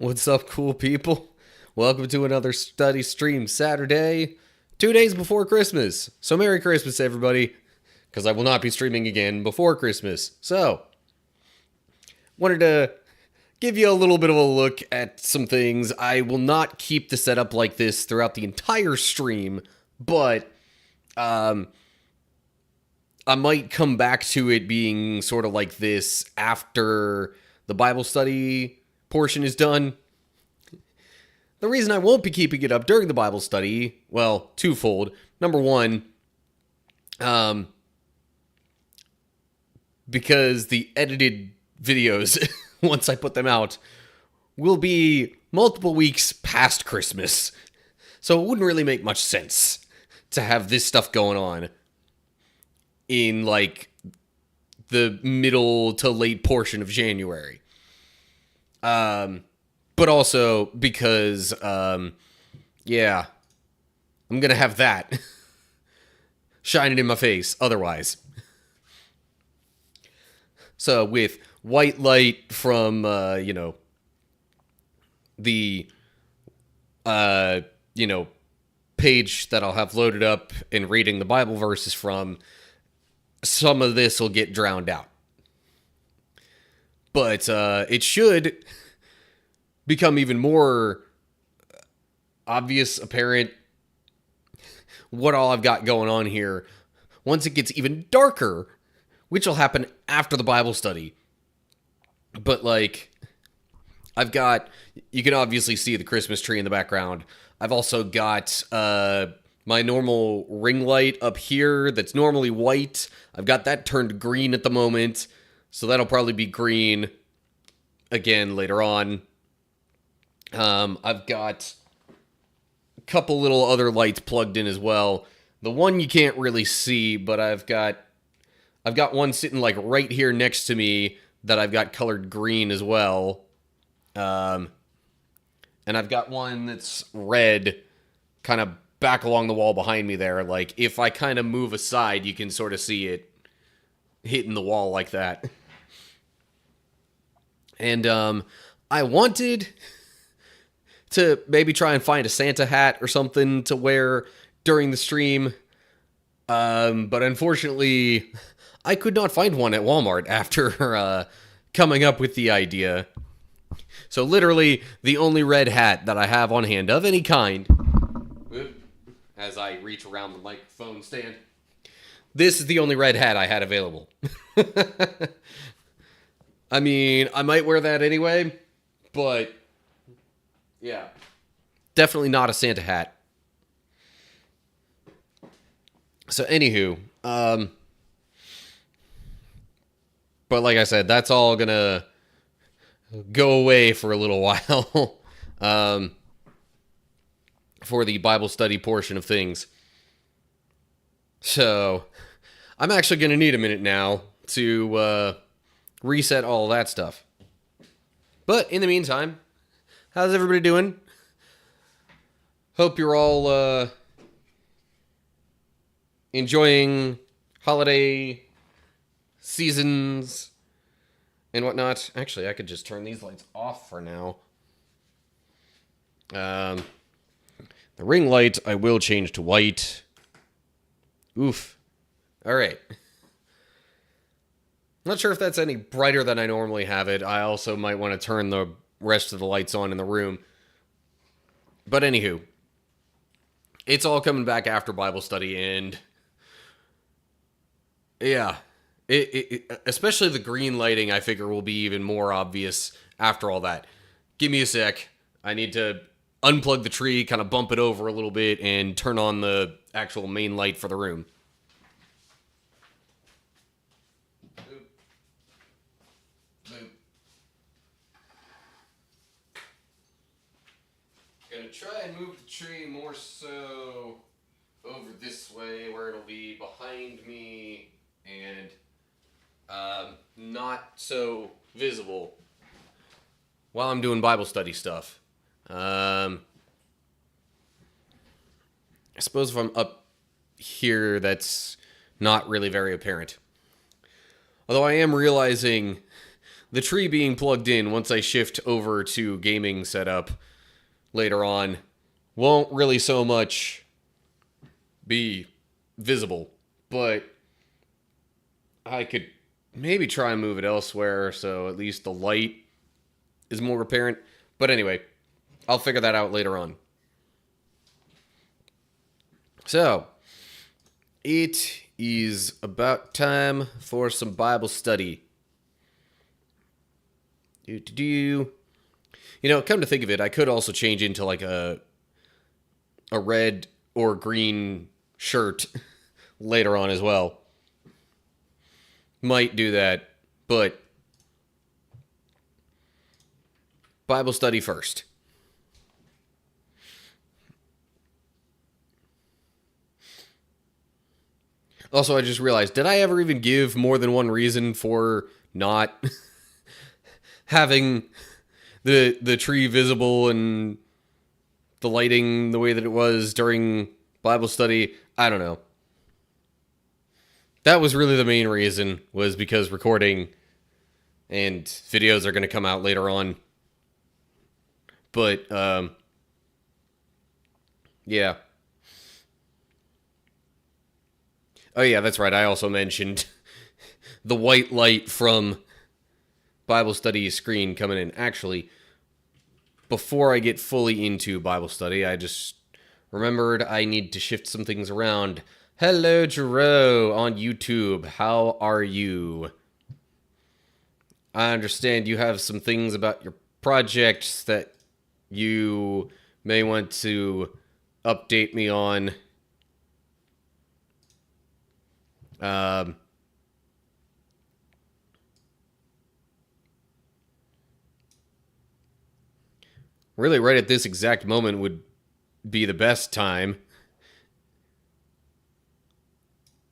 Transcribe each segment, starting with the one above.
What's up, cool people? Welcome to another study stream Saturday, 2 days before Christmas. So, Merry Christmas, everybody, because I will not be streaming again before Christmas. So, wanted to give you a little bit of a look at some things. I will not keep the setup like this throughout the entire stream, but I might come back to it being sort of like this after the Bible study portion is done. The reason I won't be keeping it up during the Bible study, well, twofold. Number one, because the edited videos, once I put them out, will be multiple weeks past Christmas. So it wouldn't really make much sense to have this stuff going on in, like, the middle to late portion of January. But also because, I'm gonna have that shining in my face otherwise. So with white light from, the, page that I'll have loaded up and reading the Bible verses from, some of this will get drowned out. But, it should become even more obvious, apparent, what all I've got going on here once it gets even darker, which will happen after the Bible study. But, like, you can obviously see the Christmas tree in the background. I've also got my normal ring light up here that's normally white. I've got that turned green at the moment, so that'll probably be green again later on. I've got a couple little other lights plugged in as well. The one you can't really see, but I've got one sitting like right here next to me that I've got colored green as well. And I've got one that's red kind of back along the wall behind me there. Like, if I kind of move aside, you can sort of see it hitting the wall like that. And, I wanted to maybe try and find a Santa hat or something to wear during the stream. But unfortunately, I could not find one at Walmart after coming up with the idea. So literally, the only red hat that I have on hand of any kind, as I reach around the microphone stand, this is the only red hat I had available. I mean, I might wear that anyway, but yeah, definitely not a Santa hat. So anywho, but like I said, that's all gonna go away for a little while, for the Bible study portion of things. So I'm actually gonna need a minute now to reset all of that stuff. But in the meantime, how's everybody doing? Hope you're all enjoying holiday seasons and whatnot. Actually, I could just turn these lights off for now. The ring light I will change to white. Oof. Alright. Not sure if that's any brighter than I normally have it. I also might want to turn the rest of the lights on in the room. But anywho, it's all coming back after Bible study, and yeah, especially the green lighting, I figure will be even more obvious after all that. Give me a sec. I need to unplug the tree, kind of bump it over a little bit, and turn on the actual main light for the room. Gonna try and move the tree more so over this way where it'll be behind me and not so visible while I'm doing Bible study stuff. I suppose if I'm up here, that's not really very apparent. Although I am realizing the tree being plugged in once I shift over to gaming setup later on won't really so much be visible, but I could maybe try and move it elsewhere so at least the light is more apparent. But anyway, I'll figure that out later on. So, it is about time for some Bible study. You know, come to think of it, I could also change into like a red or green shirt later on as well. Might do that, but Bible study first. Also, I just realized, did I ever even give more than one reason for not having the tree visible and the lighting the way that it was during Bible study? I don't know. That was really the main reason, was because recording and videos are going to come out later on. But, yeah. Oh yeah, that's right. I also mentioned the white light from Bible study screen coming in. Actually, before I get fully into Bible study, I just remembered I need to shift some things around. Hello, Jero on YouTube. How are you? I understand you have some things about your projects that you may want to update me on. Really, right at this exact moment would be the best time,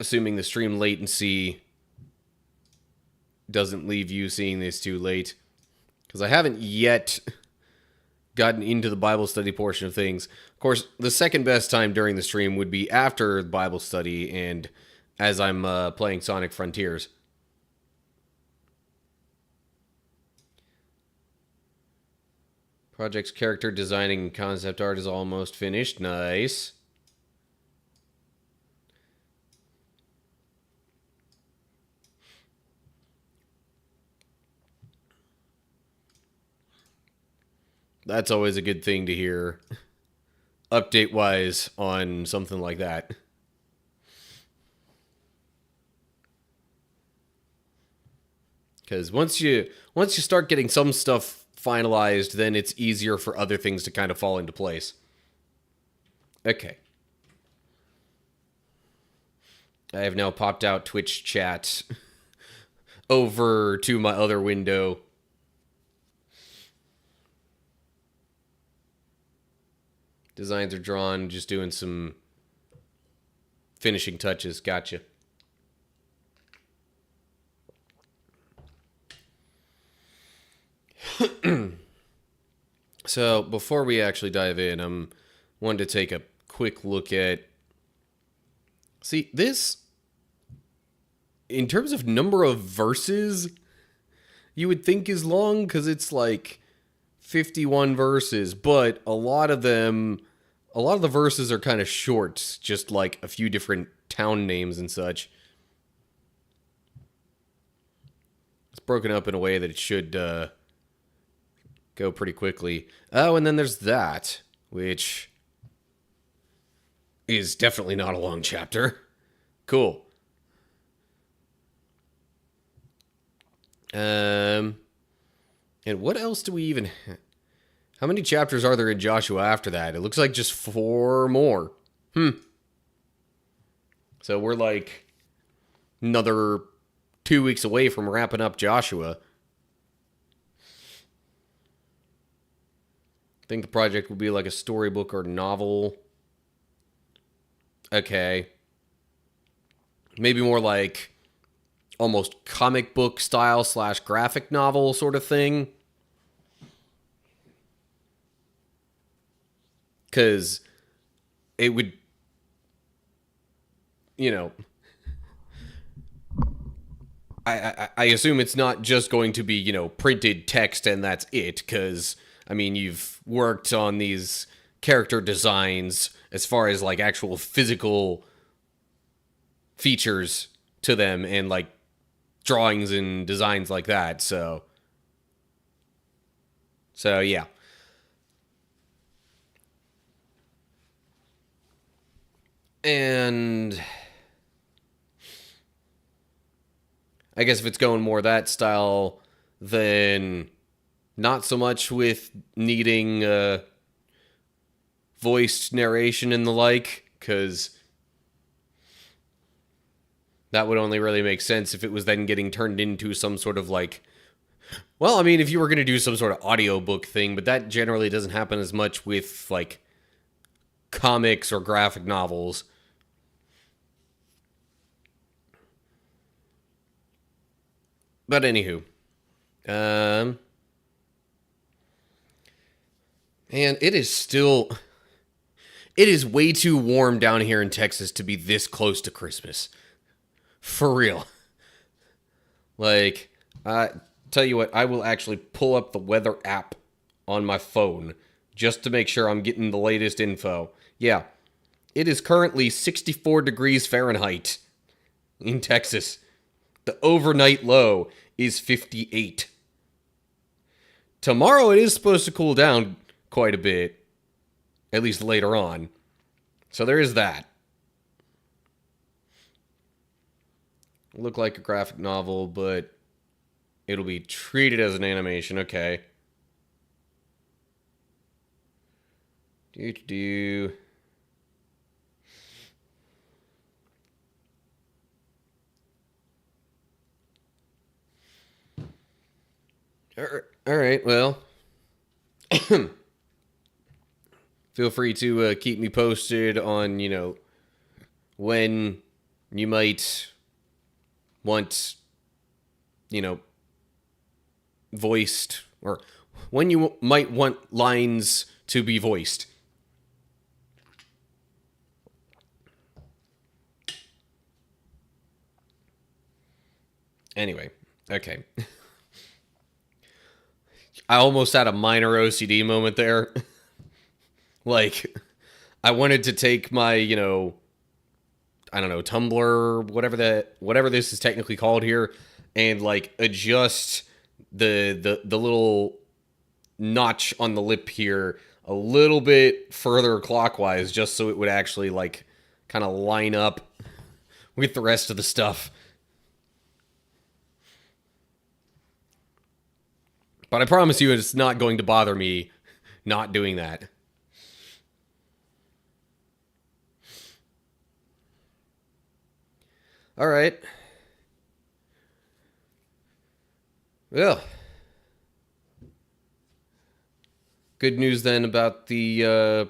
assuming the stream latency doesn't leave you seeing this too late, because I haven't yet gotten into the Bible study portion of things. Of course, the second best time during the stream would be after Bible study and as I'm playing Sonic Frontiers. Project's character designing and concept art is almost finished. Nice. That's always a good thing to hear, update-wise, on something like that. Because once you start getting some stuff finalized, then it's easier for other things to kind of fall into place. Okay. I have now popped out Twitch chat over to my other window. Designs are drawn, just doing some finishing touches. Gotcha. So, before we actually dive in, I'm wanting to take a quick look at... See, this, in terms of number of verses, you would think is long, because it's like 51 verses, but a lot of the verses are kind of short, just like a few different town names and such. It's broken up in a way that it should go pretty quickly. Oh, and then there's that, which is definitely not a long chapter. Cool. And what else do we even... How many chapters are there in Joshua after that? It looks like just 4 more. So we're like another 2 weeks away from wrapping up Joshua. I think the project will be like a storybook or novel. Okay. Maybe more like almost comic book style / graphic novel sort of thing. Because it would, you know, I assume it's not just going to be, printed text and that's it, because, I mean, you've worked on these character designs as far as, like, actual physical features to them and, like, drawings and designs like that, So, yeah. And I guess if it's going more that style, then not so much with needing voiced narration and the like, because that would only really make sense if it was then getting turned into some sort of like, well, I mean, if you were going to do some sort of audiobook thing, but that generally doesn't happen as much with like comics or graphic novels. But anywho, and it is way too warm down here in Texas to be this close to Christmas. For real. Like, tell you what, I will actually pull up the weather app on my phone just to make sure I'm getting the latest info. Yeah, it is currently 64 degrees Fahrenheit in Texas. The overnight low is 58. Tomorrow it is supposed to cool down quite a bit, at least later on. So there is that. Look like a graphic novel, but it'll be treated as an animation. Okay. Do. All right, well. Feel free to keep me posted on, when you might want, voiced, or when you might want lines to be voiced. Anyway, okay. I almost had a minor OCD moment there. Like, I wanted to take my, I don't know, Tumblr, whatever this is technically called here, and like adjust the little notch on the lip here a little bit further clockwise, just so it would actually like kind of line up with the rest of the stuff. But I promise you, it's not going to bother me not doing that. All right. Well, good news then about the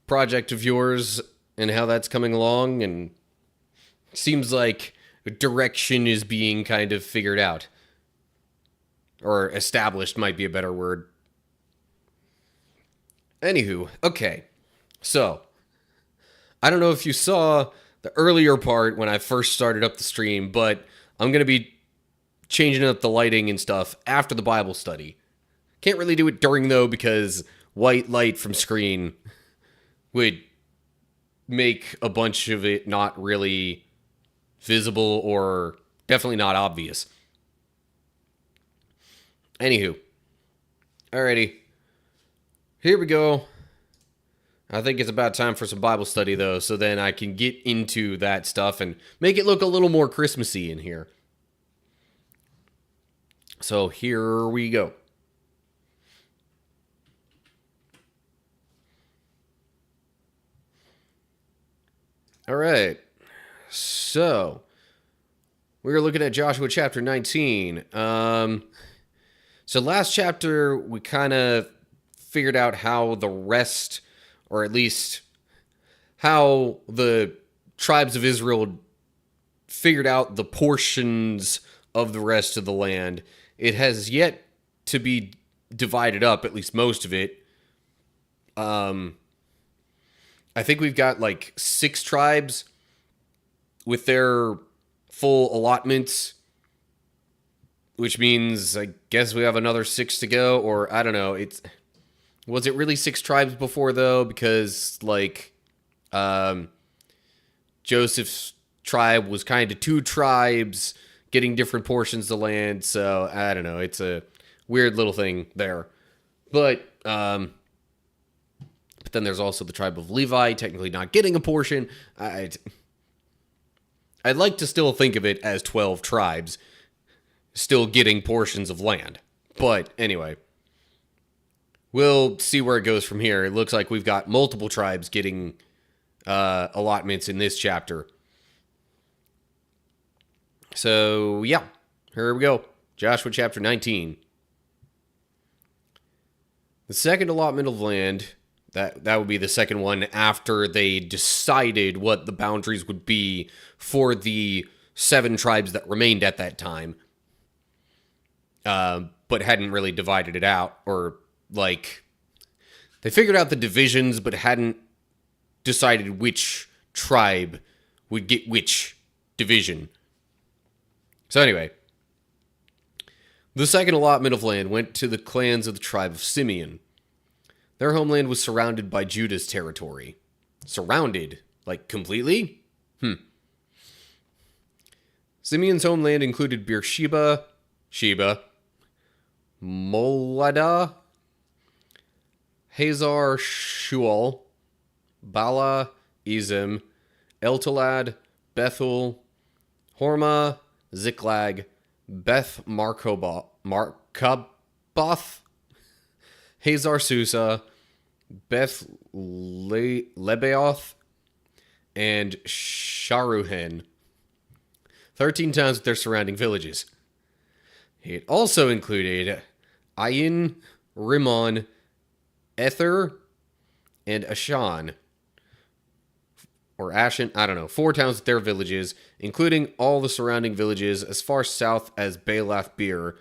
project of yours and how that's coming along, and seems like direction is being kind of figured out. Or established might be a better word. Anywho, okay. So, I don't know if you saw the earlier part when I first started up the stream, but I'm going to be changing up the lighting and stuff after the Bible study. Can't really do it during, though, because white light from screen would make a bunch of it not really visible or definitely not obvious. Anywho. Alrighty. Here we go. I think it's about time for some Bible study, though, so then I can get into that stuff and make it look a little more Christmassy in here. So here we go. Alright. So, we're looking at Joshua chapter 19. So last chapter, we kind of figured out how the rest, or at least how the tribes of Israel figured out the portions of the rest of the land. It has yet to be divided up, at least most of it. I think we've got like 6 tribes with their full allotments, which means I guess we have another 6 to go, or I don't know. Was it really 6 tribes before though? Because like Joseph's tribe was kind of 2 tribes getting different portions of land, so I don't know. It's a weird little thing there. But then there's also the tribe of Levi, technically not getting a portion. I'd like to still think of it as 12 tribes still getting portions of land. But anyway, we'll see where it goes from here. It looks like we've got multiple tribes getting allotments in this chapter. So, yeah, here we go. Joshua chapter 19. The second allotment of land, that would be the second one after they decided what the boundaries would be for the 7 tribes that remained at that time, but hadn't really divided it out, or like they figured out the divisions but hadn't decided which tribe would get which division. So anyway, the second allotment of land went to the clans of the tribe of Simeon. Their homeland was surrounded by Judah's territory. Surrounded? Like, completely? Simeon's homeland included Beersheba, Sheba, Moladah, Hazar Shual, Bala, Ezim, Eltolad, Bethel, Hormah, Ziklag, Beth Markaboth, Hazar Susa, Beth Lebaoth, and Sharuhen. 13 towns with their surrounding villages. It also included Ayin, Rimmon, Ether, and Ashan. Or Ashen, I don't know. 4 towns with their villages, including all the surrounding villages as far south as Balath Bir,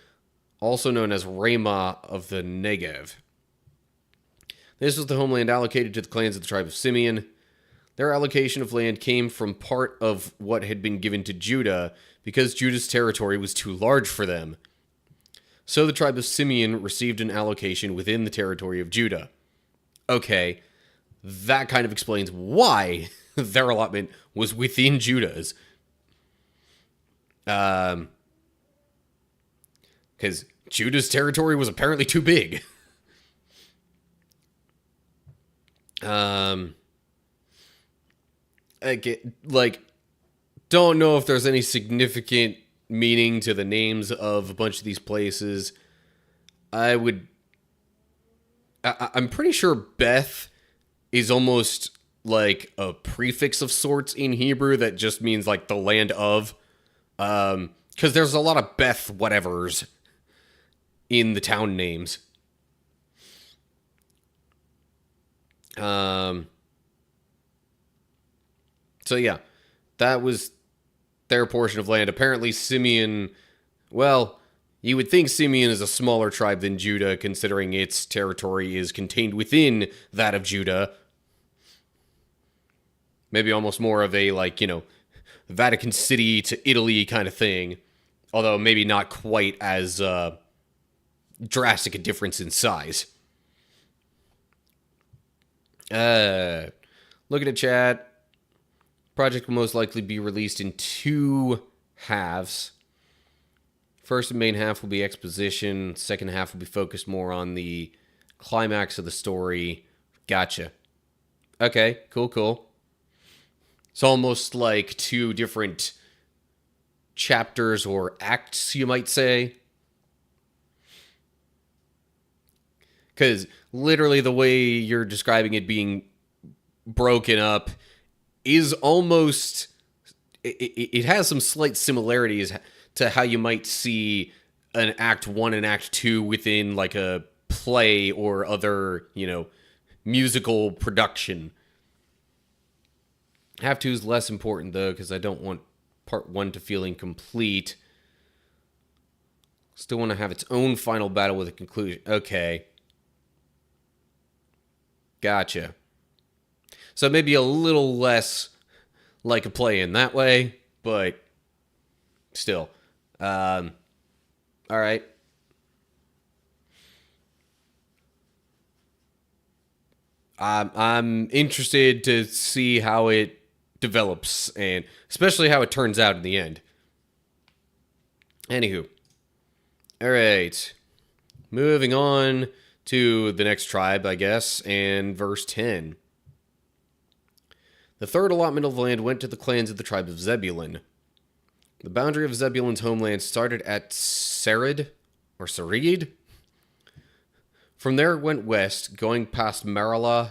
also known as Ramah of the Negev. This was the homeland allocated to the clans of the tribe of Simeon. Their allocation of land came from part of what had been given to Judah, because Judah's territory was too large for them. So the tribe of Simeon received an allocation within the territory of Judah. Okay, that kind of explains why their allotment was within Judah's. Because Judah's territory was apparently too big. Don't know if there's any significant meaning to the names of a bunch of these places. I'm pretty sure Beth is almost like a prefix of sorts in Hebrew that just means like the land of. Because there's a lot of Beth whatevers in the town names. So yeah, that was their portion of land. Apparently Simeon, well, you would think Simeon is a smaller tribe than Judah, considering its territory is contained within that of Judah. Maybe almost more of a, Vatican City to Italy kind of thing. Although maybe not quite as drastic a difference in size. Looking at chat. Project will most likely be released in 2 halves. First and main half will be exposition. Second half will be focused more on the climax of the story. Gotcha. Okay, cool. It's almost like 2 different chapters or acts, you might say. Because literally the way you're describing it being broken up is almost... It has some slight similarities to how you might see an Act 1 and Act 2 within like a play or other, musical production. Half 2 is less important, though, because I don't want Part 1 to feel incomplete. Still want to have its own final battle with a conclusion. Okay. Gotcha. So maybe a little less like a play in that way, but still. All right. I'm interested to see how it develops, and especially how it turns out in the end. Anywho, all right. Moving on to the next tribe, I guess, and verse 10. The third allotment of land went to the clans of the tribe of Zebulun. The boundary of Zebulun's homeland started at Sarid, or Sarid. From there it went west, going past Maralah,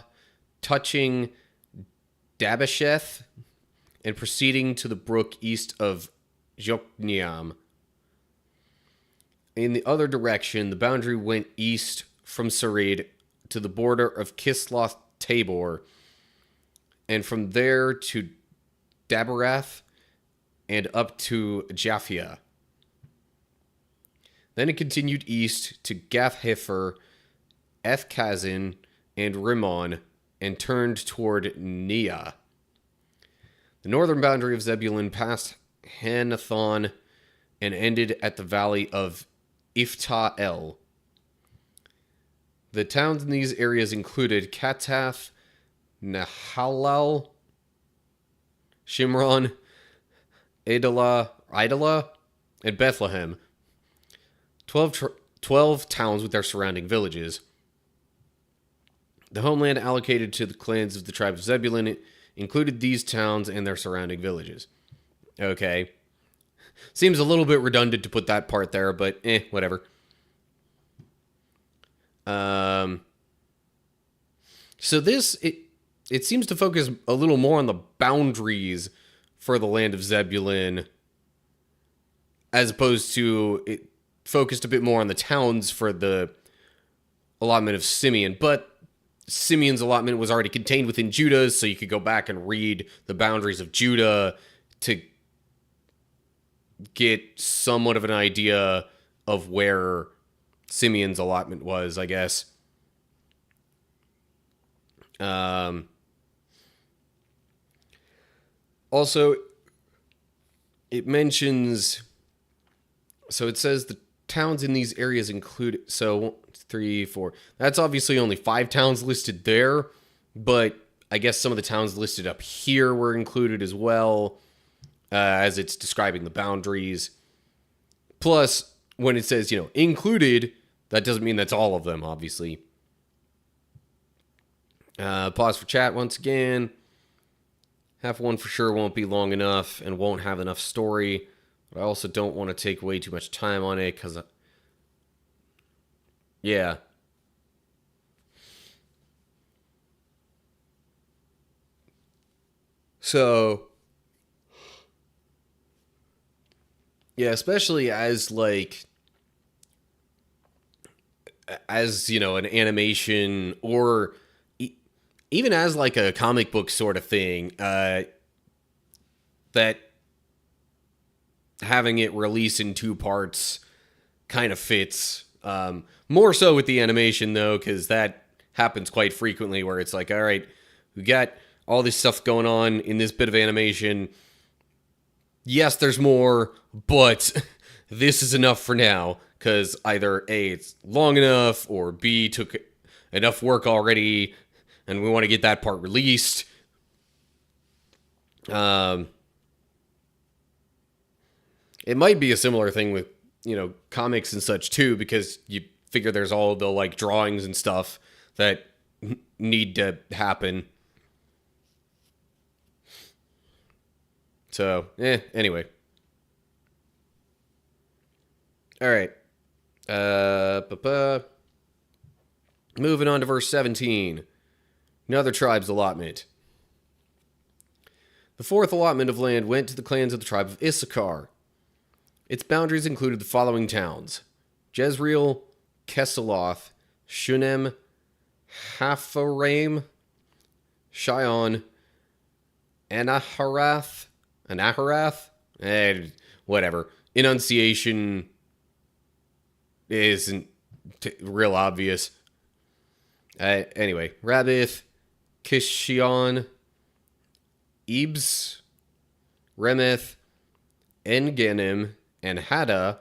touching Dabasheth, and proceeding to the brook east of Jokneam. In the other direction, the boundary went east from Sarid to the border of Kisloth Tabor, and from there to Dabarath and up to Japhia. Then it continued east to Gath-Hefer, Ethkazin, and Rimmon, and turned toward Neah. The northern boundary of Zebulun passed Hanathon and ended at the valley of Iftah-El. The towns in these areas included Katath, Nahalal, Shimron, Idalah, and Bethlehem. 12 towns with their surrounding villages. The homeland allocated to the clans of the tribe of Zebulun included these towns and their surrounding villages. Okay. Seems a little bit redundant to put that part there, but whatever. So this, it seems to focus a little more on the boundaries for the land of Zebulun, as opposed to it focused a bit more on the towns for the allotment of Simeon. But Simeon's allotment was already contained within Judah, so you could go back and read the boundaries of Judah to get somewhat of an idea of where Simeon's allotment was, I guess. Also, it mentions, so it says the towns in these areas include, so 1, 3, 4. That's obviously only 5 towns listed there, but I guess some of the towns listed up here were included as well, as it's describing the boundaries. Plus, when it says, included, that doesn't mean that's all of them, obviously. Pause for chat once again. Half one for sure won't be long enough and won't have enough story. But I also don't want to take way too much time on it because, yeah. So, yeah, especially as an animation or even as a comic book sort of thing, that having it release in 2 parts kind of fits. More so with the animation, though, because that happens quite frequently where it's all right, we got all this stuff going on in this bit of animation. Yes, there's more, but this is enough for now, because either A, it's long enough, or B, took enough work already, and we want to get that part released. It might be a similar thing with, comics and such too, because you figure there's all the drawings and stuff that need to happen. So, anyway. All right. Moving on to verse 17. Another tribe's allotment. The 4th allotment of land went to the clans of the tribe of Issachar. Its boundaries included the following towns: Jezreel, Kesuloth, Shunem, Hapharaim, Shion, Anaharath, whatever. Enunciation isn't real obvious. Anyway, Rabith, Kishion, Ebs, Remeth, En-Genim, and Hada,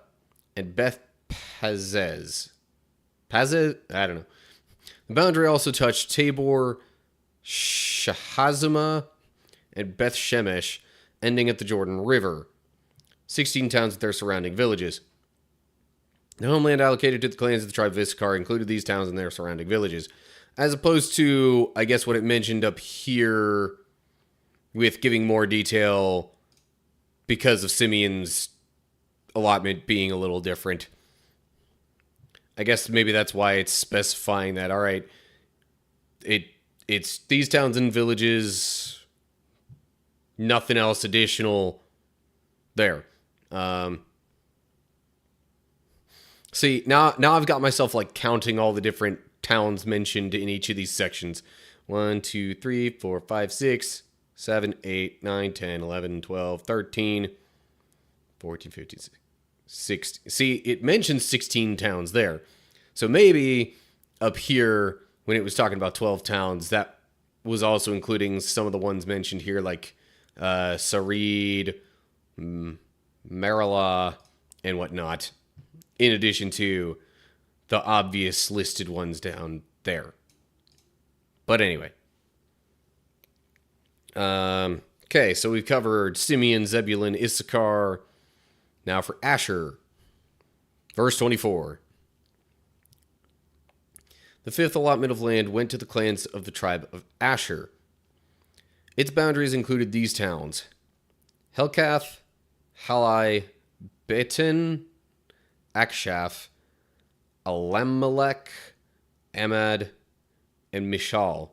and Beth Pazez. Pazez? I don't know. The boundary also touched Tabor, Shahazuma, and Beth Shemesh, ending at the Jordan River. 16 towns with their surrounding villages. The homeland allocated to the clans of the tribe of Issachar included these towns and their surrounding villages. As opposed to, I guess, what it mentioned up here with giving more detail because of Simeon's allotment being a little different. I guess maybe that's why it's specifying that, all right, it's these towns and villages, nothing else additional there. See, now I've got myself like counting all the different towns mentioned in each of these sections. 1, 2, 3, 4, 5, 6, 7, 8, 9, 10, 11, 12, 13, 14, 15, 16. See, it mentions 16 towns there. So maybe up here, when it was talking about 12 towns, that was also including some of the ones mentioned here, like Sarid, Marilla, and whatnot, in addition to the obvious listed ones down there. But anyway. Okay, so we've covered Simeon, Zebulun, Issachar. Now for Asher. Verse 24. The fifth allotment of land went to the clans of the tribe of Asher. Its boundaries included these towns: Helkath, Halai, Betin, Akshaph, Alamelech, Amad, and Mishal.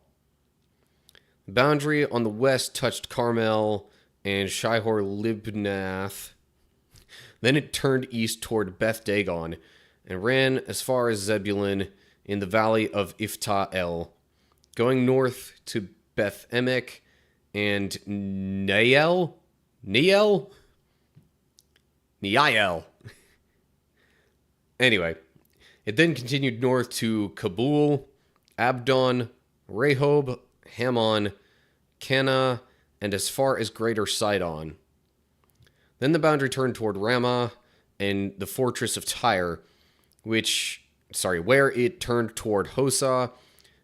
The boundary on the west touched Carmel and Shihor Libnath. Then it turned east toward Beth Dagon and ran as far as Zebulun in the valley of Ifta-el, going north to Beth Emek and Neiel. Anyway, it then continued north to Kabul, Abdon, Rehob, Hammon, Cana, and as far as Greater Sidon. Then the boundary turned toward Ramah and the fortress of Tyre, where it turned toward Hosa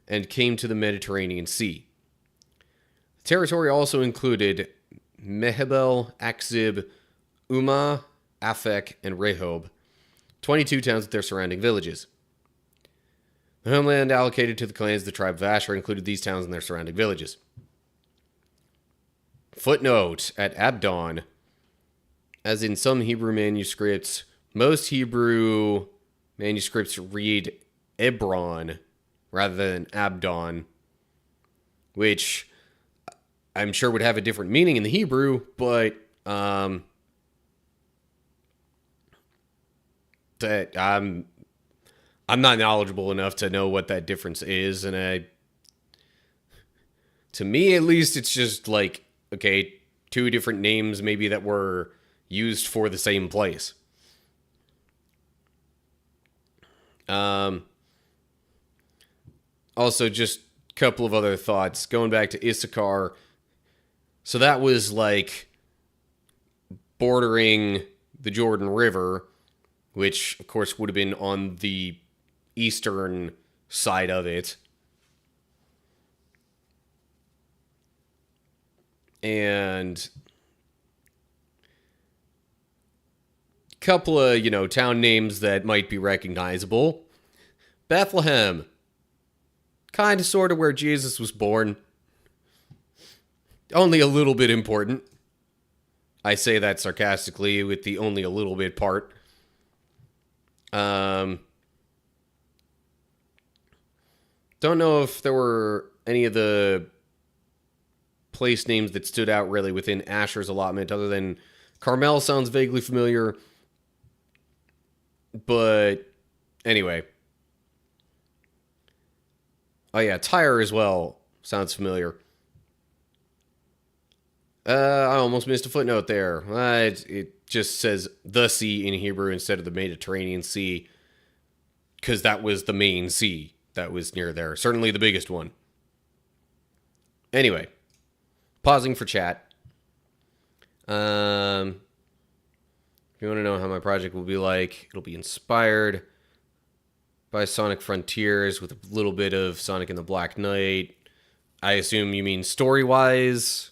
and came to the Mediterranean Sea. The territory also included Mehebel, Akzib, Umah, Aphek, and Rehob, 22 towns with their surrounding villages. The homeland allocated to the clans of the tribe of Asher included these towns and their surrounding villages. Footnote at Abdon. As in some Hebrew manuscripts, most Hebrew manuscripts read Ebron rather than Abdon, which I'm sure would have a different meaning in the Hebrew, but that I'm not knowledgeable enough to know what that difference is, and to me at least, it's just like, okay, two different names maybe that were used for the same place. Also, just a couple of other thoughts. Going back to Issachar, so that was like bordering the Jordan River, which of course would have been on the eastern side of it. And a couple of, town names that might be recognizable. Bethlehem. Kind of, sort of where Jesus was born. Only a little bit important. I say that sarcastically with the only a little bit part. Don't know if there were any of the place names that stood out really within Asher's allotment, other than Carmel sounds vaguely familiar. But anyway. Oh yeah, Tyre as well sounds familiar. I almost missed a footnote there. It just says the sea in Hebrew instead of the Mediterranean Sea, because that was the main sea that was near there. Certainly the biggest one. Anyway, pausing for chat. If you want to know how my project will be like, it'll be inspired by Sonic Frontiers with a little bit of Sonic and the Black Knight. I assume you mean story-wise.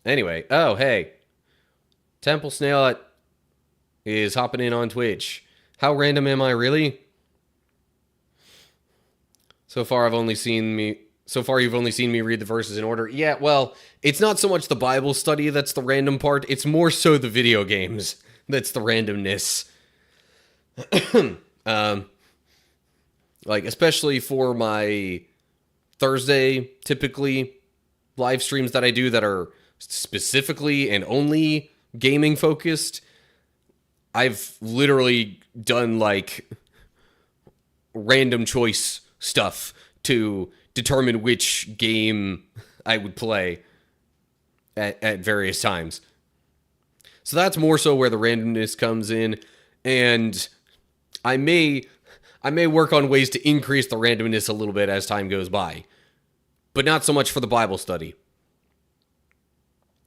Anyway, oh, hey. Temple Snail is hopping in on Twitch. How random am I, really? So far, you've only seen me read the verses in order. Yeah, well, it's not so much the Bible study that's the random part. It's more so the video games that's the randomness. Like, especially for my Thursday, typically, live streams that I do that are specifically and only gaming focused, I've literally done, like, random choice stuff to determine which game I would play at various times. So that's more so where the randomness comes in, and I may work on ways to increase the randomness a little bit as time goes by, but not so much for the Bible study.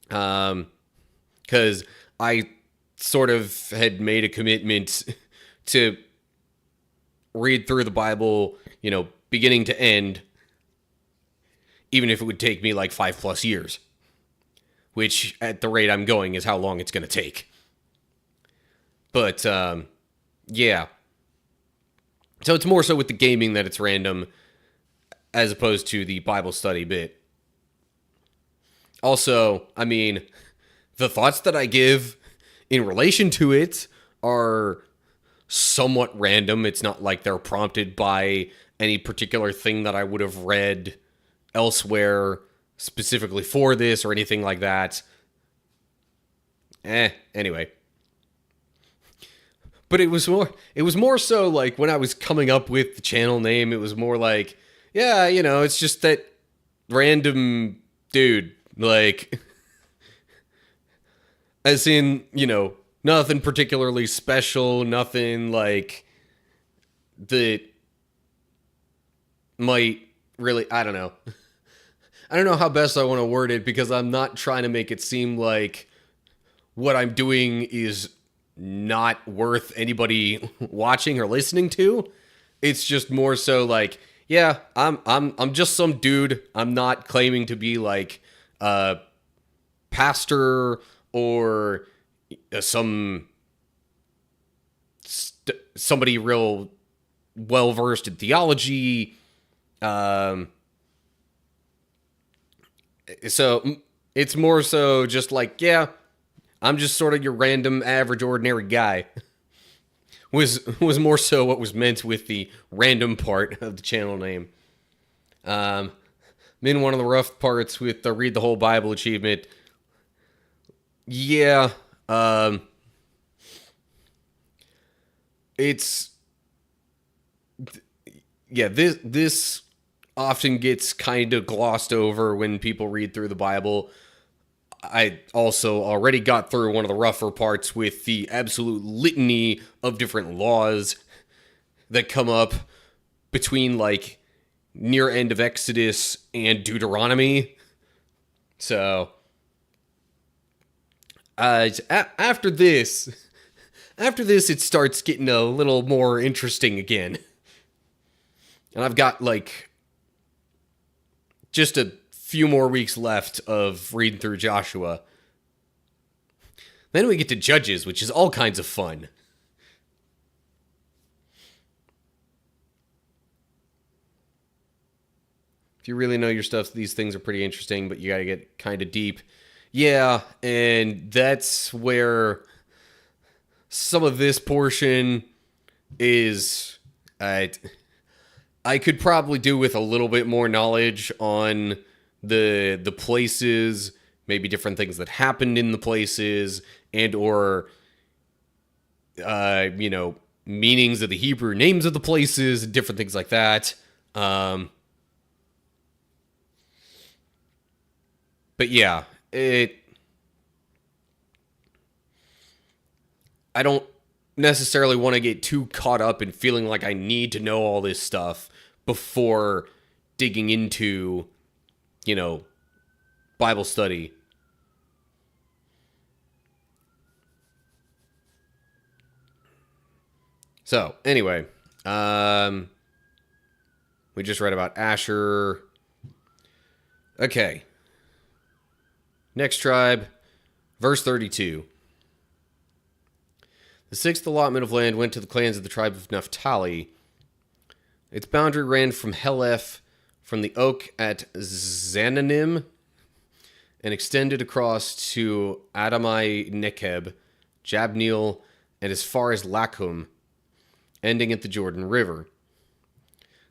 Because I sort of had made a commitment to read through the Bible, beginning to end, even if it would take me like 5+ years, which at the rate I'm going is how long it's going to take. But, yeah. So it's more so with the gaming that it's random as opposed to the Bible study bit. Also, I mean, the thoughts that I give in relation to it are somewhat random. It's not like they're prompted by any particular thing that I would have read elsewhere specifically for this or anything like that. Anyway. But it was more so like when I was coming up with the channel name, it was more like, yeah, it's just that random dude, like, as in, nothing particularly special, nothing like that might really, I don't know. I don't know how best I want to word it, because I'm not trying to make it seem like what I'm doing is not worth anybody watching or listening to. It's just more so like, yeah, I'm just some dude. I'm not claiming to be like a pastor or somebody real well versed in theology. So it's more so just like, yeah, I'm just sort of your random, average, ordinary guy. was more so what was meant with the random part of the channel name. I'm in one of the rough parts with the read the whole Bible achievement. Yeah, it's yeah. This often gets kind of glossed over when people read through the Bible. I also already got through one of the rougher parts with the absolute litany of different laws that come up between, like, near end of Exodus and Deuteronomy. So, after this, it starts getting a little more interesting again. And I've got, like, just a few more weeks left of reading through Joshua. Then we get to Judges, which is all kinds of fun. If you really know your stuff, these things are pretty interesting, but you gotta get kind of deep. Yeah, and that's where some of this portion is... I could probably do with a little bit more knowledge on the places, maybe different things that happened in the places, and or meanings of the Hebrew names of the places, different things like that. But yeah, I don't necessarily want to get too caught up in feeling like I need to know all this stuff before digging into, Bible study. So, anyway, we just read about Asher. Okay. Next tribe, verse 32. The sixth allotment of land went to the clans of the tribe of Naphtali. Its boundary ran from Heleph, from the oak at Zananim, and extended across to Adamai Nekeb, Jabneel, and as far as Lakum, ending at the Jordan River.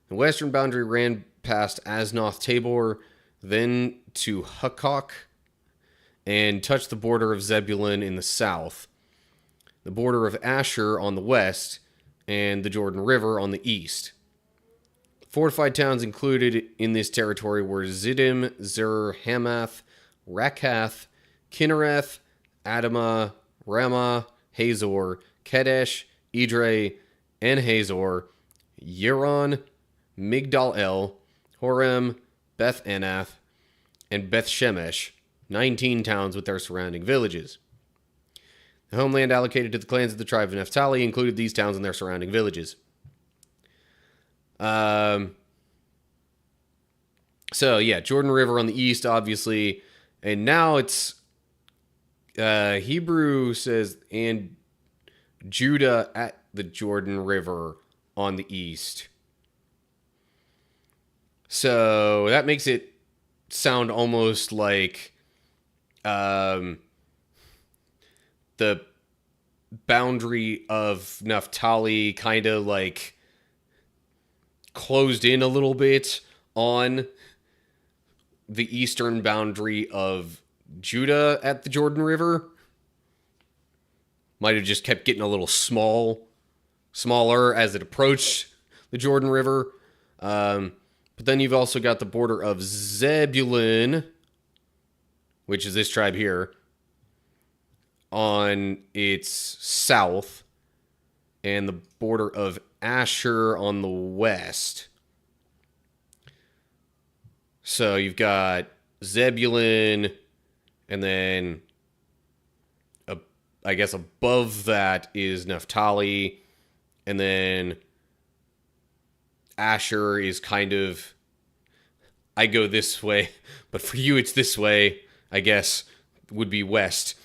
The western boundary ran past Aznoth Tabor, then to Hukkok, and touched the border of Zebulun in the south, the border of Asher on the west, and the Jordan River on the east. Fortified towns included in this territory were Ziddim, Zer, Hamath, Rakath, Kinnereth, Adamah, Ramah, Hazor, Kedesh, Edrei, and Hazor, Yeron, Migdal El, Horem, Beth Anath, and Beth Shemesh, 19 towns with their surrounding villages. The homeland allocated to the clans of the tribe of Naphtali included these towns and their surrounding villages. So yeah, Jordan River on the east, obviously, and now it's Hebrew says, and Judah at the Jordan River on the east. So that makes it sound almost like the boundary of Naphtali kind of like closed in a little bit on the eastern boundary of Judah at the Jordan River. Might have just kept getting a little smaller as it approached the Jordan River. But then you've also got the border of Zebulun, which is this tribe here, on its south, and the border of Asher on the west. So you've got Zebulun, and then I guess above that is Naphtali, and then Asher is kind of, I go this way, but for you it's this way, I guess, would be west.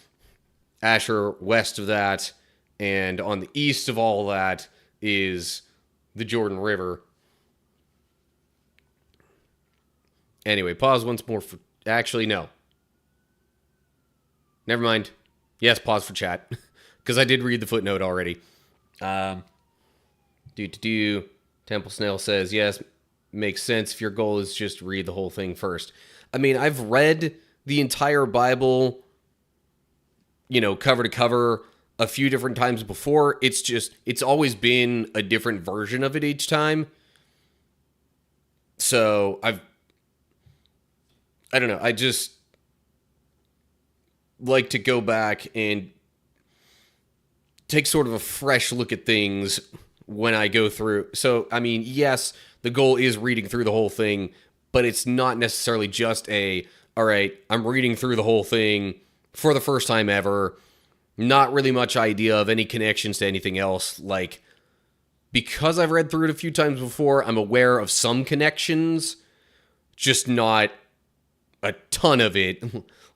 Asher west of that, and on the east of all that is the Jordan River. Anyway, pause once more for... Actually, no. Never mind. Yes, pause for chat. Because I did read the footnote already. Temple Snail says, yes, makes sense if your goal is just to read the whole thing first. I mean, I've read the entire Bible, cover to cover a few different times before. It's always been a different version of it each time. So I don't know. I just like to go back and take sort of a fresh look at things when I go through. So, I mean, yes, the goal is reading through the whole thing, but it's not necessarily just all right, I'm reading through the whole thing for the first time ever. Not really much idea of any connections to anything else. Like, because I've read through it a few times before, I'm aware of some connections, just not a ton of it,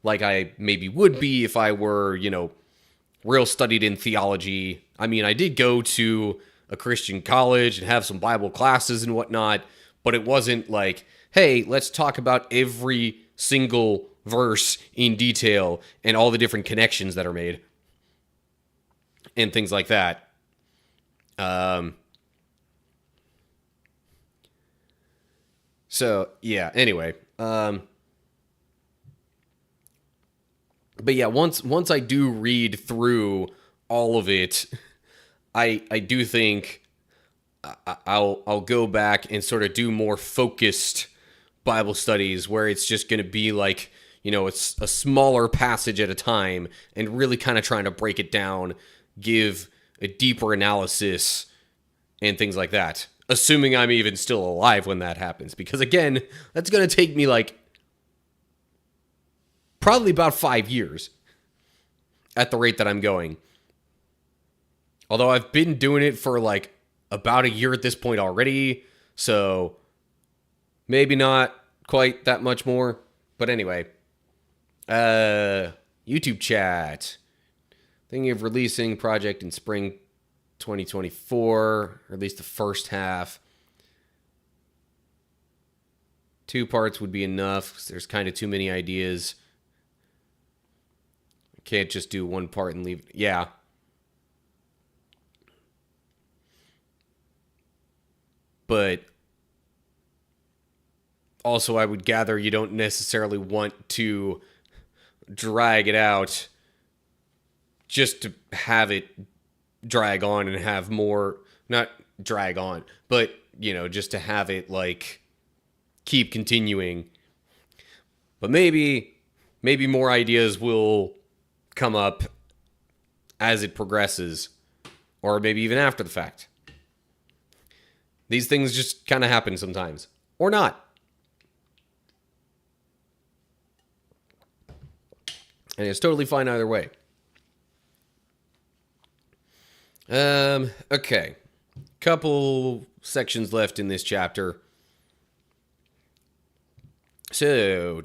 like I maybe would be if I were, real studied in theology. I mean, I did go to a Christian college and have some Bible classes and whatnot, but it wasn't like, hey, let's talk about every single verse in detail and all the different connections that are made and things like that. So, yeah, anyway. But yeah, once I do read through all of it, I do think I'll go back and sort of do more focused Bible studies where it's just going to be like, it's a smaller passage at a time and really kind of trying to break it down, give a deeper analysis and things like that. Assuming I'm even still alive when that happens. Because again, that's going to take me like probably about 5 years at the rate that I'm going. Although I've been doing it for like about a year at this point already, so maybe not quite that much more. But anyway, YouTube chat. Thinking of releasing project in spring 2024, or at least the first half. 2 parts would be enough, 'cause there's kind of too many ideas. I can't just do 1 part and leave. Yeah. But also, I would gather you don't necessarily want to drag it out just to have it drag on and have more, not drag on, but, just to have it, like, keep continuing. But maybe more ideas will come up as it progresses, or maybe even after the fact. These things just kind of happen sometimes, or not. And it's totally fine either way. Okay. Couple sections left in this chapter. So,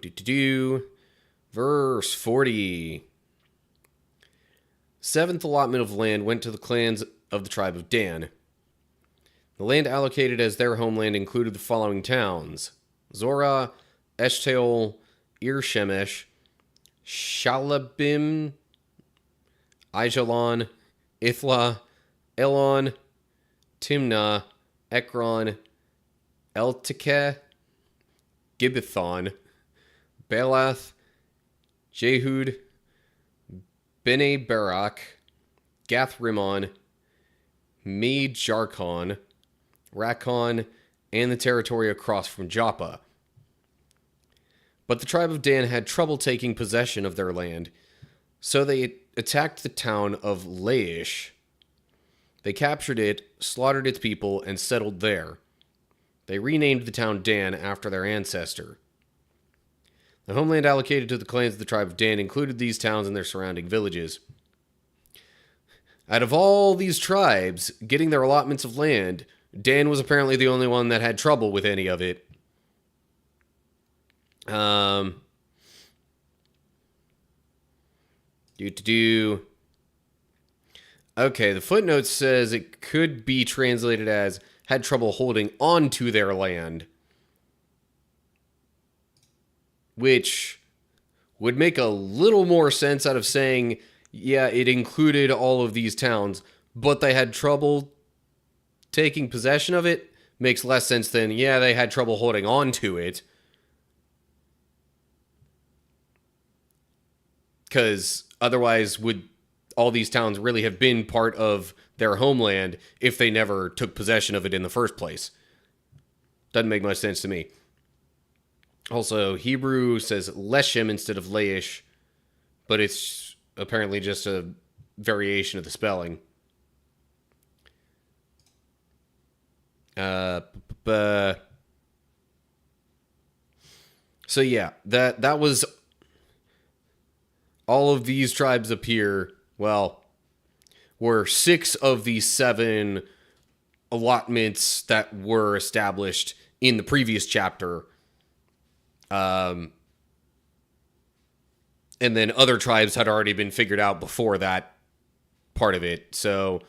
verse 40. 7th allotment of land went to the clans of the tribe of Dan. The land allocated as their homeland included the following towns: Zorah, Eshtaol, Ir-Shemesh, Shalabim, Aijalon, Ithla, Elon, Timnah, Ekron, Eltekeh, Gibbethon, Belath, Jehud, Bene Barak, Gath-Rimmon, Me-Jarkon, Rakkon, and the territory across from Joppa. But the tribe of Dan had trouble taking possession of their land, so they attacked the town of Laish. They captured it, slaughtered its people, and settled there. They renamed the town Dan after their ancestor. The homeland allocated to the clans of the tribe of Dan included these towns and their surrounding villages. Out of all these tribes getting their allotments of land, Dan was apparently the only one that had trouble with any of it. Okay, the footnote says it could be translated as had trouble holding on to their land, which would make a little more sense out of saying, yeah, it included all of these towns, but they had trouble taking possession of it. Makes less sense than, yeah, they had trouble holding on to it. Because otherwise, would all these towns really have been part of their homeland if they never took possession of it in the first place? Doesn't make much sense to me. Also, Hebrew says Leshem instead of Laish, but it's apparently just a variation of the spelling. So yeah, that was all of these tribes appear, well, were 6 of the 7 allotments that were established in the previous chapter. And then other tribes had already been figured out before that part of it. So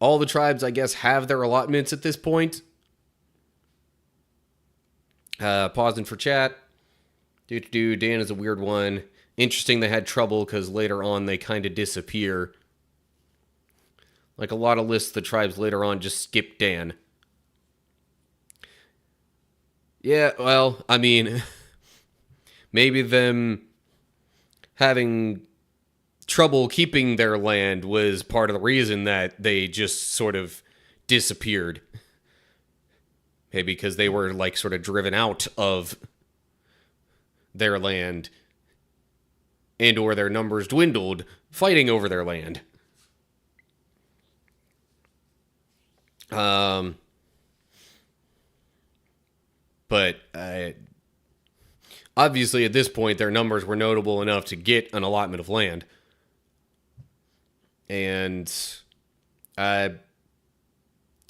all the tribes, I guess, have their allotments at this point. Pausing for chat. Dan is a weird one. Interesting they had trouble because later on they kind of disappear. Like a lot of lists, the tribes later on just skip Dan. Yeah, well, I mean, maybe them having trouble keeping their land was part of the reason that they just sort of disappeared. Maybe because they were like sort of driven out of their land, and or their numbers dwindled fighting over their land. But obviously at this point their numbers were notable enough to get an allotment of land. And I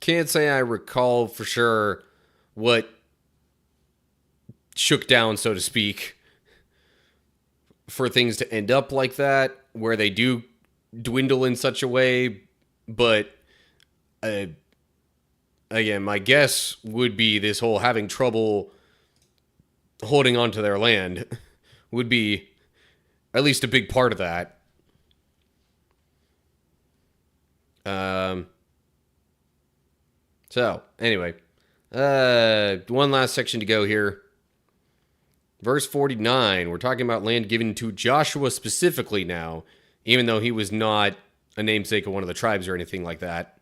can't say I recall for sure what shook down, so to speak, for things to end up like that, where they do dwindle in such a way. But uh, again, my guess would be this whole having trouble holding on to their land would be at least a big part of that. So, anyway, one last section to go here. Verse 49, we're talking about land given to Joshua specifically now, even though he was not a namesake of one of the tribes or anything like that.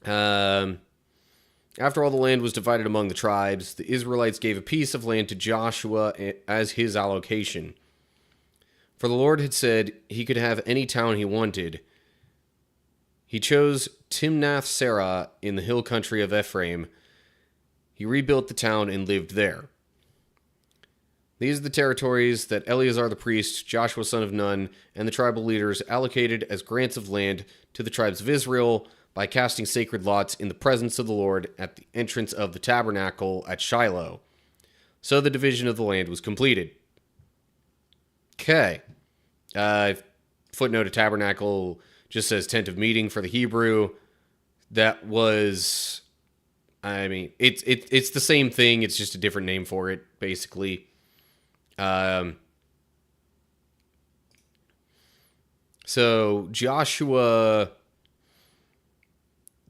After all the land was divided among the tribes, the Israelites gave a piece of land to Joshua as his allocation. For the Lord had said he could have any town he wanted. He chose Timnath-Serah in the hill country of Ephraim. He rebuilt the town and lived there. These are the territories that Eleazar the priest, Joshua son of Nun, and the tribal leaders allocated as grants of land to the tribes of Israel by casting sacred lots in the presence of the Lord at the entrance of the tabernacle at Shiloh. So the division of the land was completed. Okay. Footnote of tabernacle just says tent of meeting for the Hebrew. That was, I mean, it's the same thing. It's just a different name for it, basically. So Joshua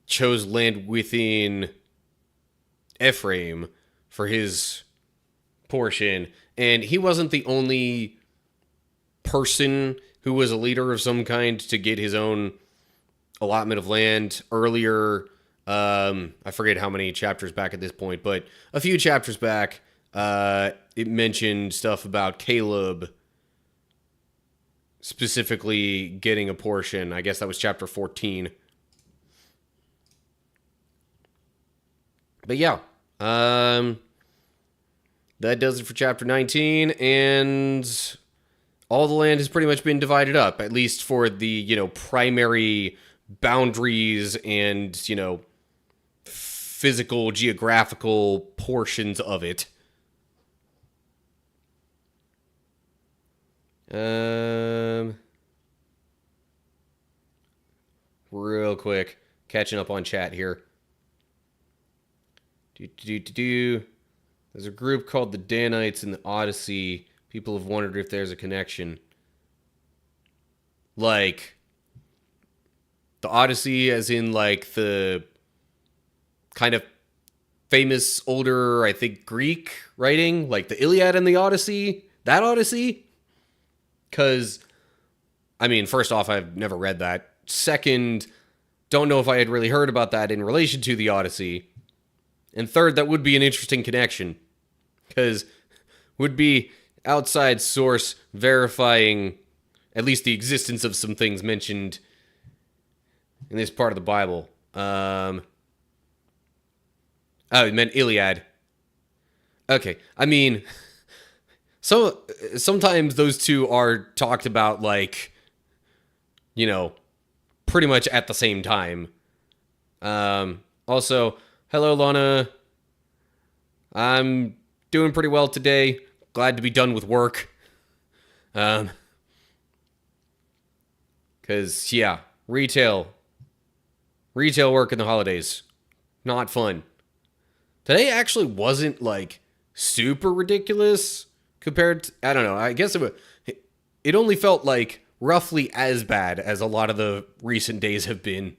chose land within Ephraim for his portion, and he wasn't the only person who was a leader of some kind to get his own allotment of land earlier. I forget how many chapters back at this point, but a few chapters back, it mentioned stuff about Caleb specifically getting a portion. I guess that was chapter 14. But yeah, that does it for chapter 19, and all the land has pretty much been divided up, at least for the, primary boundaries and, physical, geographical portions of it. Real quick, catching up on chat here. There's a group called the Danites in the Odyssey. People have wondered if there's a connection. Like, the Odyssey as in, like, the kind of famous older, I think, Greek writing. Like, the Iliad and the Odyssey. That Odyssey? Because, I mean, first off, I've never read that. Second, don't know if I had really heard about that in relation to the Odyssey. And third, that would be an interesting connection. Because would be outside source verifying at least the existence of some things mentioned in this part of the Bible. Oh, it meant Iliad. Okay, I mean, so sometimes those two are talked about like, pretty much at the same time. Also, hello, Lana. I'm doing pretty well today. Glad to be done with work. Because, yeah, retail work in the holidays. Not fun. Today actually wasn't, like, super ridiculous compared to, I don't know, I guess it only felt like roughly as bad as a lot of the recent days have been.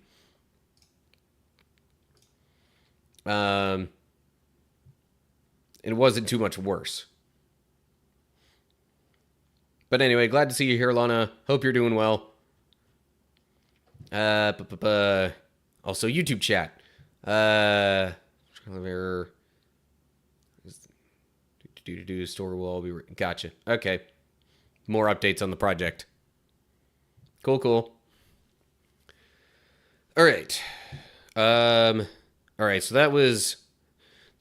It wasn't too much worse. But anyway, glad to see you here, Lana. Hope you're doing well. Also, YouTube chat. Store will all be... Gotcha. Okay. More updates on the project. Cool. All right. All right, so that was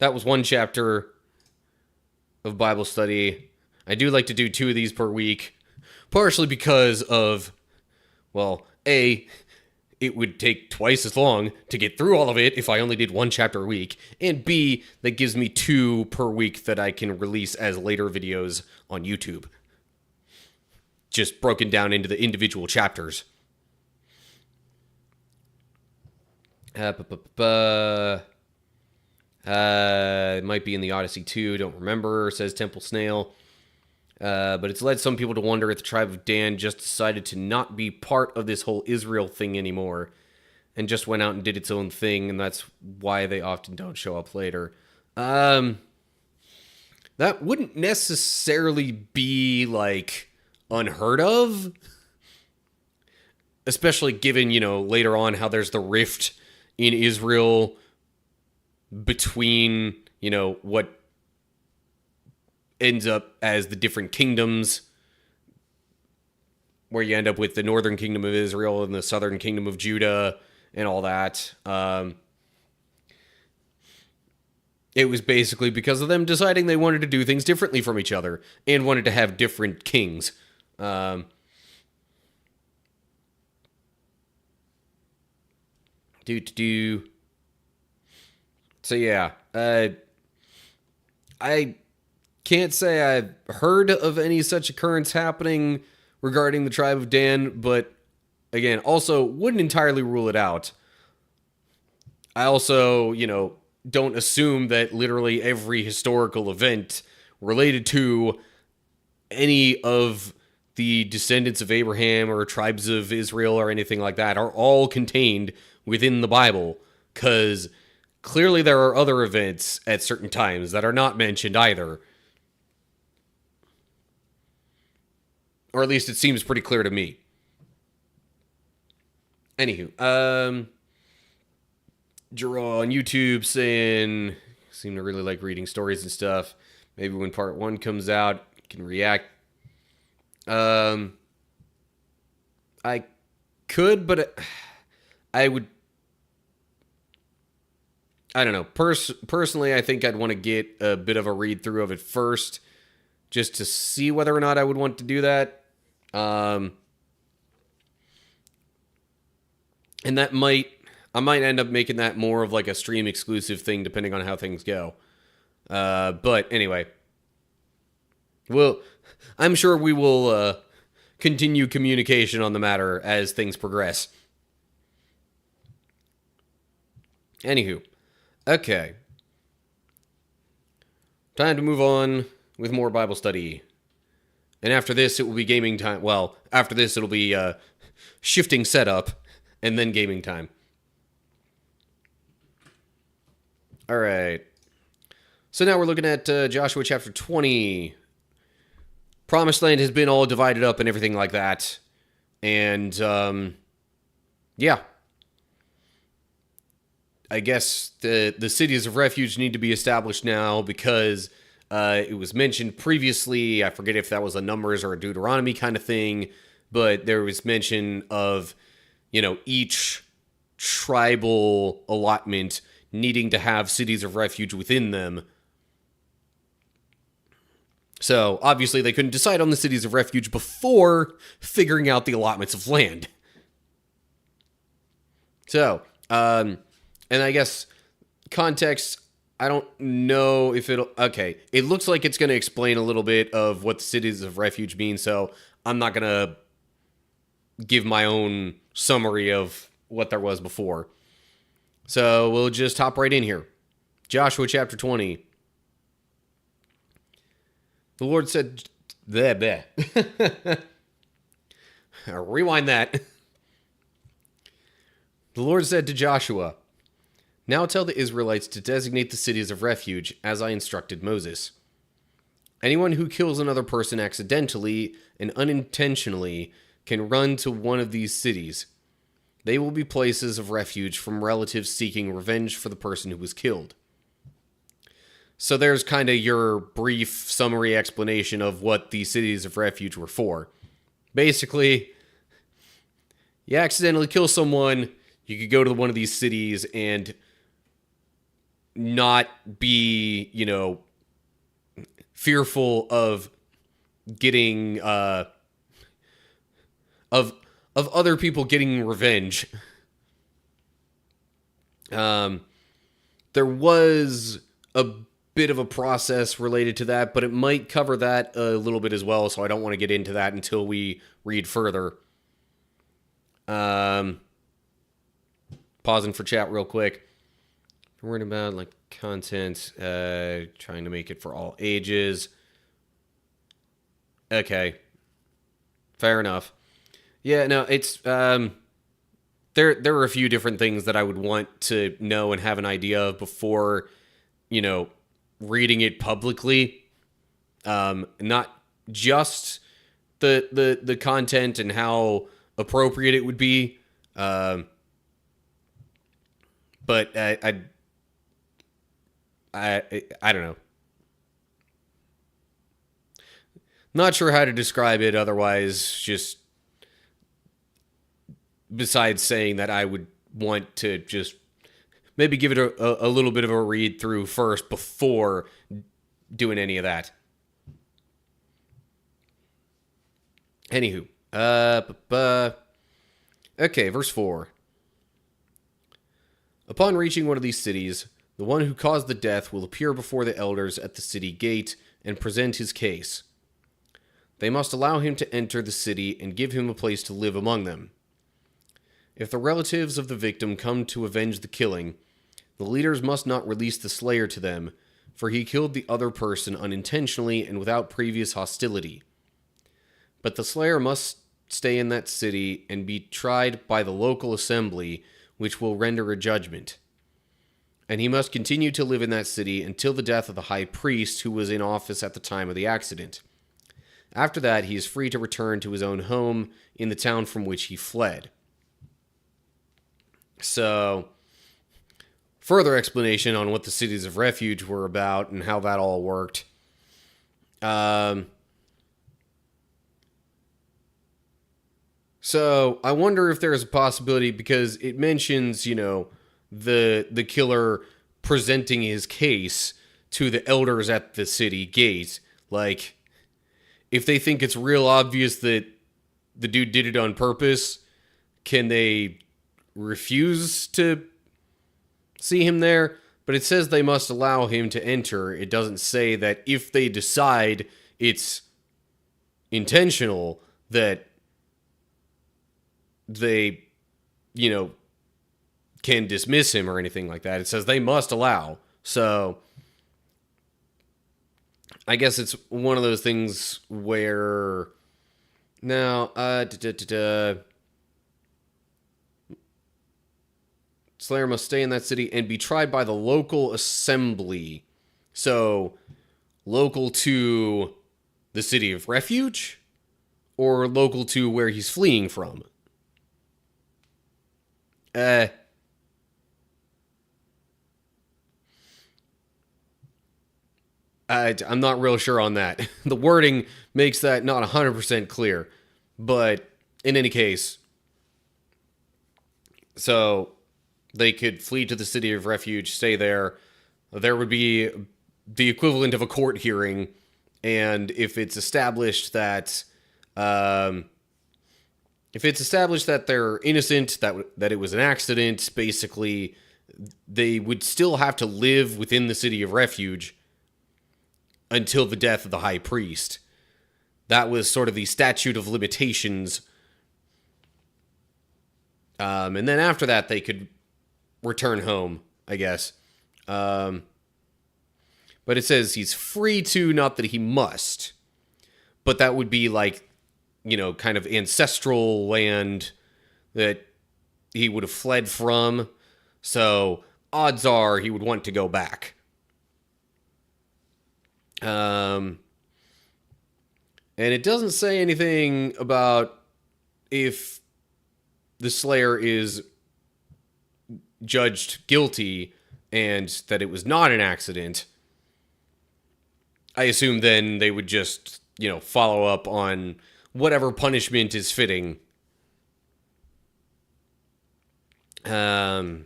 one chapter of Bible study. I do like to do 2 of these per week, partially because of, well, A, it would take twice as long to get through all of it if I only did one chapter a week. And B, that gives me 2 per week that I can release as later videos on YouTube. Just broken down into the individual chapters. It might be in the Odyssey 2, don't remember, says Temple Snail. But it's led some people to wonder if the tribe of Dan just decided to not be part of this whole Israel thing anymore and just went out and did its own thing, and that's why they often don't show up later. That wouldn't necessarily be, like, unheard of. Especially given, later on how there's the rift in Israel between, what ends up as the different kingdoms, where you end up with the northern kingdom of Israel and the southern kingdom of Judah and all that. It was basically because of them deciding they wanted to do things differently from each other and wanted to have different kings. So yeah, I can't say I've heard of any such occurrence happening regarding the tribe of Dan, but again, also wouldn't entirely rule it out. I also, don't assume that literally every historical event related to any of the descendants of Abraham or tribes of Israel or anything like that are all contained within the Bible, because clearly there are other events at certain times that are not mentioned either. Or at least it seems pretty clear to me. Anywho, Jero on YouTube saying, seem to really like reading stories and stuff. Maybe when part 1 comes out, you can react. I could, but I would. I don't know. Personally, I think I'd want to get a bit of a read through of it first, just to see whether or not I would want to do that. And that I might end up making that more of like a stream exclusive thing, depending on how things go. But anyway, well, I'm sure we will continue communication on the matter as things progress. Anywho, okay. Time to move on with more Bible study. And after this, it will be gaming time. Well, after this, it'll be shifting setup and then gaming time. All right. So now we're looking at Joshua chapter 20. Promised Land has been all divided up and everything like that. And, yeah. I guess the cities of refuge need to be established now because it was mentioned previously. I forget if that was a Numbers or a Deuteronomy kind of thing, but there was mention of, each tribal allotment needing to have cities of refuge within them. So, obviously, they couldn't decide on the cities of refuge before figuring out the allotments of land. So, and I guess context, I don't know if it'll... Okay, it looks like it's going to explain a little bit of what the cities of refuge mean, so I'm not going to give my own summary of what there was before. So we'll just hop right in here. Joshua chapter 20. The Lord said... Bleh. Rewind that. The Lord said to Joshua, "Now tell the Israelites to designate the cities of refuge, as I instructed Moses. Anyone who kills another person accidentally and unintentionally can run to one of these cities. They will be places of refuge from relatives seeking revenge for the person who was killed." So there's kind of your brief summary explanation of what the cities of refuge were for. Basically, you accidentally kill someone, you could go to one of these cities and not be, fearful of getting, of other people getting revenge Um, there was a bit of a process related to that, but it might cover that a little bit as well, so I don't want to get into that until we read further. Pausing for chat real quick. Worried about like content, trying to make it for all ages. Okay, fair enough. Yeah, no, it's there are a few different things that I would want to know and have an idea of before, reading it publicly. Not just the content and how appropriate it would be, but I don't know. Not sure how to describe it otherwise, just besides saying that I would want to just maybe give it a little bit of a read through first before doing any of that. Anywho, okay, verse 4. Upon reaching one of these cities, the one who caused the death will appear before the elders at the city gate and present his case. They must allow him to enter the city and give him a place to live among them. If the relatives of the victim come to avenge the killing, the leaders must not release the slayer to them, for he killed the other person unintentionally and without previous hostility. But the slayer must stay in that city and be tried by the local assembly, which will render a judgment. And he must continue to live in that city until the death of the high priest who was in office at the time of the accident. After that, he is free to return to his own home in the town from which he fled. So, further explanation on what the cities of refuge were about and how that all worked. So, I wonder if there is a possibility, because it mentions, the killer presenting his case to the elders at the city gate. Like, if they think it's real obvious that the dude did it on purpose, can they refuse to see him there? But it says they must allow him to enter. It doesn't say that if they decide it's intentional, that they, can dismiss him or anything like that. It says they must allow. So I guess it's one of those things where now, Slayer must stay in that city and be tried by the local assembly. So, local to the city of refuge or local to where he's fleeing from? I'm not real sure on that. The wording makes that not 100% clear. But in any case, so they could flee to the city of refuge, stay there. There would be the equivalent of a court hearing. And if it's established that they're innocent, that it was an accident, basically, they would still have to live within the city of refuge until the death of the high priest. That was sort of the statute of limitations. And then after that, they could return home, I guess. But it says he's free to, not that he must. But that would be like, kind of ancestral land that he would have fled from. So odds are he would want to go back. And it doesn't say anything about if the Slayer is judged guilty and that it was not an accident. I assume then they would just, follow up on whatever punishment is fitting. Sorry,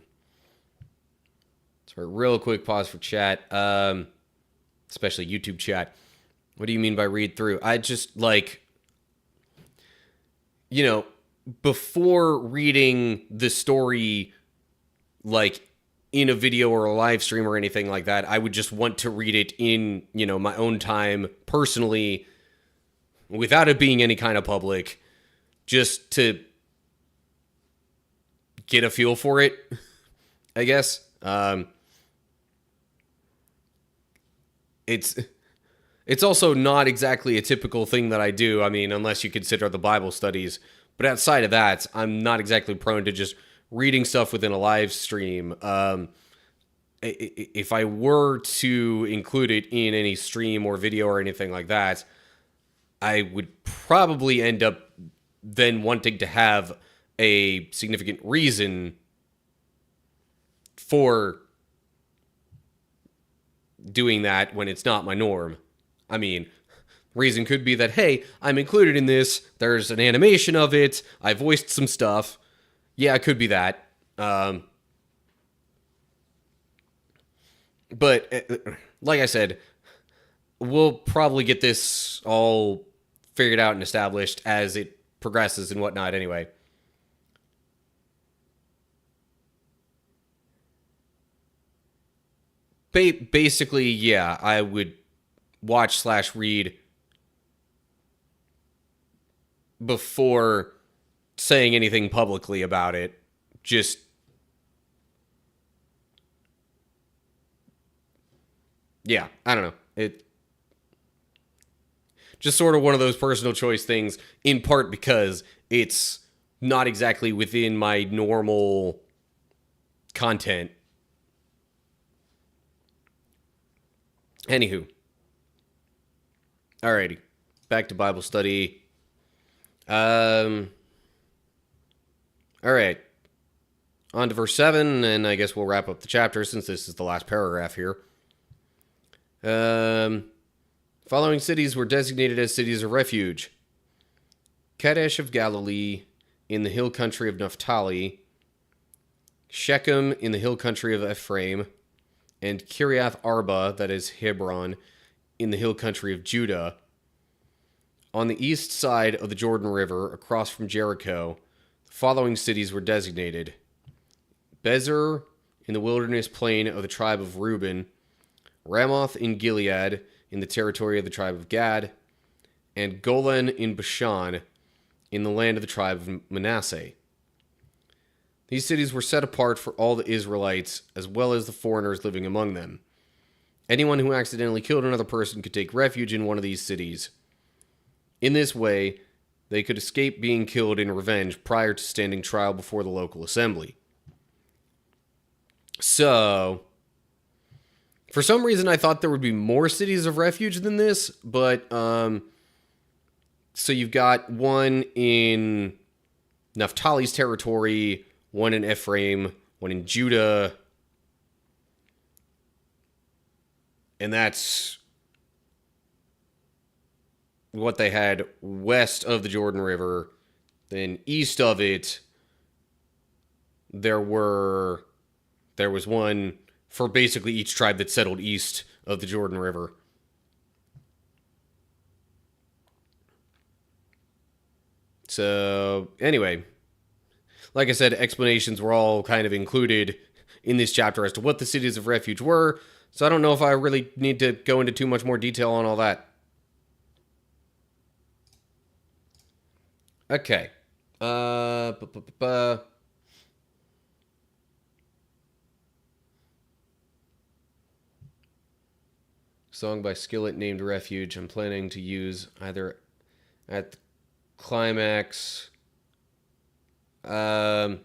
real quick pause for chat. Especially YouTube chat. What do you mean by read through? I just before reading the story, in a video or a live stream or anything like that. I would just want to read it in, my own time personally without it being any kind of public, just to get a feel for it, I guess. It's also not exactly a typical thing that I do. I mean, unless you consider the Bible studies. But outside of that, I'm not exactly prone to just reading stuff within a live stream. If I were to include it in any stream or video or anything like that, I would probably end up then wanting to have a significant reason for doing that when it's not my norm. I mean, reason could be that, hey, I'm included in this, there's an animation of it, I voiced some stuff. Yeah, it could be that. But, like I said, we'll probably get this all figured out and established as it progresses and whatnot anyway. Basically, yeah, I would watch/read before saying anything publicly about it. Just, yeah, I don't know. It just sort of one of those personal choice things, in part because it's not exactly within my normal content. Anywho. Alrighty. Back to Bible study. Alright. On to verse 7, and I guess we'll wrap up the chapter since this is the last paragraph here. Following cities were designated as cities of refuge: Kadesh of Galilee in the hill country of Naphtali, Shechem in the hill country of Ephraim, and Kiriath Arba, that is Hebron, in the hill country of Judah. On the east side of the Jordan River, across from Jericho, the following cities were designated: Bezer in the wilderness plain of the tribe of Reuben, Ramoth in Gilead in the territory of the tribe of Gad, and Golan in Bashan in the land of the tribe of Manasseh. These cities were set apart for all the Israelites, as well as the foreigners living among them. Anyone who accidentally killed another person could take refuge in one of these cities. In this way, they could escape being killed in revenge prior to standing trial before the local assembly. So, for some reason I thought there would be more cities of refuge than this, but, so you've got one in Naphtali's territory, one in Ephraim, one in Judah, and that's what they had west of the Jordan River. Then east of it, there was one for basically each tribe that settled east of the Jordan River. So, anyway, like I said, explanations were all kind of included in this chapter as to what the cities of refuge were, so I don't know if I really need to go into too much more detail on all that. Okay. Song by Skillet named Refuge. I'm planning to use either at the climax. I'd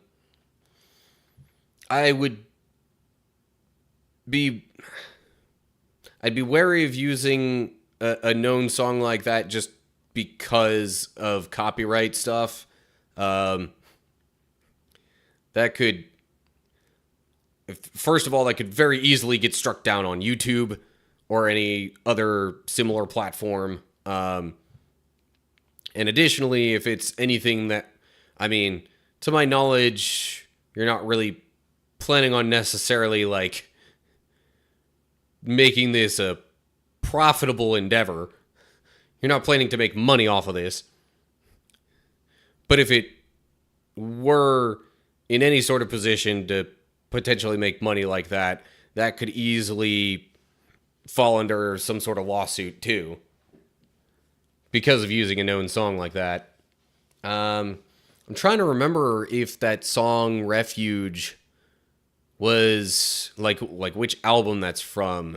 be wary of using a known song like that just because of copyright stuff. That could, first of all, that could very easily get struck down on YouTube or any other similar platform. And additionally, if it's anything that, I mean, to my knowledge, you're not really planning on necessarily, like, making this a profitable endeavor. You're not planning to make money off of this. But if it were in any sort of position to potentially make money like that, that could easily fall under some sort of lawsuit too, because of using a known song like that. I'm trying to remember if that song Refuge was like which album that's from.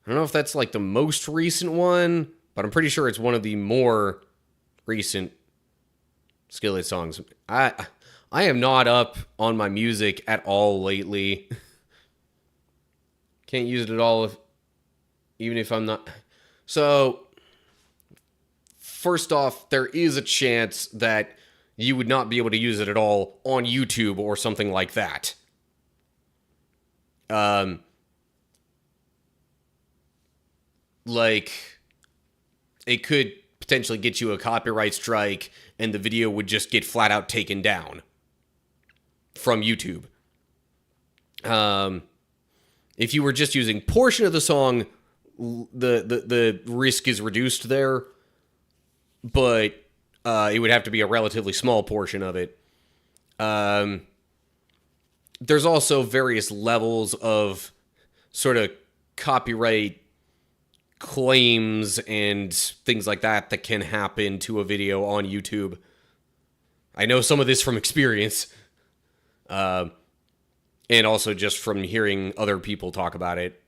I don't know if that's like the most recent one, but I'm pretty sure it's one of the more recent Skillet songs. I am not up on my music at all lately. Can't use it at all even if I'm not. So, first off, there is a chance that you would not be able to use it at all on YouTube or something like that. Like, it could potentially get you a copyright strike and the video would just get flat out taken down from YouTube. If you were just using portion of the song, the risk is reduced there, but it would have to be a relatively small portion of it. There's also various levels of sort of copyright claims and things like that that can happen to a video on YouTube. I know some of this from experience, and also just from hearing other people talk about it,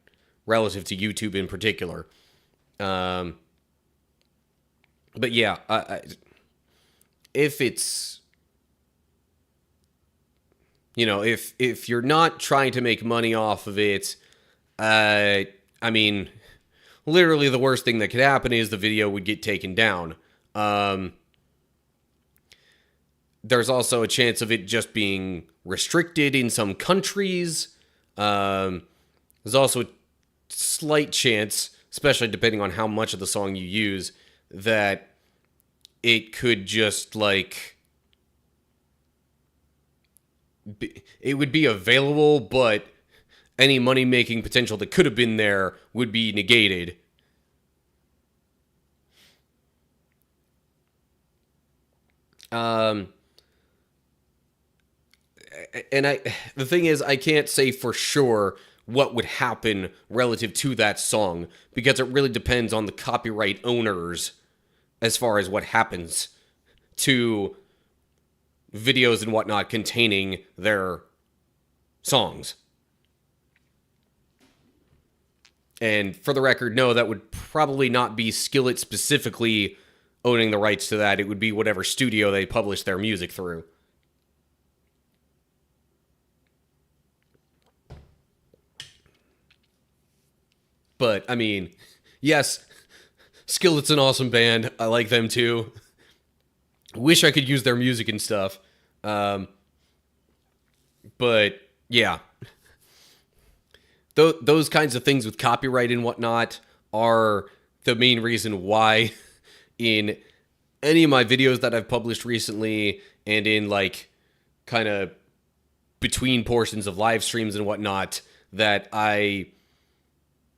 relative to YouTube in particular. But yeah, if it's, you know, if you're not trying to make money off of it, I mean, literally the worst thing that could happen is the video would get taken down. There's also a chance of it just being restricted in some countries. There's also a slight chance, especially depending on how much of the song you use, that it could just, like, it would be available, but any money-making potential that could have been there would be negated. And the thing is, I can't say for sure what would happen relative to that song, because it really depends on the copyright owners as far as what happens to videos and whatnot containing their songs. And for the record, no, that would probably not be Skillet specifically owning the rights to that. It would be whatever studio they publish their music through. But, I mean, yes, Skillet's an awesome band. I like them too. Wish I could use their music and stuff. But, yeah. Those kinds of things with copyright and whatnot are the main reason why in any of my videos that I've published recently and in, like, kind of between portions of live streams and whatnot, that I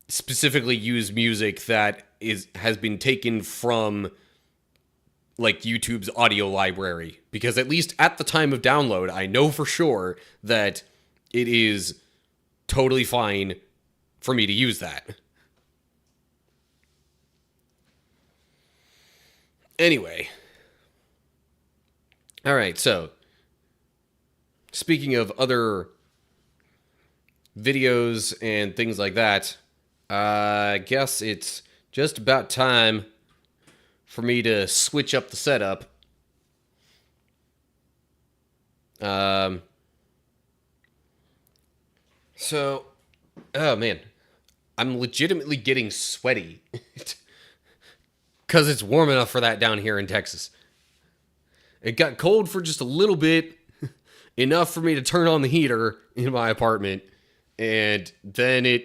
specifically use music that has been taken from, like, YouTube's audio library, because at least at the time of download, I know for sure that it is totally fine for me to use that. Anyway. Alright, so speaking of other videos and things like that, I guess it's just about time for me to switch up the setup. So, oh man, I'm legitimately getting sweaty. Because it's warm enough for that down here in Texas. It got cold for just a little bit, enough for me to turn on the heater in my apartment, and then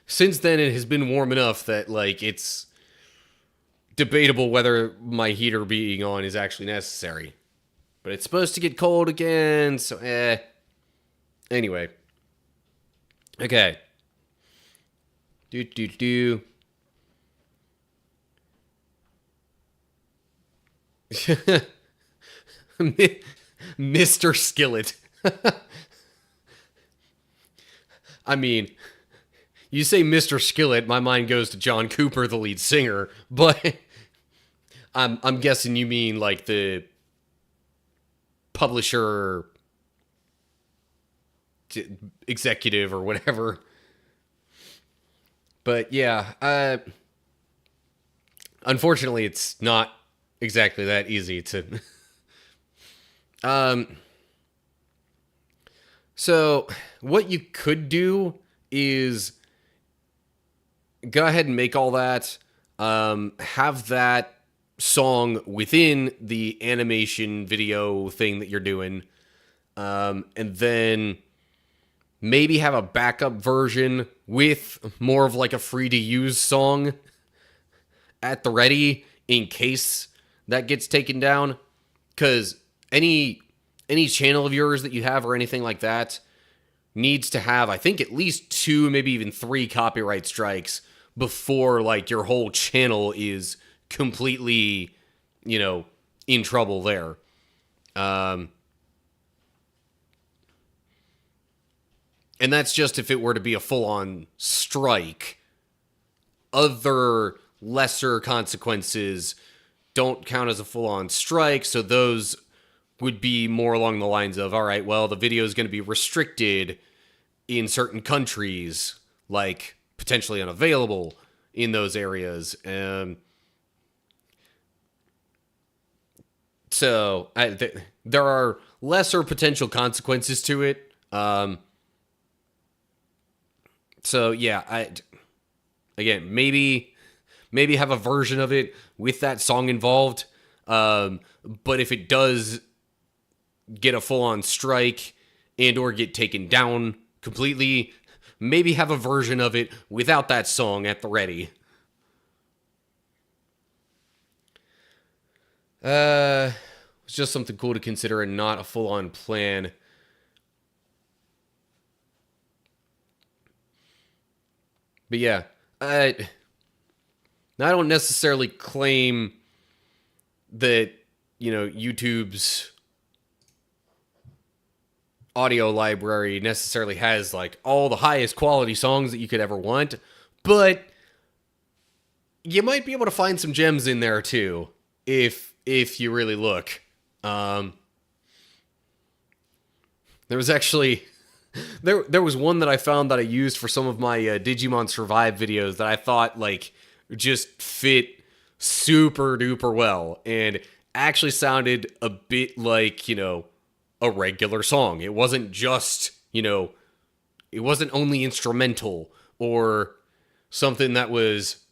since then it has been warm enough that, like, it's debatable whether my heater being on is actually necessary. But it's supposed to get cold again, so Anyway. Okay. Mr. Skillet. I mean, you say Mr. Skillet, my mind goes to John Cooper, the lead singer, but I'm guessing you mean like the publisher executive or whatever. But yeah, unfortunately, it's not exactly that easy to. um, so what you could do is go ahead and make all that. Have that song within the animation video thing that you're doing, and then maybe have a backup version with more of like a free to use song at the ready in case that gets taken down. Because any channel of yours that you have or anything like that needs to have, I think, at least 2, maybe even 3 copyright strikes before like your whole channel is completely, in trouble there. And that's just if it were to be a full-on strike. Other lesser consequences don't count as a full-on strike, so those would be more along the lines of, all right, well, the video is going to be restricted in certain countries, like potentially unavailable in those areas. So there are lesser potential consequences to it. So yeah, again, maybe have a version of it with that song involved. But if it does get a full-on strike and or get taken down completely, maybe have a version of it without that song at the ready. It's just something cool to consider and not a full-on plan. But yeah, I don't necessarily claim that, YouTube's audio library necessarily has like all the highest quality songs that you could ever want, but you might be able to find some gems in there too if you really look. There was actually there was one that I found that I used for some of my Digimon Survive videos that I thought like just fit super duper well and actually sounded a bit like, a regular song. It wasn't just, it wasn't only instrumental or something that was,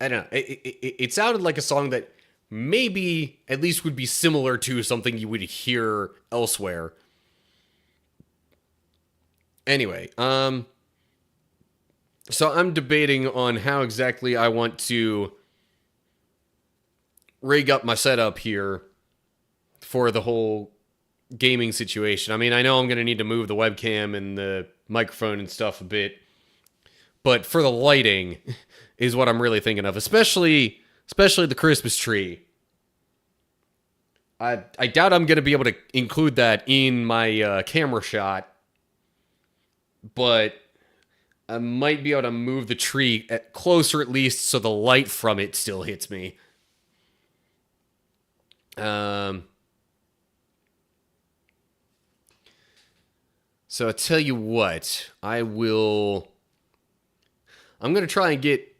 I don't know. It sounded like a song that maybe at least would be similar to something you would hear elsewhere. Anyway, so I'm debating on how exactly I want to rig up my setup here for the whole gaming situation. I mean, I know I'm going to need to move the webcam and the microphone and stuff a bit, but for the lighting is what I'm really thinking of, especially the Christmas tree. I doubt I'm going to be able to include that in my camera shot, but I might be able to move the tree closer at least so the light from it still hits me. So I tell you what, I'm going to try and get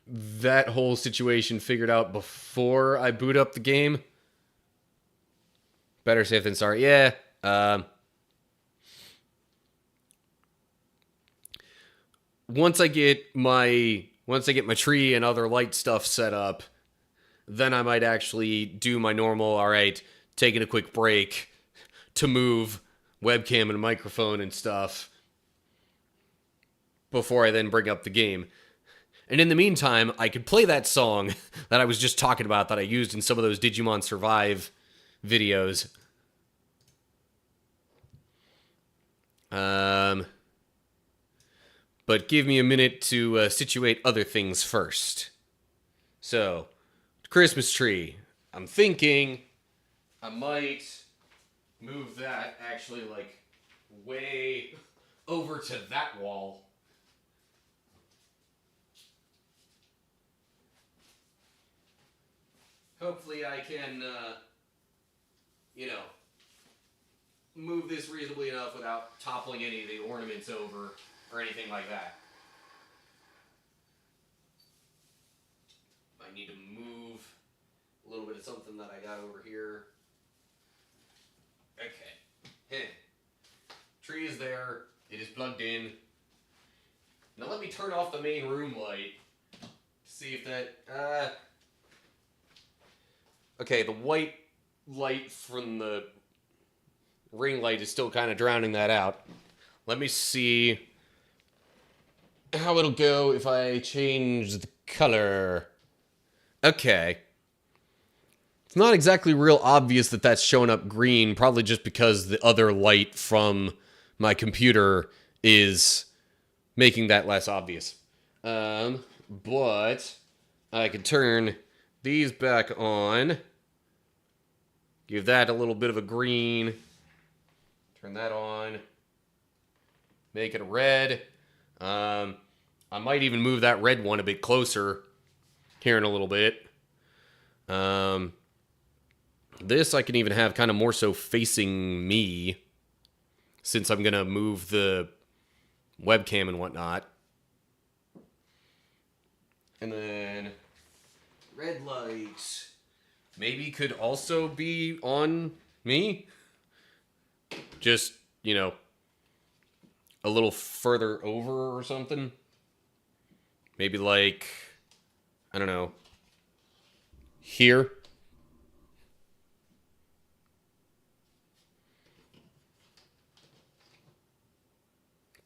that whole situation figured out before I boot up the game. Better safe than sorry. Yeah. Once I get my tree and other light stuff set up, then I might actually do my normal, all right, taking a quick break to move webcam and microphone and stuff before I then bring up the game. And in the meantime, I could play that song that I was just talking about that I used in some of those Digimon Survive videos. But give me a minute to situate other things first. So, Christmas tree. I'm thinking I might move that actually like way over to that wall. Hopefully I can, move this reasonably enough without toppling any of the ornaments over or anything like that. I need to move a little bit of something that I got over here. Okay. Tree is there. It is plugged in. Now let me turn off the main room light to see if that... Okay, the white light from the ring light is still kind of drowning that out. Let me see how it'll go if I change the color. Okay. It's not exactly real obvious that that's showing up green, probably just because the other light from my computer is making that less obvious. But I could turn these back on. Give that a little bit of a green. Turn that on. Make it a red. I might even move that red one a bit closer here in a little bit. This I can even have kind of more so facing me, since I'm going to move the webcam and whatnot. And then red light maybe could also be on me. Just, a little further over or something. Maybe like, I don't know, here.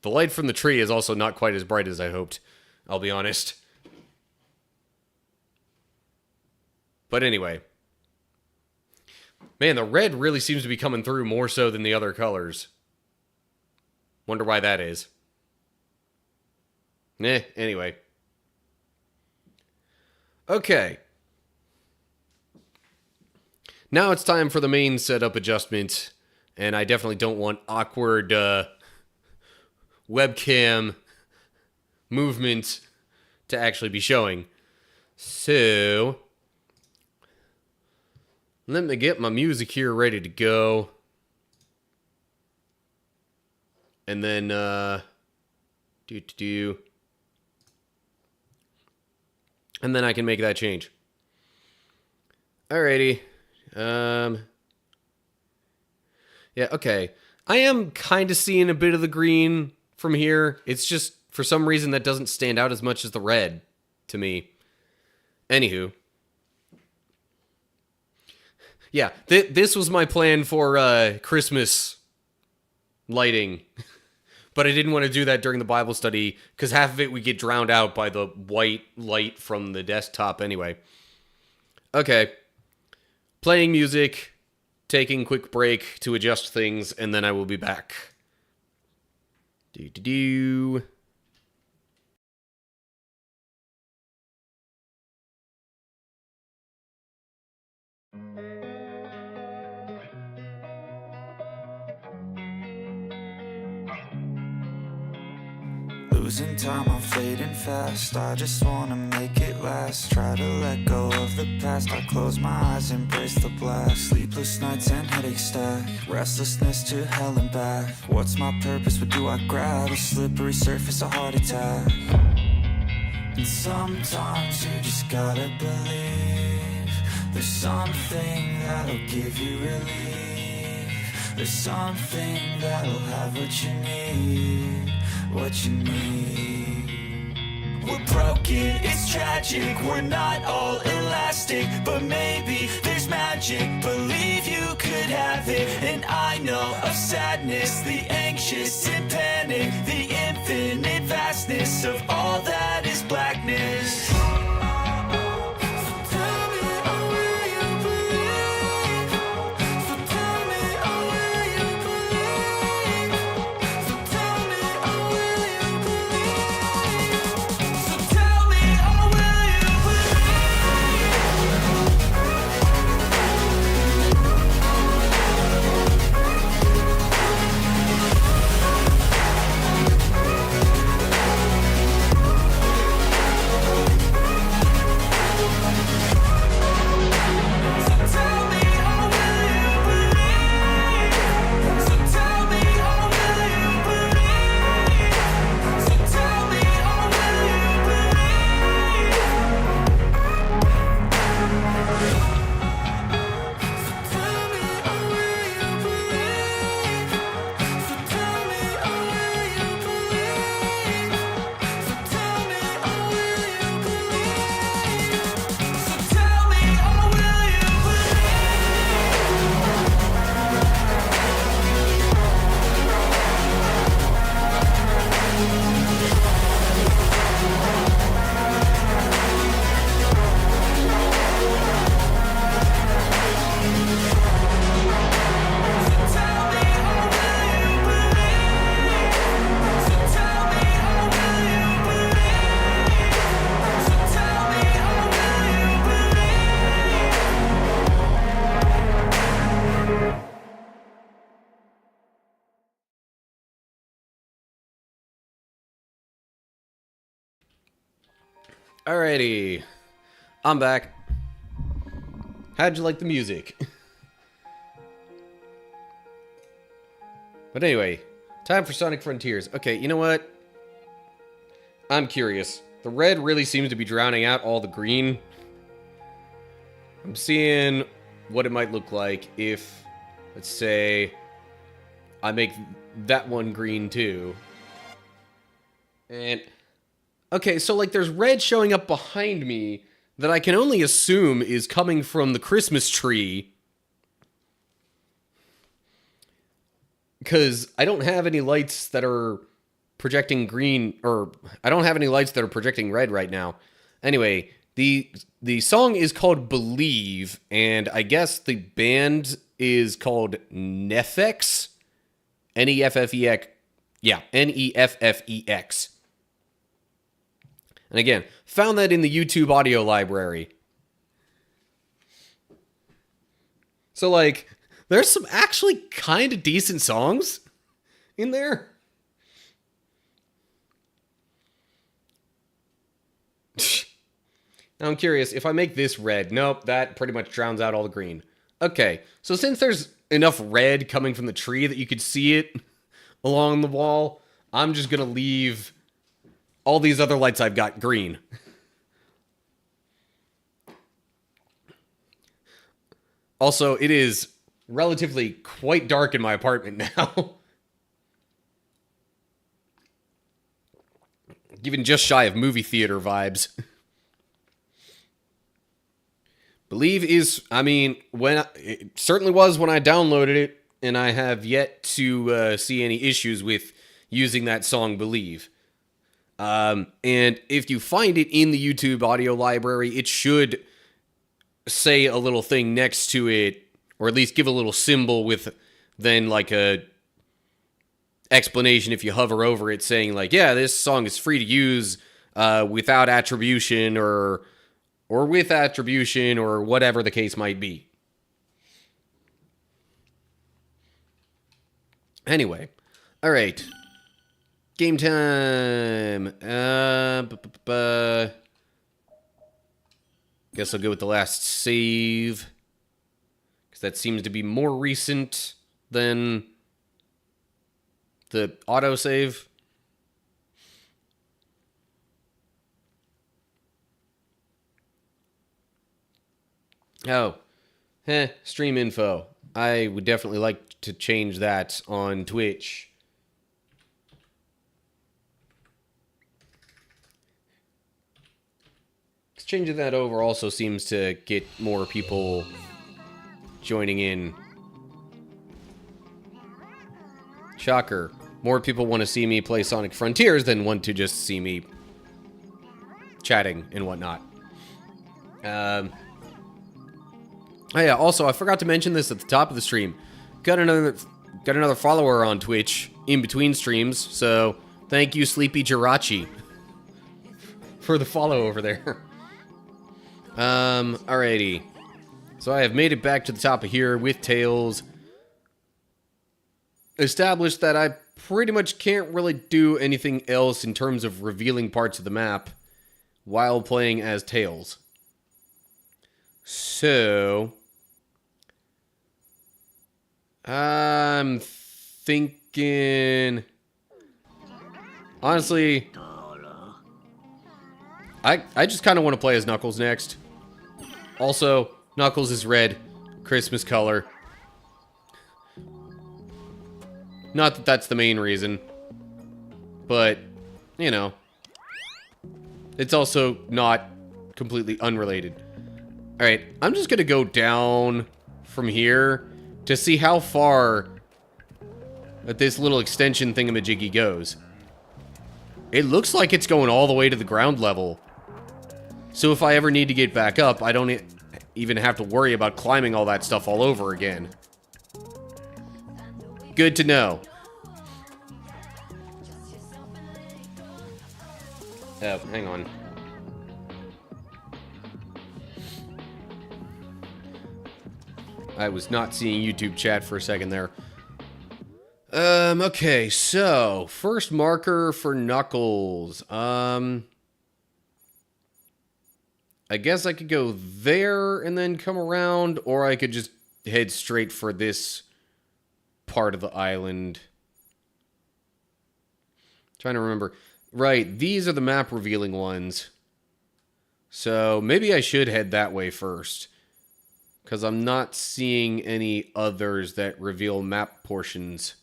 The light from the tree is also not quite as bright as I hoped, I'll be honest. But anyway. Man, the red really seems to be coming through more so than the other colors. Wonder why that is. Anyway. Okay. Now it's time for the main setup adjustment. And I definitely don't want awkward webcam movement to actually be showing. So let me get my music here ready to go. And then, and then I can make that change. Alrighty. Yeah, okay. I am kind of seeing a bit of the green from here. It's just, for some reason, that doesn't stand out as much as the red to me. Anywho. Yeah, this was my plan for Christmas lighting. But I didn't want to do that during the Bible study, because half of it would get drowned out by the white light from the desktop anyway. Okay. Playing music, taking a quick break to adjust things, and then I will be back. Do-do-do. Losing time, I'm fading fast. I just wanna make it last. Try to let go of the past. I close my eyes, embrace the blast. Sleepless nights and headaches stack. Restlessness to hell and back. What's my purpose? What do I grab? A slippery surface, a heart attack. And sometimes you just gotta believe there's something that'll give you relief. There's something that'll have what you need. What you need. We're broken, it's tragic. We're not all elastic, but maybe there's magic. Believe you could have it. And I know of sadness, the anxious and panic, the infinite vastness of all that is blackness. Alrighty. I'm back. How'd you like the music? But anyway, time for Sonic Frontiers. Okay, you know what? I'm curious. The red really seems to be drowning out all the green. I'm seeing what it might look like if, let's say, I make that one green too. And, okay, so like there's red showing up behind me that I can only assume is coming from the Christmas tree. Because I don't have any lights that are projecting green, or I don't have any lights that are projecting red right now. Anyway, the song is called Believe, and I guess the band is called Neffex. Neffex. Yeah, Neffex. And again, found that in the YouTube audio library. So like, there's some actually kind of decent songs in there. Now I'm curious, if I make this red, nope, that pretty much drowns out all the green. Okay, so since there's enough red coming from the tree that you could see it along the wall, I'm just gonna leave all these other lights I've got green. Also, it is relatively quite dark in my apartment now. Even just shy of movie theater vibes. Believe is, I mean, it certainly was when I downloaded it, and I have yet to see any issues with using that song Believe. And if you find it in the YouTube audio library, it should say a little thing next to it, or at least give a little symbol with then like a explanation if you hover over it saying like, yeah, this song is free to use without attribution or with attribution or whatever the case might be. Anyway, all right. Game time. Guess I'll go with the last save. Because that seems to be more recent than the autosave. Oh. Stream info. I would definitely like to change that on Twitch. Changing that over also seems to get more people joining in. Shocker. More people want to see me play Sonic Frontiers than want to just see me chatting and whatnot. Oh yeah, also, I forgot to mention this at the top of the stream. Got another follower on Twitch in between streams, so thank you, Sleepy Jirachi, for the follow over there. Alrighty. So I have made it back to the top of here with Tails. Established that I pretty much can't really do anything else in terms of revealing parts of the map while playing as Tails. So I'm thinking, honestly, I just kind of want to play as Knuckles next. Also, Knuckles is red, Christmas color. Not that that's the main reason, but, you know, it's also not completely unrelated. Alright, I'm just gonna go down from here to see how far that this little extension thingamajiggy goes. It looks like it's going all the way to the ground level. So if I ever need to get back up, I don't even have to worry about climbing all that stuff all over again. Good to know. Oh, hang on. I was not seeing YouTube chat for a second there. Okay, so first marker for Knuckles. I guess I could go there and then come around, or I could just head straight for this part of the island. Trying to remember. Right, these are the map revealing ones. So maybe I should head that way first. Because I'm not seeing any others that reveal map portions.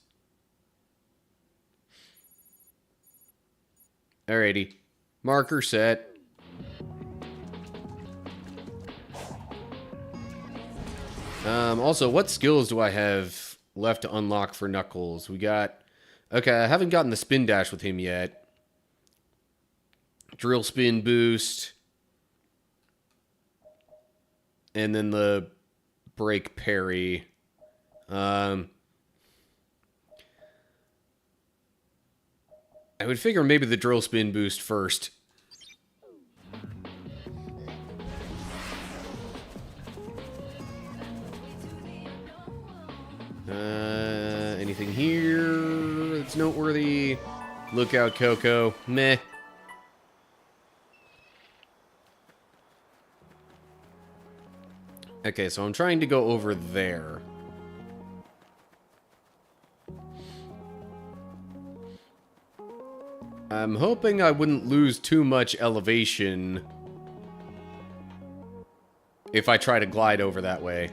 Alrighty. Marker set. Also, what skills do I have left to unlock for Knuckles? We got... Okay, I haven't gotten the spin dash with him yet. Drill spin boost. And then the break parry. I would figure maybe the drill spin boost first. Anything here that's noteworthy? Look out, Coco. Meh. Okay, so I'm trying to go over there. I'm hoping I wouldn't lose too much elevation if I try to glide over that way.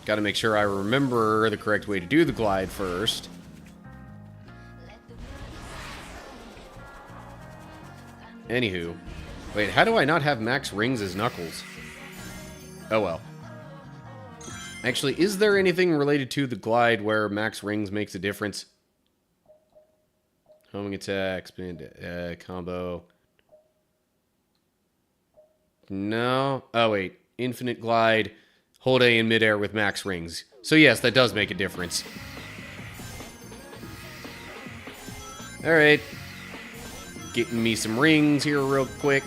Gotta make sure I remember the correct way to do the glide first. Anywho. Wait, how do I not have max rings as Knuckles? Oh well. Actually, is there anything related to the glide where max rings makes a difference? Homing attack, spin, combo. No. Oh wait, infinite glide. Hold A in midair with max rings. So yes, that does make a difference. Alright. Getting me some rings here real quick.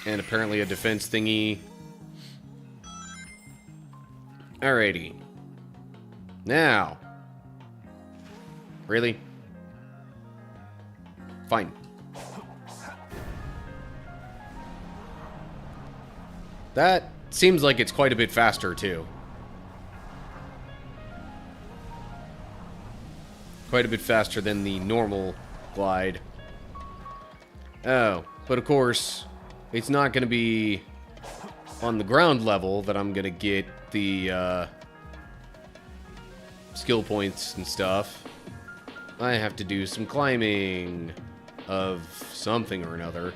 And apparently a defense thingy. Alrighty. Now. Really? Fine. That seems like it's quite a bit faster, too. Quite a bit faster than the normal glide. Oh, but of course, it's not going to be on the ground level that I'm going to get the skill points and stuff. I have to do some climbing of something or another.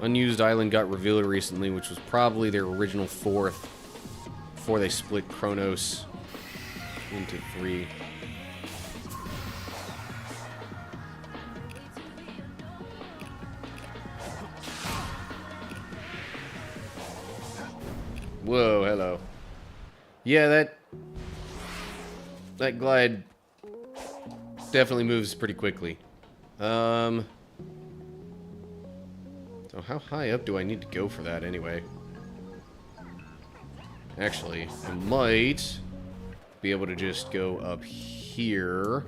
Unused Island got revealed recently, which was probably their original 4th before they split Kronos into 3. Whoa, hello. Yeah, that glide definitely moves pretty quickly. So how high up do I need to go for that anyway? Actually, I might be able to just go up here.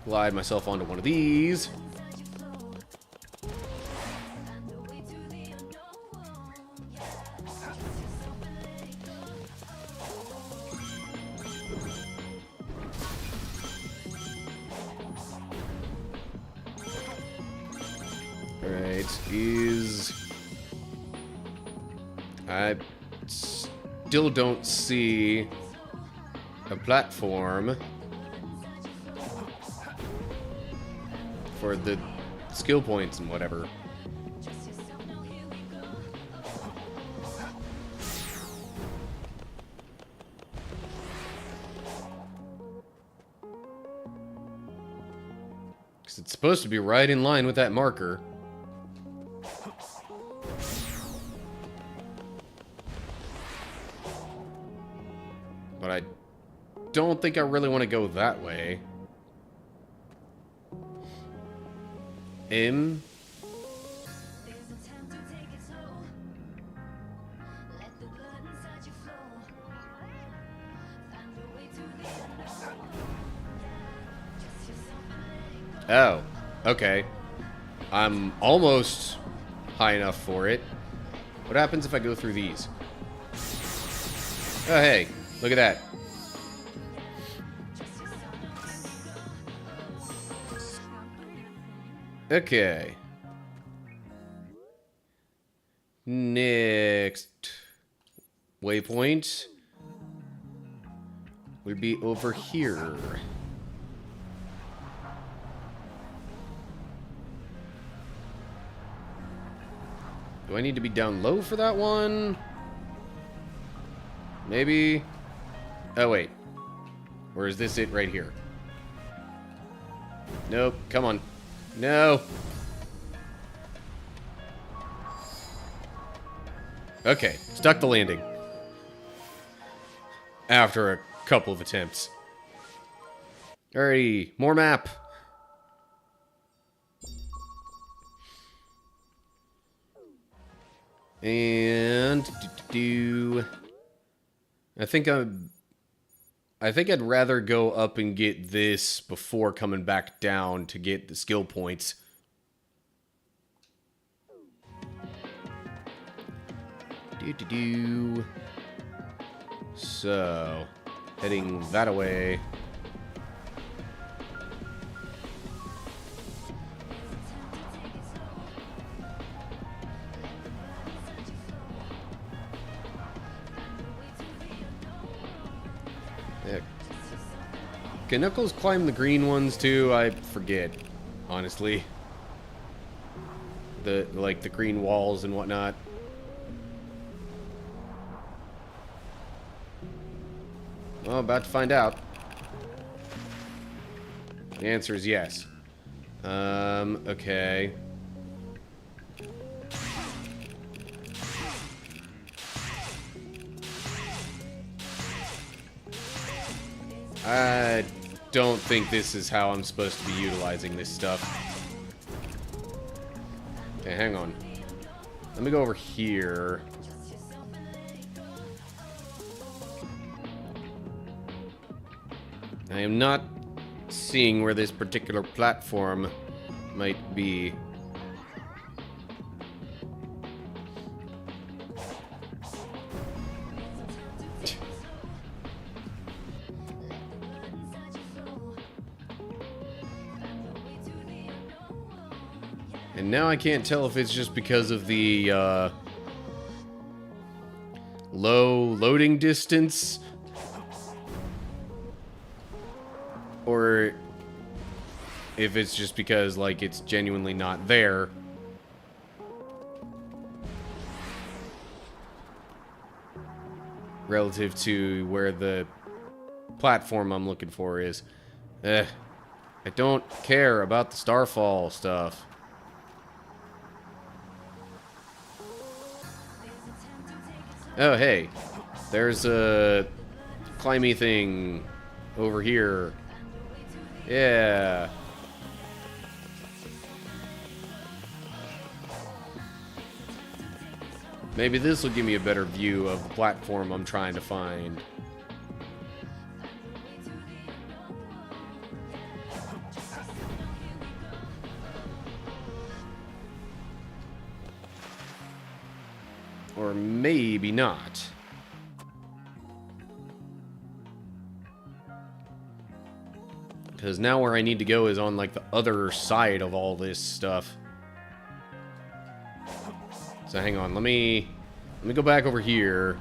Glide myself onto one of these. I still don't see a platform for the skill points and whatever. Because it's supposed to be right in line with that marker. But I don't think I really want to go that way. M? Oh, okay. I'm almost high enough for it. What happens if I go through these? Oh, hey, look at that. Okay. Next waypoint would be over here. Do I need to be down low for that one? Maybe. Oh, wait. Or is this it right here? Nope. Come on. No. Okay. Stuck the landing. After a couple of attempts. Alrighty. More map. And I think I'd rather go up and get this before coming back down to get the skill points. So, heading that way. Yeah. Can Knuckles climb the green ones too? I forget, honestly. The green walls and whatnot. Well, about to find out. The answer is yes. Okay. I don't think this is how I'm supposed to be utilizing this stuff. Okay, hang on. Let me go over here. I am not seeing where this particular platform might be. And now I can't tell if it's just because of the low loading distance, or if it's just because, like, it's genuinely not there. Relative to where the platform I'm looking for is. I don't care about the Starfall stuff. Oh, hey. There's a climby thing over here. Yeah. Maybe this will give me a better view of the platform I'm trying to find. Or maybe not. Because now where I need to go is on, like, the other side of all this stuff. So hang on, let me go back over here.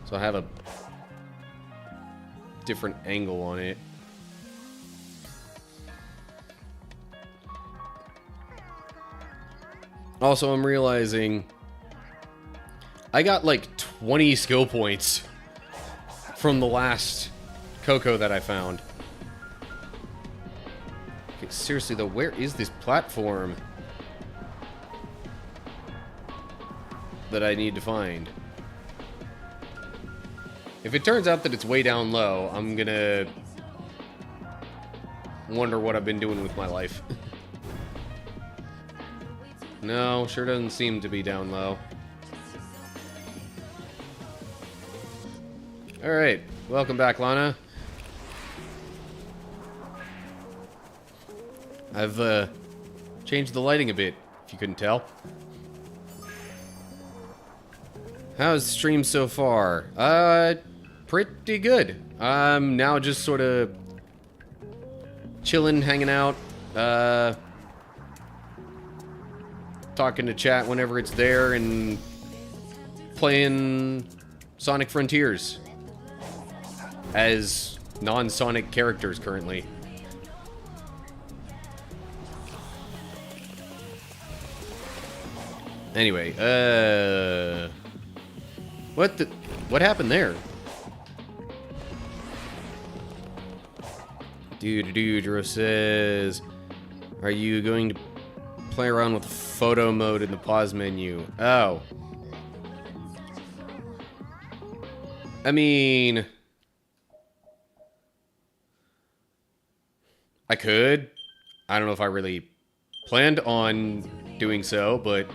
So I have a different angle on it. Also, I'm realizing I got like 20 skill points from the last Coco that I found. Okay, seriously though, where is this platform that I need to find? If it turns out that it's way down low, I'm gonna wonder what I've been doing with my life. No, sure doesn't seem to be down low. Alright, welcome back, Lana. I've changed the lighting a bit, if you couldn't tell. How's the stream so far? Pretty good. I'm now just sort of chilling, hanging out, talking to chat whenever it's there, and playing Sonic Frontiers as non-Sonic characters currently. Anyway, what happened there? Dude, says, are you going to play around with photo mode in the pause menu? Oh. I mean, I could. I don't know if I really planned on doing so, but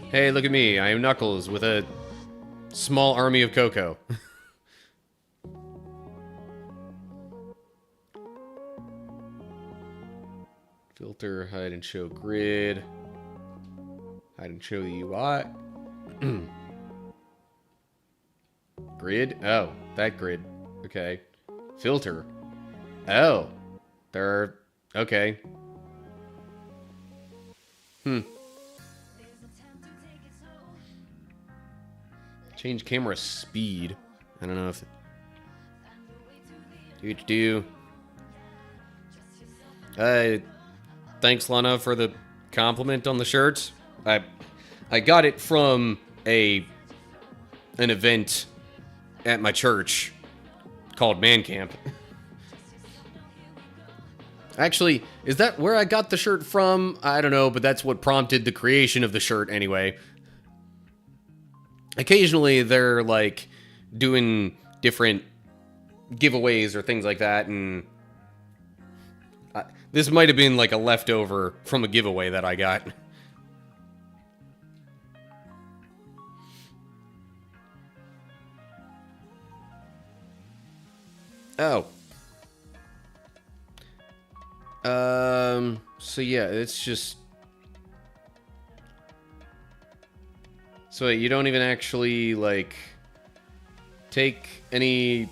hey, look at me. I am Knuckles with a small army of Coco. Filter, hide and show grid. Hide and show the UI. Grid? Oh, that grid. Okay. Filter. Oh. There are... Okay. Change camera speed. I don't know if... Thanks, Lana, for the compliment on the shirts. I got it from an event at my church called Man Camp. Actually, is that where I got the shirt from? I don't know, but that's what prompted the creation of the shirt anyway. Occasionally, they're, like, doing different giveaways or things like that, and... this might have been, like, a leftover from a giveaway that I got. Oh. So yeah, it's just... So wait, you don't even actually, like, take any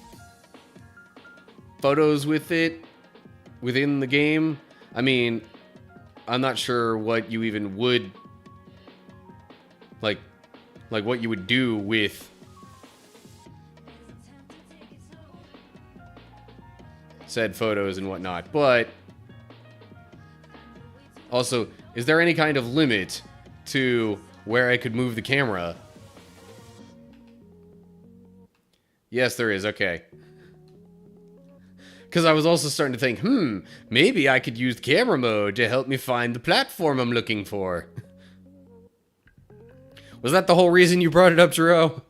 photos with it within the game? I mean, I'm not sure what you even would, like what you would do with said photos and whatnot, but also, is there any kind of limit to where I could move the camera? Yes, there is. Okay. Because I was also starting to think, maybe I could use camera mode to help me find the platform I'm looking for. Was that the whole reason you brought it up, Jiro?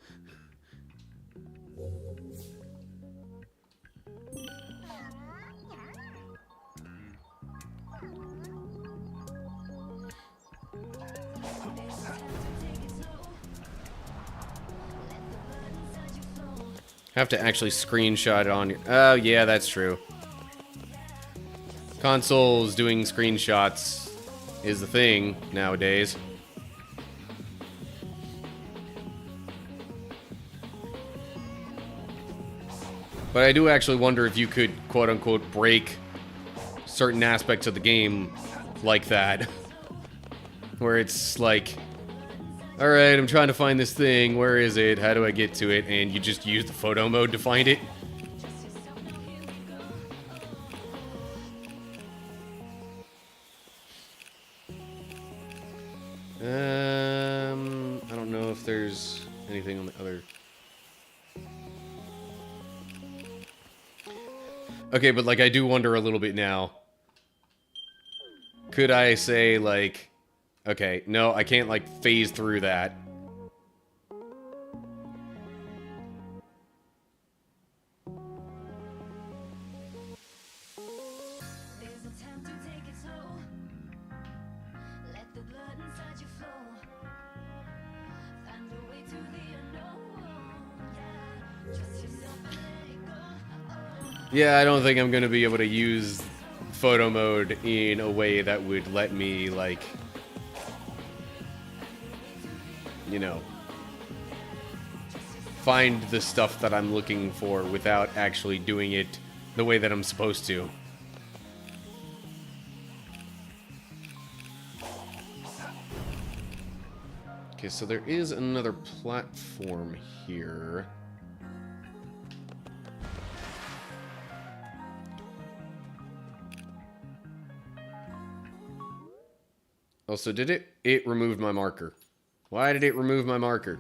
Have to actually screenshot it on your... Oh, yeah, that's true. Consoles doing screenshots is the thing nowadays. But I do actually wonder if you could, quote-unquote, break certain aspects of the game like that. Where it's like... Alright, I'm trying to find this thing. Where is it? How do I get to it? And you just use the photo mode to find it. I don't know if there's anything on the other... Okay, but like I do wonder a little bit now. Could I say like... Okay, no, I can't, like, phase through that. Yeah, I don't think I'm gonna be able to use photo mode in a way that would let me, like, you know, find the stuff that I'm looking for without actually doing it the way that I'm supposed to. Okay, so there is another platform here. Also, did it removed my marker. Why did it remove my marker?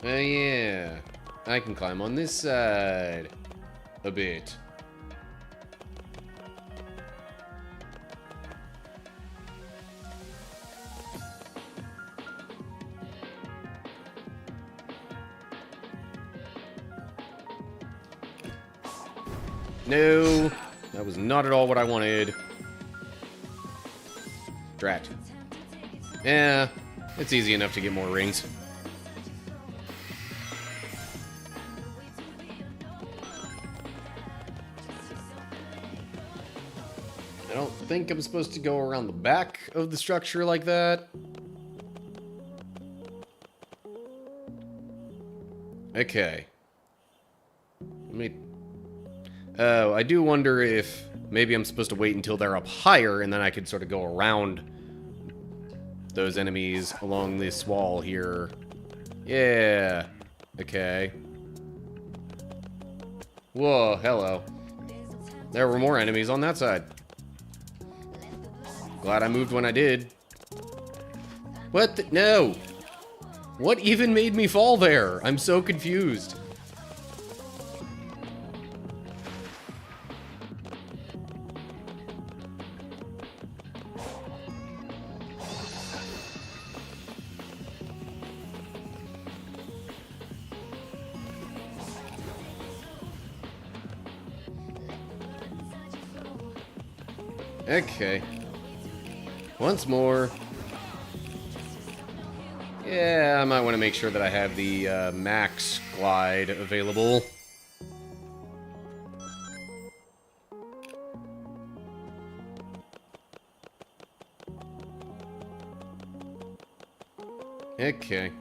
Oh yeah, I can climb on this side a bit. No, that was not at all what I wanted. Drat. Yeah, it's easy enough to get more rings. I don't think I'm supposed to go around the back of the structure like that. Okay. Let me... Oh, I do wonder if maybe I'm supposed to wait until they're up higher and then I could sort of go around those enemies along this wall here. Yeah. Okay. Whoa, hello. There were more enemies on that side. Glad I moved when I did. What the? No! What even made me fall there? I'm so confused. Okay. Once more. Yeah, I might want to make sure that I have the max glide available. Okay.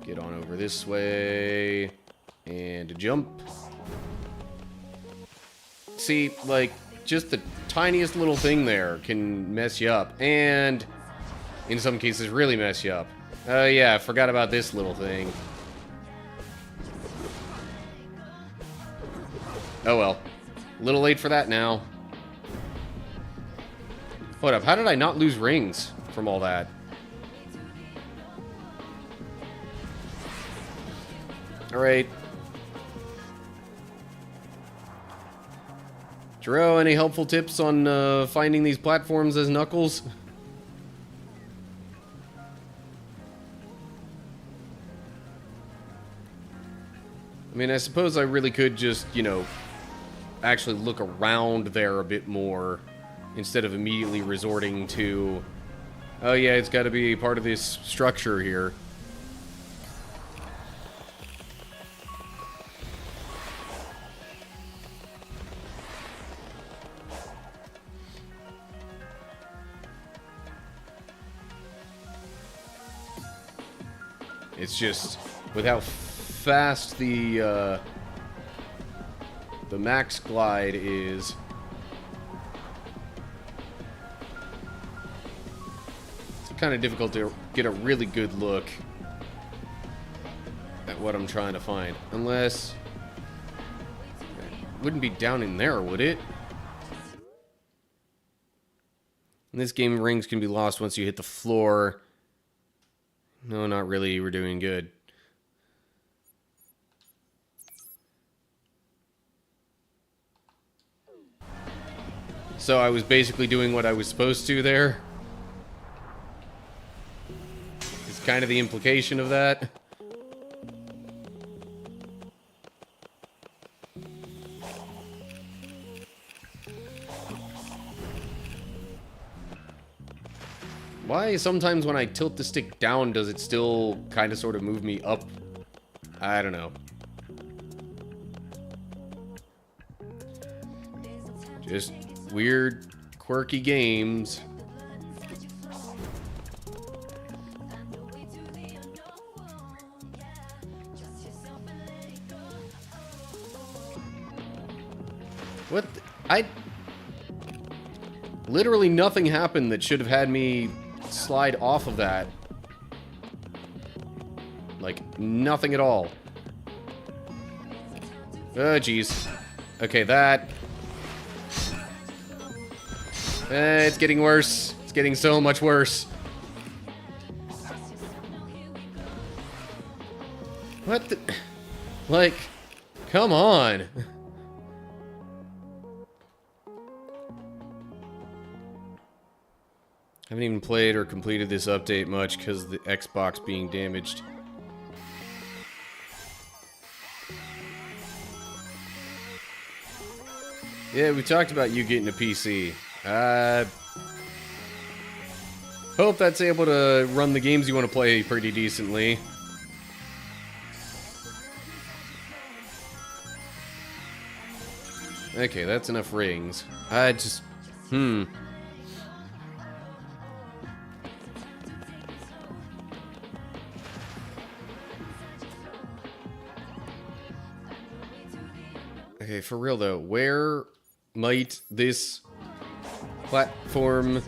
Get on over this way. And jump. See, like, just the tiniest little thing there can mess you up. And, in some cases, really mess you up. Oh, yeah, I forgot about this little thing. Oh, well. A little late for that now. Hold up, how did I not lose rings from all that? Alright. Jero, any helpful tips on finding these platforms as Knuckles? I mean, I suppose I really could just, you know, actually look around there a bit more instead of immediately resorting to, oh yeah, it's got to be part of this structure here. It's just, with how fast the max glide is, it's kind of difficult to get a really good look at what I'm trying to find. Unless, it wouldn't be down in there, would it? In this game, rings can be lost once you hit the floor. No, not really. We're doing good. So I was basically doing what I was supposed to there. It's kind of the implication of that. Why sometimes when I tilt the stick down, does it still kind of sort of move me up? I don't know. Just weird, quirky games. What? Literally nothing happened that should have had me slide off of that. Like, nothing at all. Oh, jeez. Okay, that... it's getting worse. It's getting so much worse. What the... Like, come on. I haven't even played or completed this update much because of the Xbox being damaged. Yeah, we talked about you getting a PC. Hope that's able to run the games you want to play pretty decently. Okay, that's enough rings. Okay, for real though, where might this platform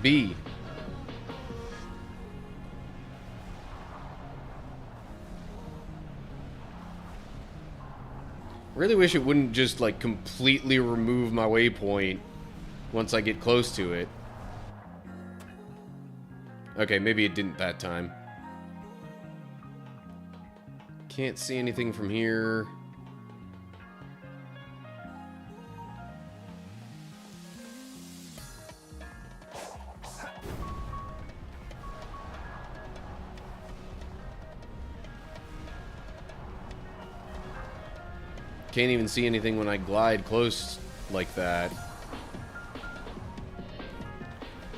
be? Really wish it wouldn't just like completely remove my waypoint once I get close to it. Okay, maybe it didn't that time. Can't see anything from here. Can't even see anything when I glide close like that.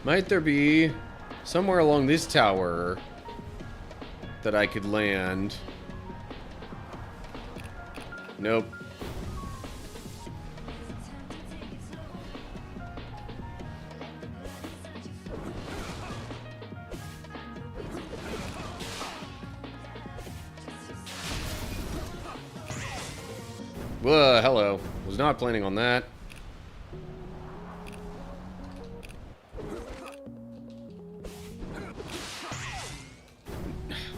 Might there be somewhere along this tower that I could land? Nope. Whoa, hello. Was not planning on that.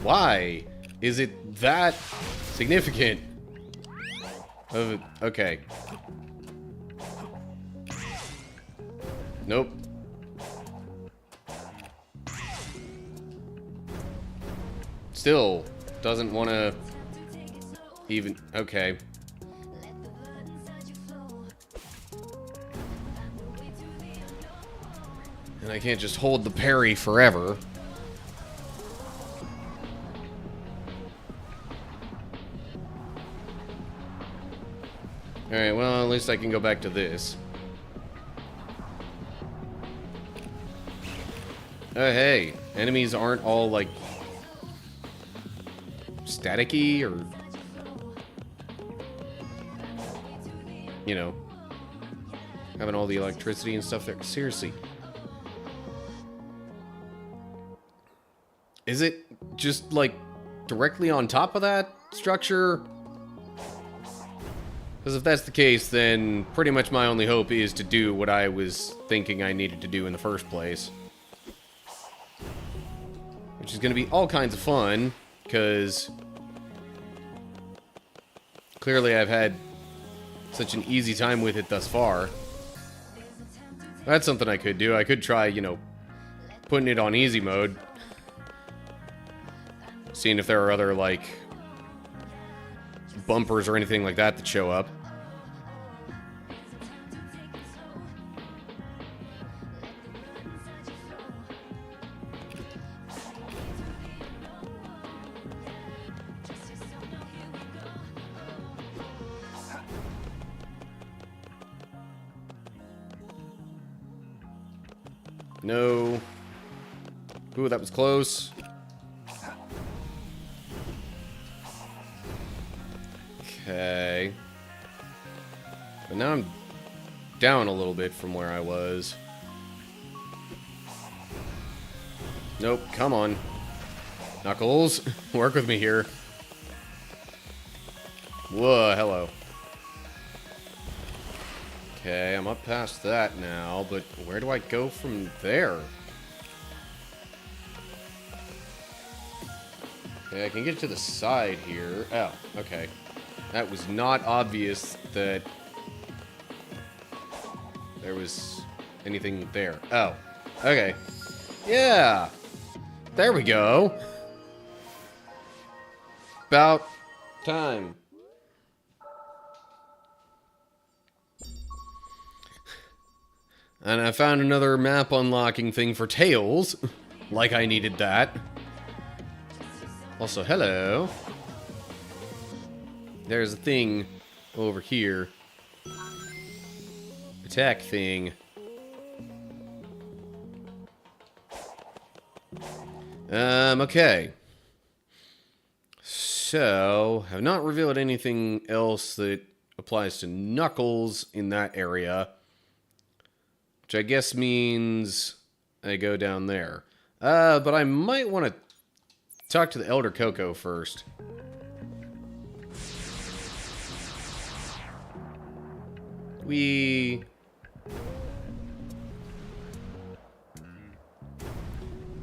Why is it that significant? Okay. Nope. Still doesn't want to even... Okay. And I can't just hold the parry forever. Alright, well, at least I can go back to this. Oh, hey. Enemies aren't all, like, staticky or... You know, having all the electricity and stuff there. Seriously. Is it just, like, directly on top of that structure? Because if that's the case, then pretty much my only hope is to do what I was thinking I needed to do in the first place. Which is going to be all kinds of fun, because clearly I've had such an easy time with it thus far. That's something I could do. I could try, you know, putting it on easy mode. Seeing if there are other, like, bumpers or anything like that that show up. No. Ooh, that was close. Okay. But now I'm down a little bit from where I was. Nope, come on. Knuckles, work with me here. Whoa, hello. Okay, I'm up past that now, but where do I go from there? Okay, I can get to the side here. Oh, okay. That was not obvious that there was anything there. Oh, okay. Yeah! There we go! About time. And I found another map unlocking thing for Tails. Like I needed that. Also, hello. There's a thing over here. Attack thing. Okay. So, have not revealed anything else that applies to Knuckles in that area. Which I guess means I go down there. But I might want to talk to the Elder Coco first.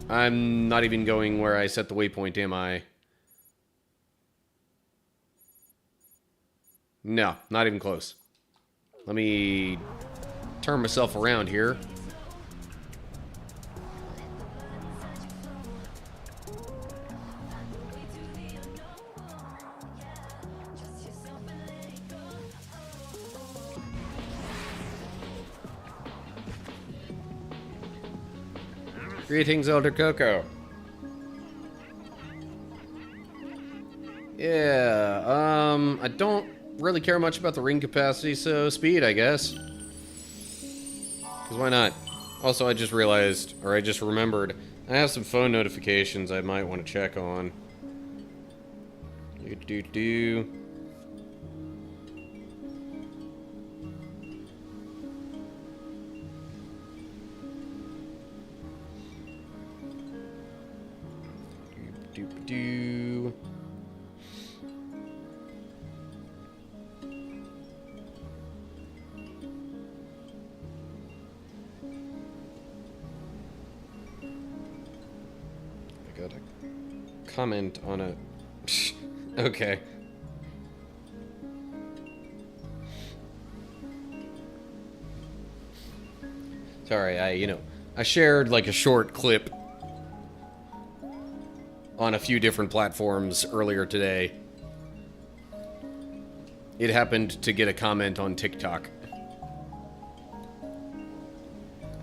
I'm not even going where I set the waypoint, am I? No, not even close. Let me turn myself around here. Greetings, Elder Coco. Yeah, I don't really care much about the ring capacity, so speed, I guess. Because why not? Also, I just realized, or I just remembered, I have some phone notifications I might want to check on. Do. Do. I got a comment on a... Okay. Sorry, I shared like a short clip on a few different platforms earlier today. It happened to get a comment on TikTok.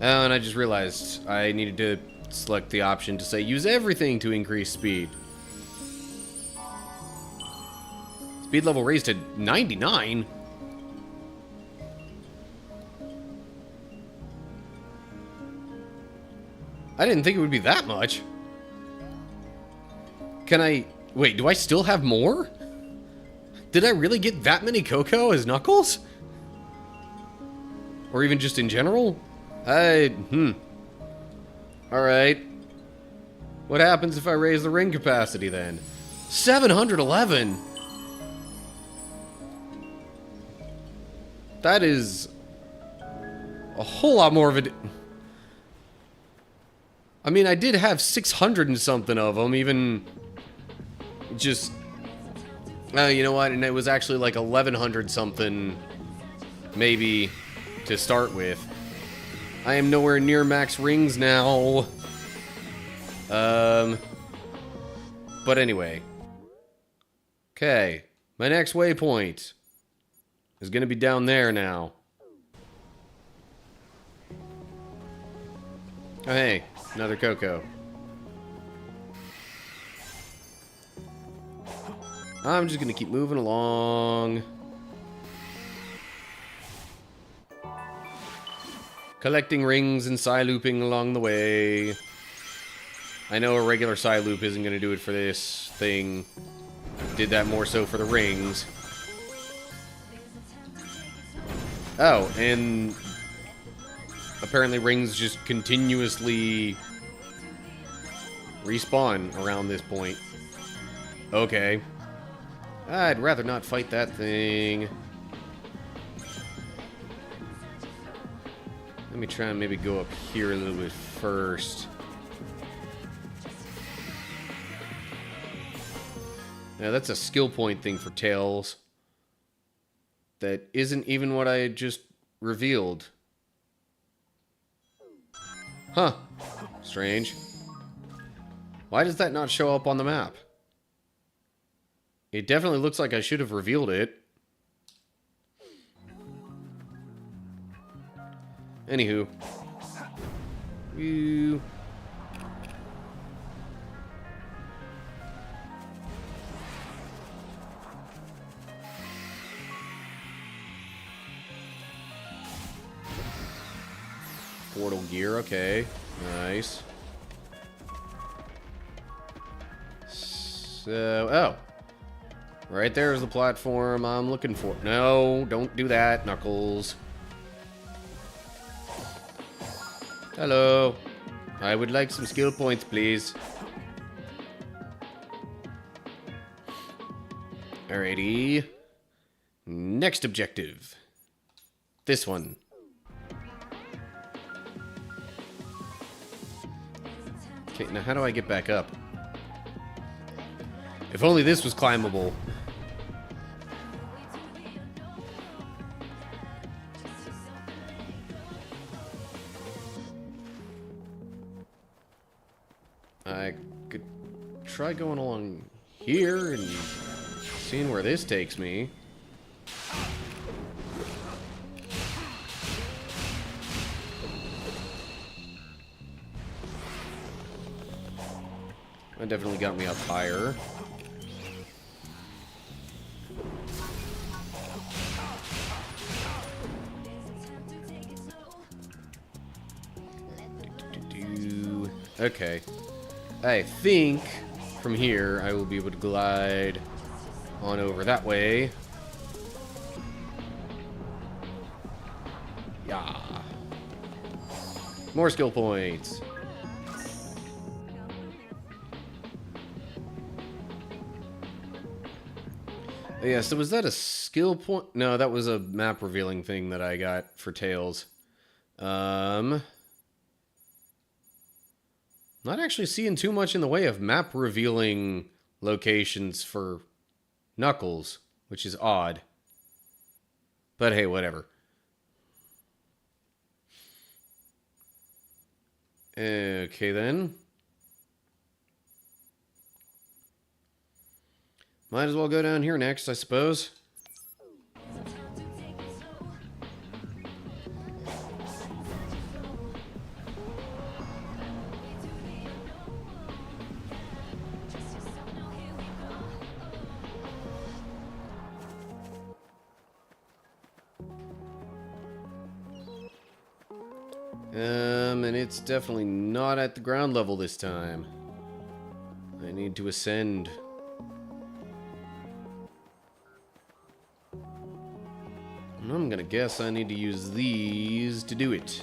Oh, and I just realized I needed to select the option to say use everything to increase speed. Speed level raised to 99? I didn't think it would be that much. Can I... Wait, do I still have more? Did I really get that many Coco as Knuckles? Or even just in general? Alright. What happens if I raise the ring capacity then? 711! That is... a whole lot more of a... I mean, I did have 600 and something of them, even... just... you know what? And it was actually like 1100 something, maybe, to start with. I am nowhere near max rings now. But anyway. Okay. My next waypoint is gonna be down there now. Oh, hey. Another Coco. I'm just gonna keep moving along. Collecting rings and side looping along the way. I know a regular side loop isn't going to do it for this thing. Did that more so for the rings. Oh, and apparently rings just continuously respawn around this point. Okay. I'd rather not fight that thing. Let me try and maybe go up here a little bit first. Now that's a skill point thing for Tails. That isn't even what I just revealed. Huh. Strange. Why does that not show up on the map? It definitely looks like I should have revealed it. Anywho. You. Portal gear, okay. Nice. So, oh. Right there is the platform I'm looking for. No, don't do that, Knuckles. Hello. I would like some skill points, please. Alrighty. Next objective. This one. Okay, now how do I get back up? If only this was climbable. I could try going along here and seeing where this takes me. That definitely got me up higher. Okay. I think from here I will be able to glide on over that way. Yeah. More skill points. Yeah, so was that a skill point? No, that was a map revealing thing that I got for Tails. Not actually seeing too much in the way of map revealing locations for Knuckles, which is odd. But hey, whatever. Okay then. Might as well go down here next, I suppose. And it's definitely not at the ground level this time. I need to ascend. And I'm gonna guess I need to use these to do it.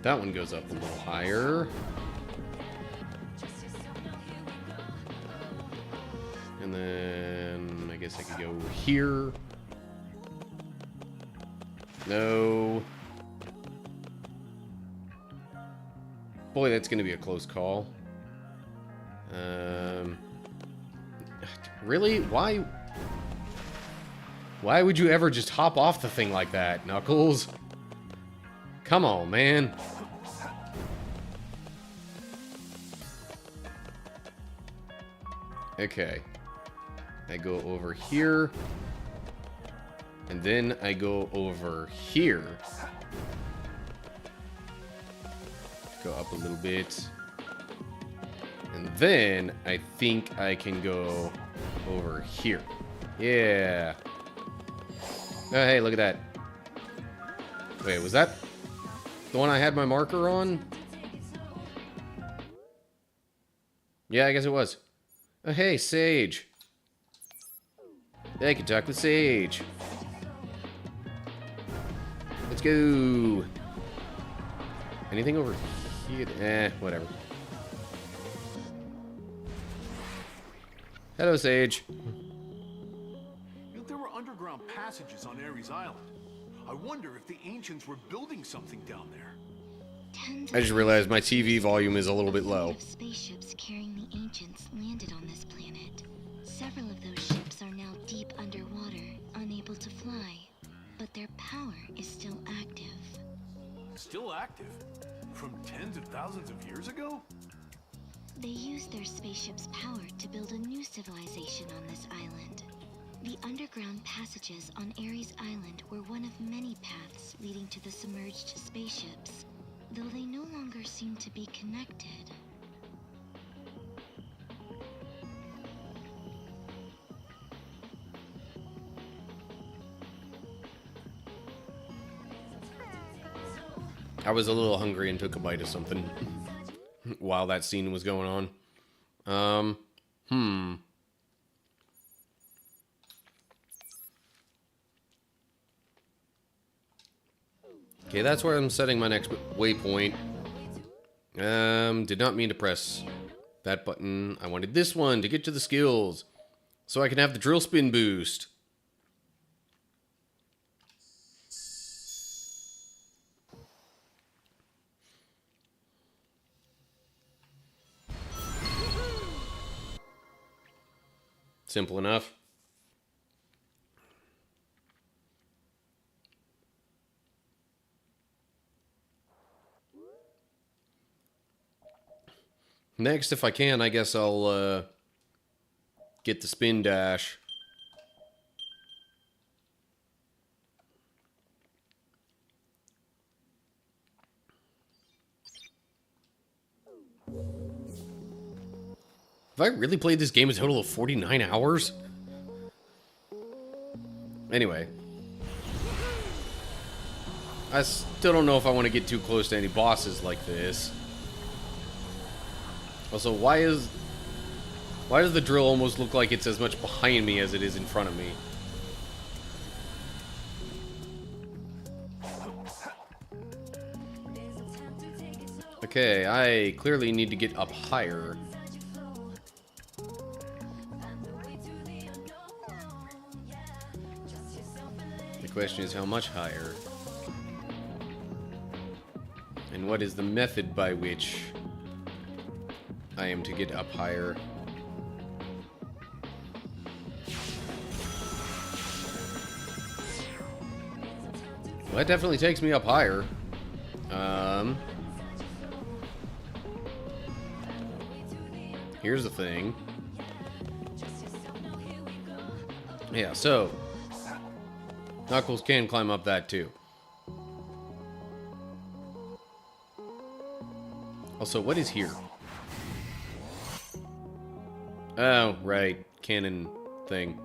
That one goes up a little higher. And then I guess I could go here. No. Boy, that's going to be a close call. Really? Why would you ever just hop off the thing like that, Knuckles? Come on, man. Okay. I go over here. And then I go over here. Go up a little bit. And then I think I can go over here. Yeah. Oh, hey, look at that. Wait, was that the one I had my marker on? Yeah, I guess it was. Oh, hey, Sage. I can talk with Sage. Let's go. Anything over here? Eh, whatever. Hello, Sage. There were underground passages on Ares Island. I wonder if the ancients were building something down there. I just realized my TV volume is a little bit low. Spaceships carrying the ancients landed on this planet. Several of those ships are now deep underwater, unable to fly, but their power is still active. Still active? From tens of thousands of years ago? They used their spaceship's power to build a new civilization on this island. The underground passages on Ares Island were one of many paths leading to the submerged spaceships, though they no longer seem to be connected. I was a little hungry and took a bite of something while that scene was going on. Okay, that's where I'm setting my next waypoint. Did not mean to press that button. I wanted this one to get to the skills, so I can have the drill spin boost. Simple enough. Next, if I can, I guess I'll get the spin dash. Have I really played this game a total of 49 hours? Anyway. I still don't know if I want to get too close to any bosses like this. Also, why does the drill almost look like it's as much behind me as it is in front of me? Okay, I clearly need to get up higher. The question is how much higher? And what is the method by which I am to get up higher? Well, that definitely takes me up higher. Here's the thing. Yeah, so Knuckles can climb up that too. Also, what is here? Oh, right. Cannon thing.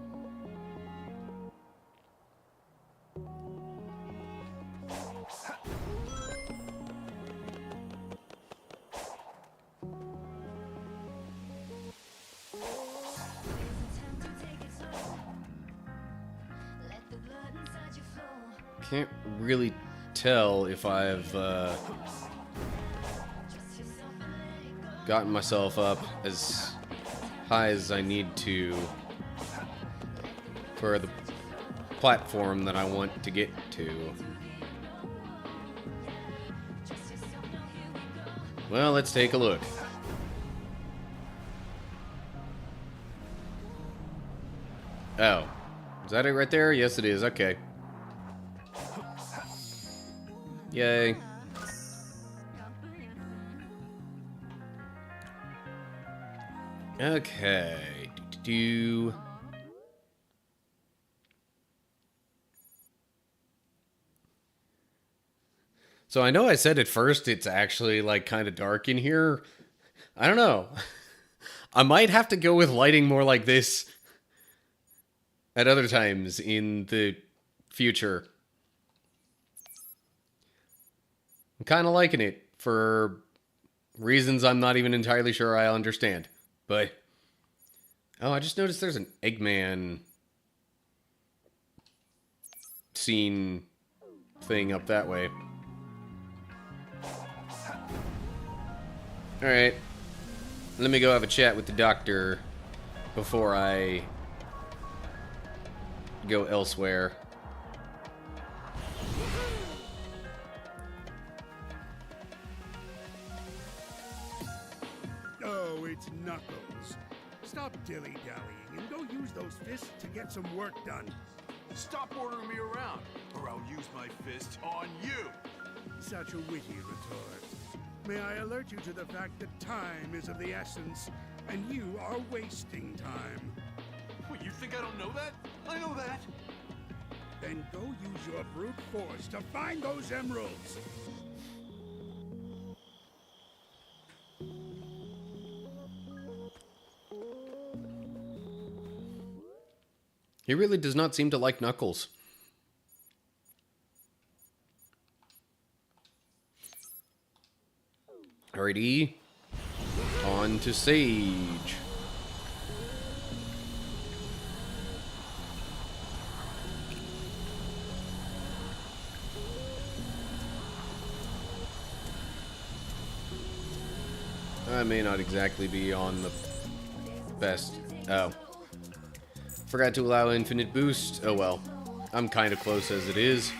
Can't really tell if I've gotten myself up as high as I need to for the platform that I want to get to. Well, let's take a look. Oh, is that it right there? Yes, it is. Okay. Yay. Okay. So I know I said at first it's actually like kind of dark in here. I don't know. I might have to go with lighting more like this at other times in the future. I'm kind of liking it for reasons I'm not even entirely sure I understand. But, oh, I just noticed there's an Eggman scene thing up that way. Alright. Let me go have a chat with the doctor before I go elsewhere. Oh, it's Knuckles. Stop dilly-dallying and go use those fists to get some work done. Stop ordering me around, or I'll use my fists on you. Such a witty retort. May I alert you to the fact that time is of the essence, and you are wasting time. What, you think I don't know that? I know that. Then go use your brute force to find those emeralds. He really does not seem to like Knuckles. Alrighty. On to Sage. I may not exactly be on the best. Oh. Forgot to allow infinite boost. Oh well. I'm kind of close as it is.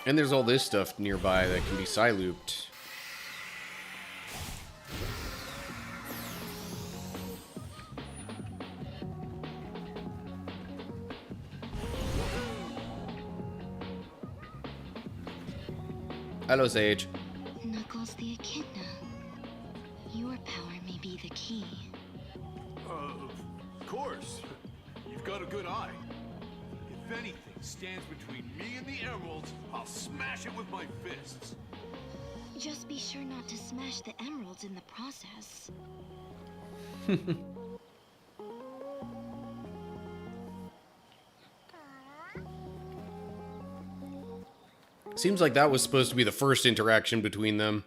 And there's all this stuff nearby that can be Psy-looped. Hello, Sage. Knuckles the Echidna. Your power may be the key. Of course. You've got a good eye. If anything stands between me and the emeralds, I'll smash it with my fists. Just be sure not to smash the emeralds in the process. Seems like that was supposed to be the first interaction between them.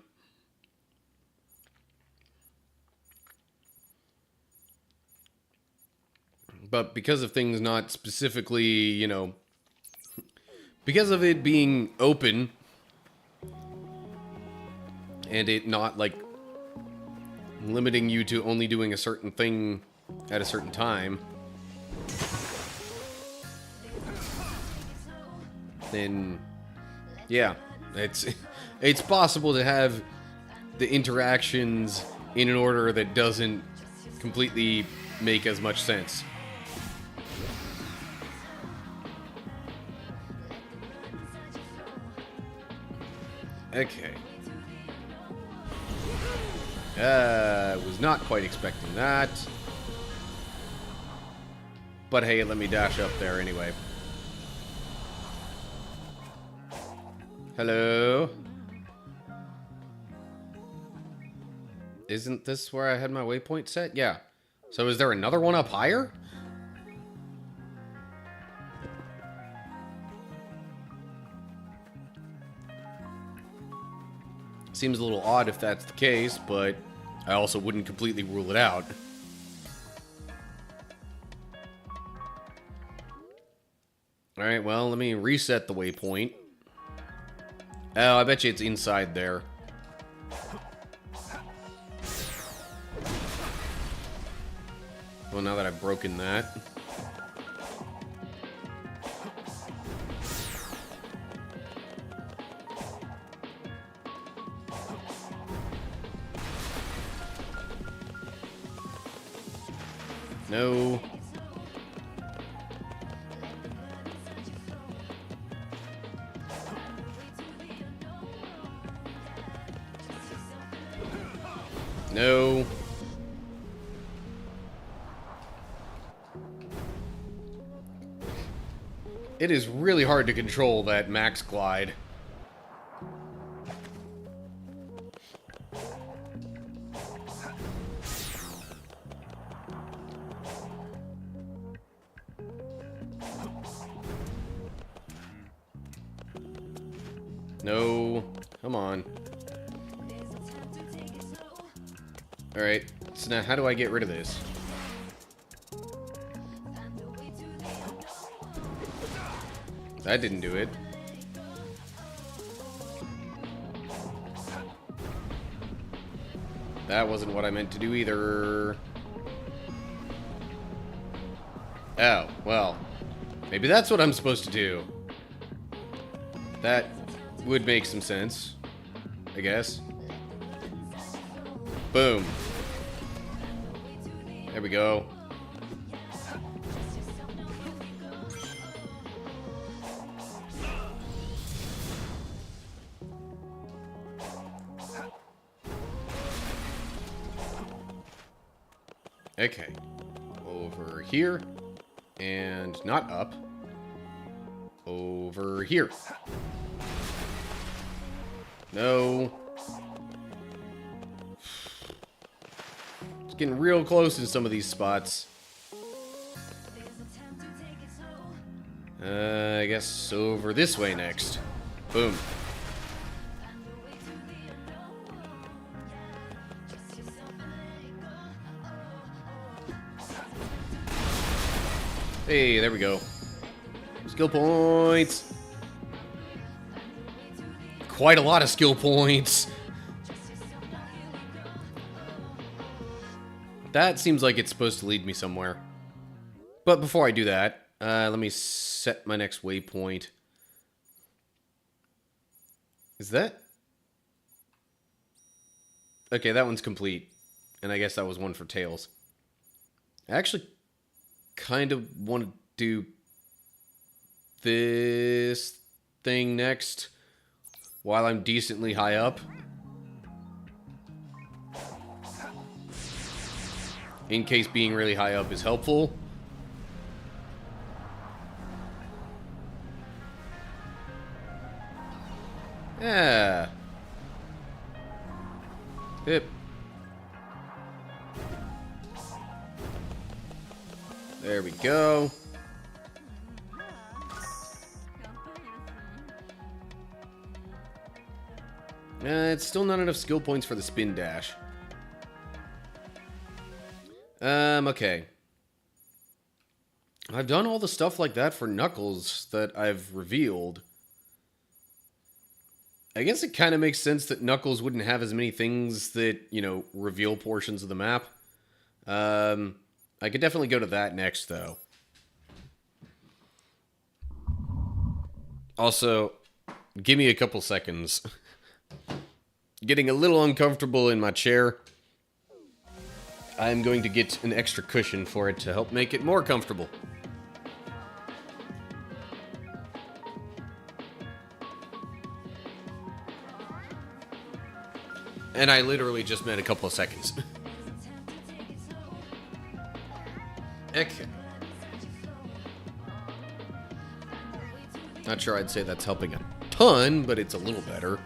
But because of things not specifically, you know, because of it being open and it not like limiting you to only doing a certain thing at a certain time, then yeah, it's possible to have the interactions in an order that doesn't completely make as much sense. Okay. Was not quite expecting that. But hey, let me dash up there anyway. Hello? Isn't this where I had my waypoint set? Yeah. So is there another one up higher? Seems a little odd if that's the case, but I also wouldn't completely rule it out. Alright, well, let me reset the waypoint. Oh, I bet you it's inside there. Well, now that I've broken that. No. No. It is really hard to control that max glide. No. Come on. Alright. So now how do I get rid of this? That didn't do it. That wasn't what I meant to do either. Oh, well. Maybe that's what I'm supposed to do. That would make some sense, I guess. Boom. There we go. Okay. Over here. And not up. Over here. No. It's getting real close in some of these spots. I guess over this way next. Boom. Hey, there we go. Skill points. Quite a lot of skill points. That seems like it's supposed to lead me somewhere. But before I do that, let me set my next waypoint. Is that? Okay, that one's complete. And I guess that was one for Tails. I actually kind of want to do this thing next while I'm decently high up. In case being really high up is helpful. Yeah. Hip. There we go. It's still not enough skill points for the spin dash. Okay. I've done all the stuff like that for Knuckles that I've revealed. I guess it kind of makes sense that Knuckles wouldn't have as many things that, you know, reveal portions of the map. I could definitely go to that next, though. Also, give me a couple seconds. Getting a little uncomfortable in my chair. I'm going to get an extra cushion for it to help make it more comfortable. And I literally just meant a couple of seconds. Okay. Not sure I'd say that's helping a ton, but it's a little better.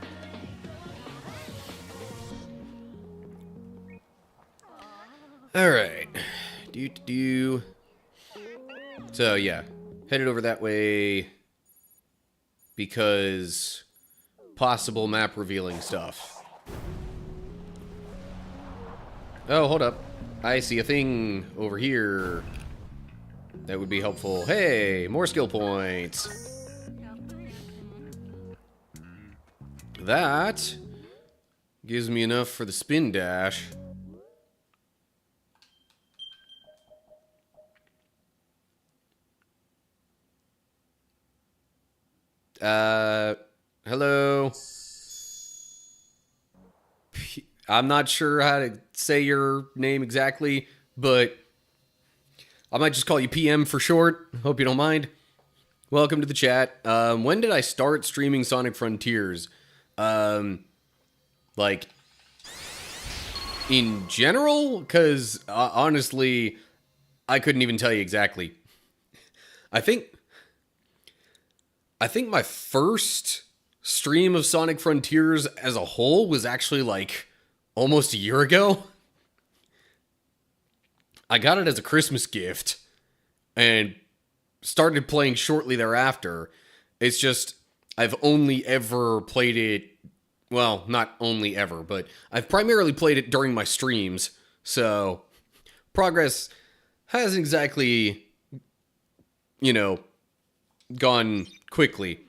Alright. So, yeah. Headed over that way because possible map revealing stuff. Oh, hold up. I see a thing over here that would be helpful. Hey, more skill points. That gives me enough for the spin dash. Hello? I'm not sure how to say your name exactly, but I might just call you PM for short. Hope you don't mind. Welcome to the chat. When did I start streaming Sonic Frontiers? Like, in general? Because, honestly, I couldn't even tell you exactly. I think I think my first stream of Sonic Frontiers as a whole was actually like almost a year ago. I got it as a Christmas gift and started playing shortly thereafter. It's just, I've only ever played it, well, not only ever, but I've primarily played it during my streams, so progress hasn't exactly, gone quickly.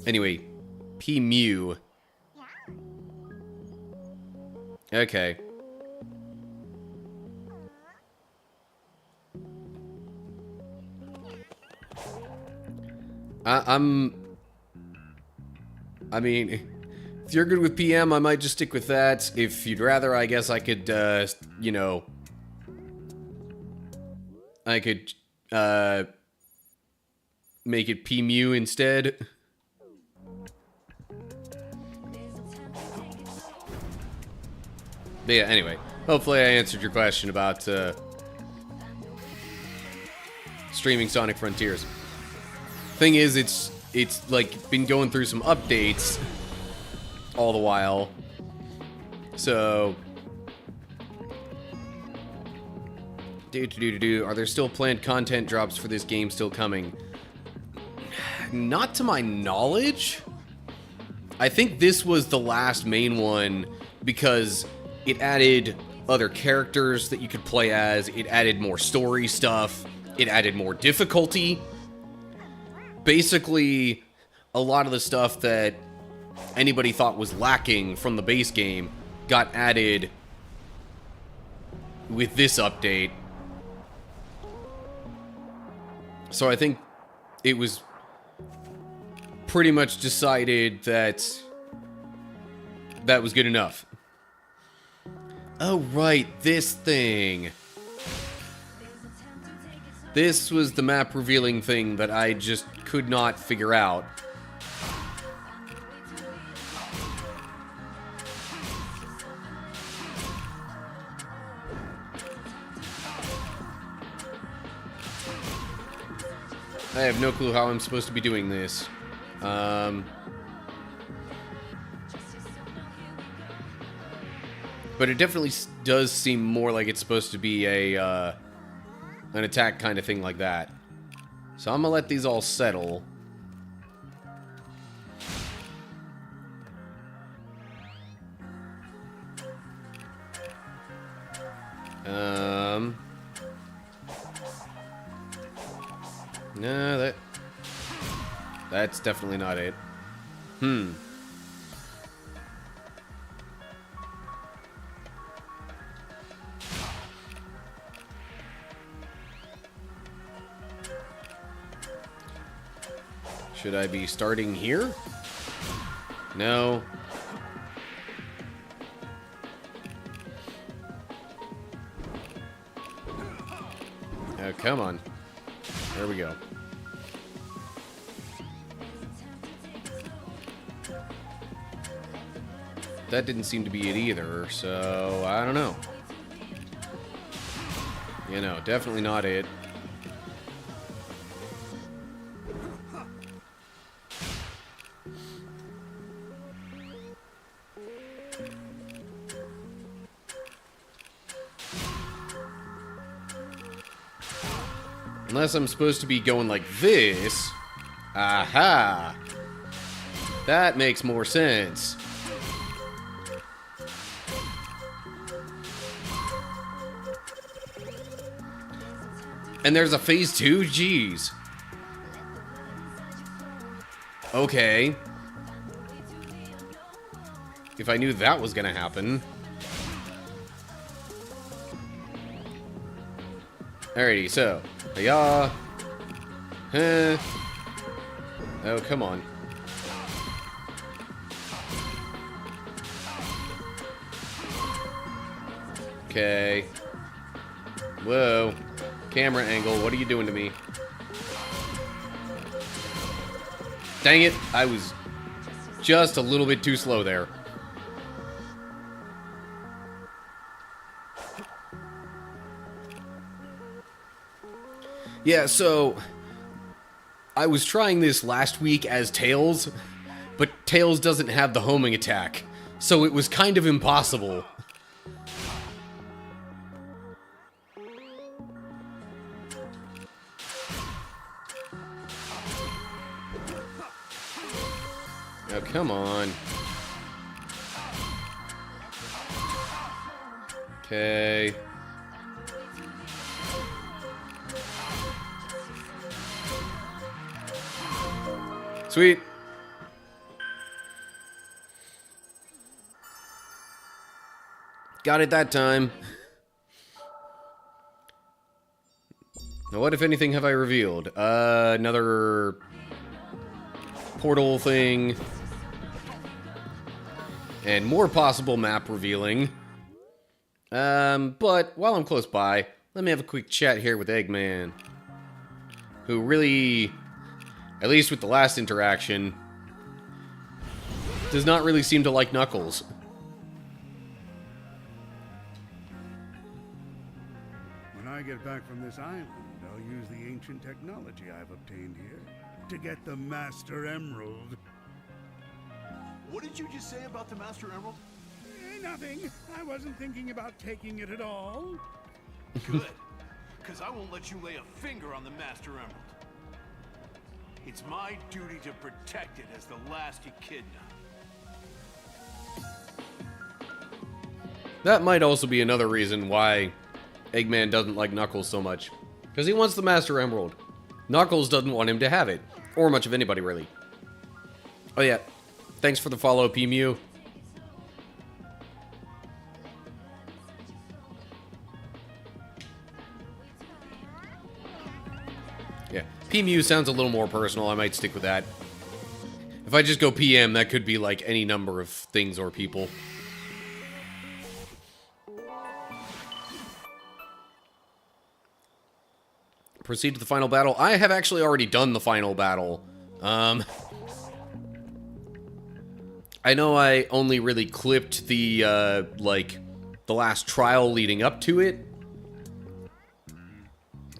Anyway, P Mew. Okay. I mean, if you're good with PM, I might just stick with that. If you'd rather, I guess I could, make it P Mew instead. But yeah, anyway, hopefully I answered your question about streaming Sonic Frontiers. Thing is, it's like been going through some updates all the while. So are there still planned content drops for this game still coming? Not to my knowledge. I think this was the last main one because it added other characters that you could play as. It added more story stuff. It added more difficulty. Basically, a lot of the stuff that anybody thought was lacking from the base game got added with this update. So I think it was pretty much decided that that was good enough. Oh, right, this thing. This was the map revealing thing that I just could not figure out. I have no clue how I'm supposed to be doing this. But it definitely does seem more like it's supposed to be a, an attack kind of thing like that. So I'm gonna let these all settle. No, that's definitely not it. Should I be starting here? No. Oh, come on. There we go. That didn't seem to be it either, so I don't know. You know, definitely not it. Unless I'm supposed to be going like this. Aha! That makes more sense. And there's a phase 2? Jeez. Okay. If I knew that was gonna happen. Alrighty, so. Yeah. Huh. Oh, come on. Okay. Whoa. Camera angle, what are you doing to me? Dang it, I was just a little bit too slow there. Yeah, so I was trying this last week as Tails, but Tails doesn't have the homing attack, so it was kind of impossible. Oh, come on. Okay. Sweet. Got it that time. Now, what, if anything, have I revealed? Another portal thing. And more possible map revealing. But while I'm close by, let me have a quick chat here with Eggman. Who really, at least with the last interaction, does not really seem to like Knuckles. When I get back from this island, I'll use the ancient technology I've obtained here to get the Master Emerald. What did you just say about the Master Emerald? Nothing. I wasn't thinking about taking it at all. Good. Because I won't let you lay a finger on the Master Emerald. It's my duty to protect it as the last Echidna. That might also be another reason why Eggman doesn't like Knuckles so much. Because he wants the Master Emerald. Knuckles doesn't want him to have it. Or much of anybody, really. Oh yeah. Thanks for the follow, P-Mew. Yeah, P-Mew sounds a little more personal. I might stick with that. If I just go PM, that could be like any number of things or people. Proceed to the final battle. I have actually already done the final battle. I know I only really clipped the, like, the last trial leading up to it.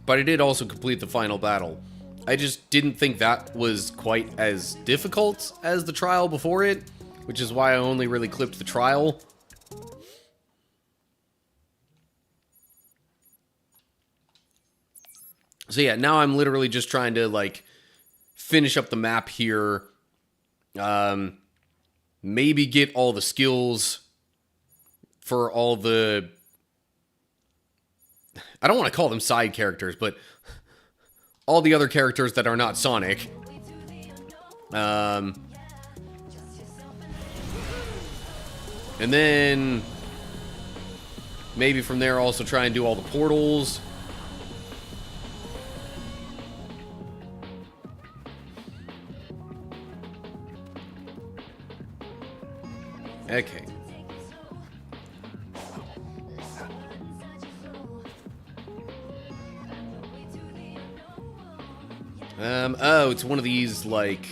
But I did also complete the final battle. I just didn't think that was quite as difficult as the trial before it, which is why I only really clipped the trial. So yeah, now I'm literally just trying to, like, finish up the map here. Maybe get all the skills for all the... I don't want to call them side characters, but all the other characters that are not Sonic. And then maybe from there also try and do all the portals. Okay. Oh, it's one of these, like,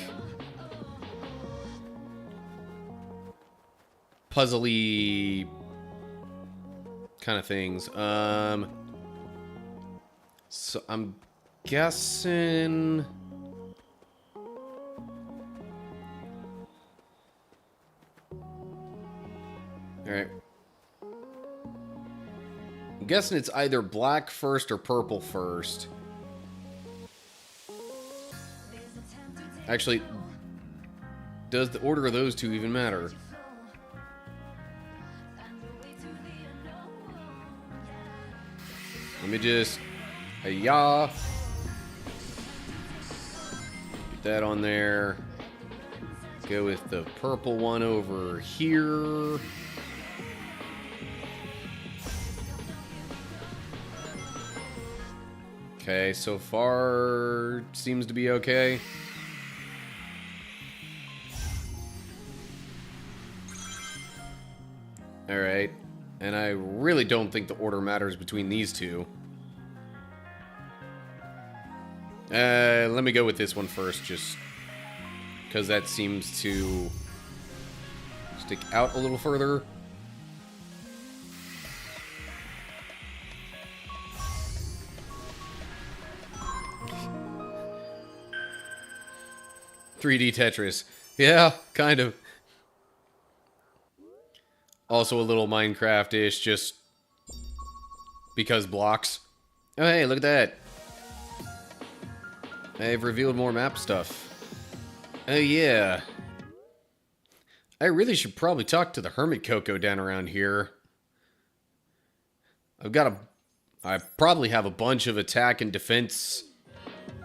puzzly kind of things. So I'm guessing... Alright. I'm guessing it's either black first or purple first. Actually, does the order of those two even matter? Let me just... Hi-ya! Get that on there. Go with the purple one over here. Okay, so far seems to be okay. Alright, and I really don't think the order matters between these two. Let me go with this one first, just because that seems to stick out a little further. 3D Tetris. Yeah, kind of. Also a little Minecraft-ish, just because blocks. Oh, hey, look at that. I've revealed more map stuff. Oh, yeah. I really should probably talk to the Hermit Coco down around here. I probably have a bunch of attack and defense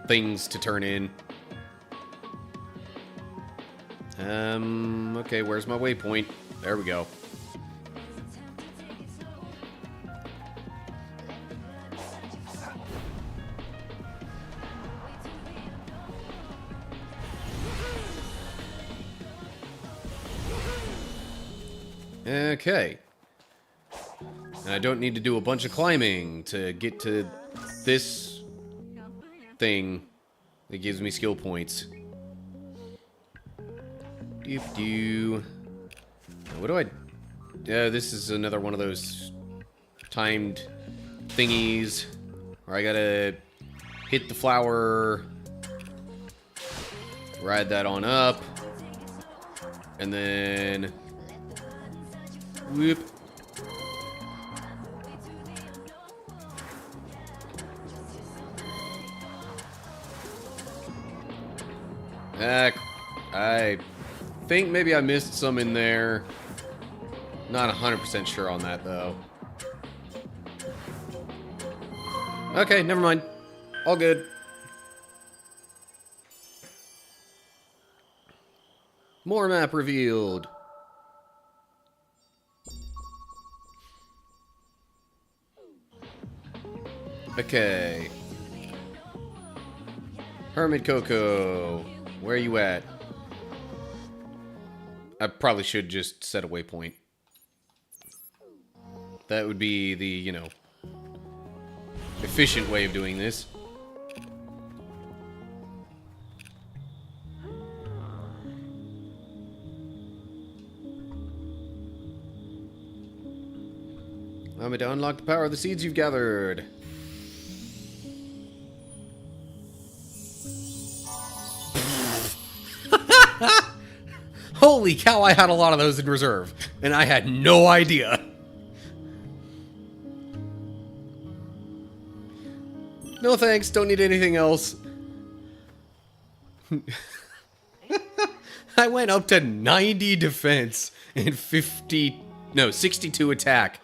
things to turn in. Okay, where's my waypoint? There we go. Okay. And I don't need to do a bunch of climbing to get to this thing that gives me skill points. Doop-doo. What do I... this is another one of those timed thingies where I gotta hit the flower, ride that on up, and then... whoop. I think maybe I missed some in there. Not 100% sure on that, though. Okay, never mind. All good. More map revealed. Okay. Hermit Coco, where are you at? I probably should just set a waypoint. That would be the, you know, efficient way of doing this. Allow me to unlock the power of the seeds you've gathered. Holy cow, I had a lot of those in reserve, and I had no idea. No thanks, don't need anything else. I went up to 90 defense and 62 attack.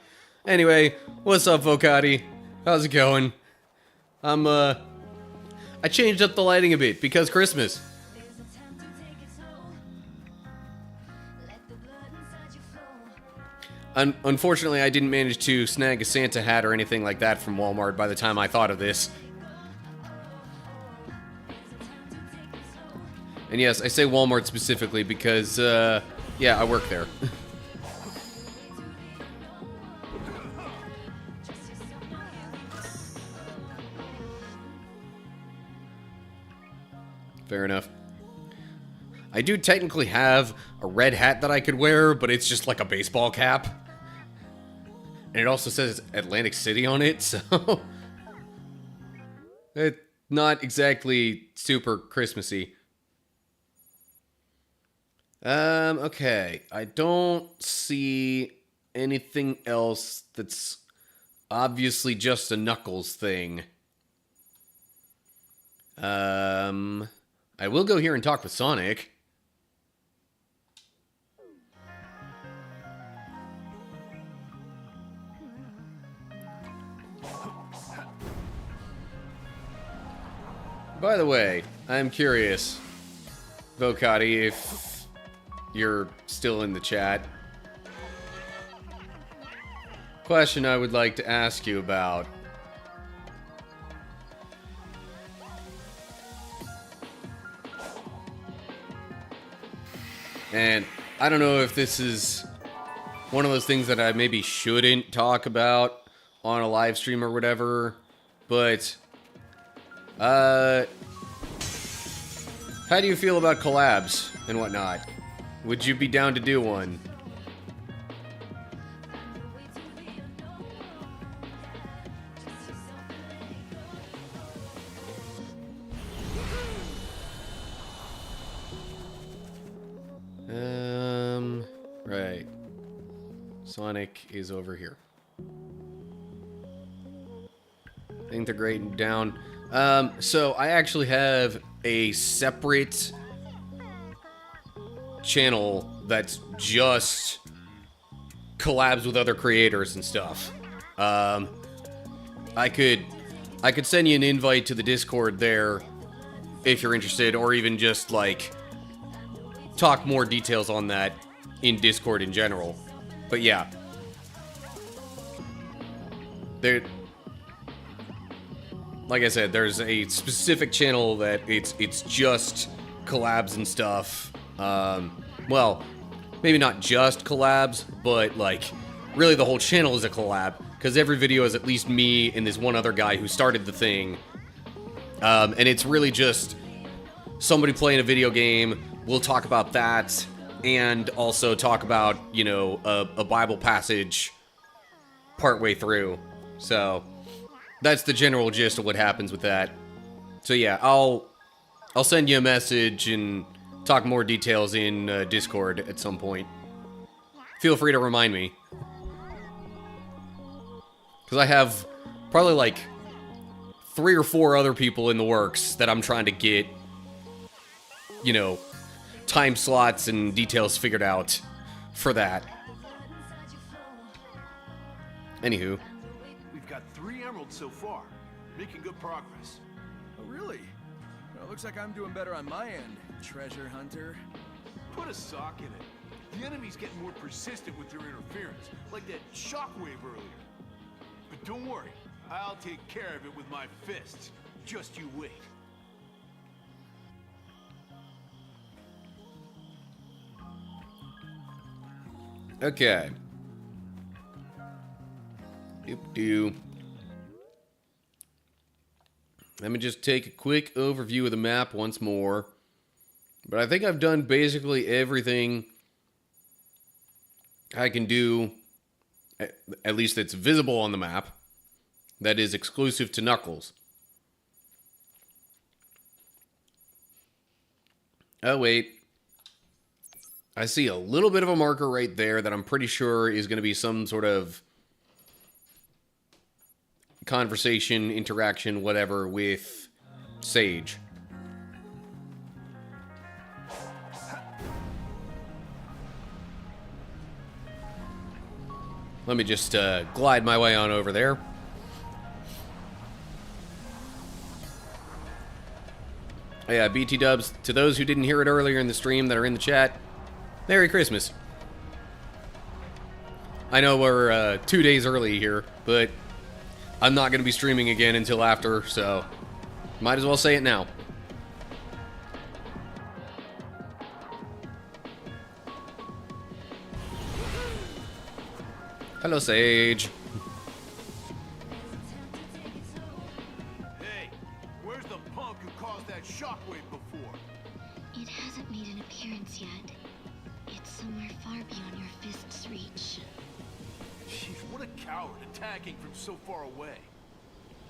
Anyway, what's up, Vocati? How's it going? I changed up the lighting a bit because Christmas. Unfortunately, I didn't manage to snag a Santa hat or anything like that from Walmart by the time I thought of this. And yes, I say Walmart specifically because, yeah, I work there. Fair enough. I do technically have a red hat that I could wear, but it's just like a baseball cap. And it also says Atlantic City on it, so... it's not exactly super Christmassy. Okay. I don't see anything else that's obviously just a Knuckles thing. I will go here and talk with Sonic. By the way, I'm curious, Vocati, if you're still in the chat. Question I would like to ask you about. And I don't know if this is one of those things that I maybe shouldn't talk about on a live stream or whatever, but how do you feel about collabs and whatnot? Would you be down to do one? Sonic is over here. Integrating down. So I actually have a separate channel that's just collabs with other creators and stuff. I could send you an invite to the Discord there if you're interested, or even just like talk more details on that in Discord in general. But yeah, there, like I said, there's a specific channel that it's just collabs and stuff. Well, maybe not just collabs, but like really the whole channel is a collab, because every video is at least me and this one other guy who started the thing. And it's really just somebody playing a video game. We'll talk about that, and also talk about, you know, a Bible passage partway through. So that's the general gist of what happens with that. So yeah, I'll send you a message and talk more details in Discord at some point. Feel free to remind me, because I have probably like 3 or 4 other people in the works that I'm trying to get, you know, time slots and details figured out for that. Anywho. We've got 3 emeralds so far. Making good progress. Oh, really? Well, looks like I'm doing better on my end, treasure hunter. Put a sock in it. The enemy's getting more persistent with their interference, like that shockwave earlier. But don't worry, I'll take care of it with my fists. Just you wait. Okay. Doop-doo. Let me just take a quick overview of the map once more. But I think I've done basically everything I can do, at least that's visible on the map, that is exclusive to Knuckles. Oh, wait. I see a little bit of a marker right there that I'm pretty sure is going to be some sort of conversation, interaction, whatever, with Sage. Let me just glide my way on over there. Oh yeah, BT dubs, to those who didn't hear it earlier in the stream that are in the chat, Merry Christmas. I know we're 2 days early here, but I'm not going to be streaming again until after, so might as well say it now. Hello, Sage. Hey, where's the punk who caused that shockwave before? It hasn't made an appearance yet. It's somewhere far beyond your fist's reach. Jeez, what a coward, attacking from so far away.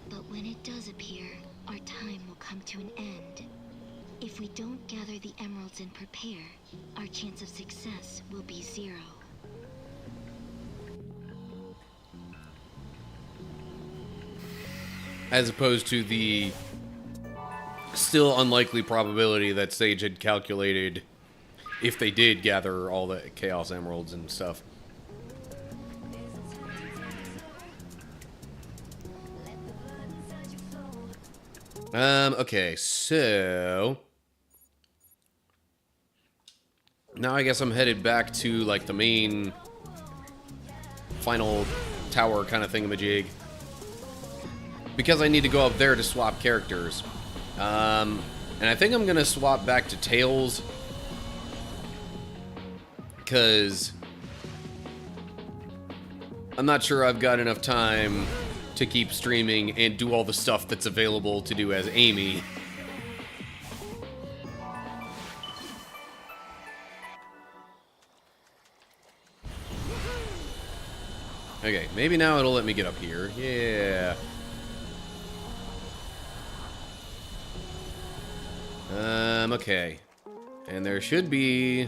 But when it does appear, our time will come to an end. If we don't gather the emeralds and prepare, our chance of success will be 0. As opposed to the still unlikely probability that Sage had calculated if they did gather all the Chaos Emeralds and stuff. Okay, so now I guess I'm headed back to like the main final tower kind of thingamajig, because I need to go up there to swap characters. And I think I'm gonna swap back to Tails, because I'm not sure I've got enough time to keep streaming and do all the stuff that's available to do as Amy. Okay, maybe now it'll let me get up here. Yeah. Okay. And there should be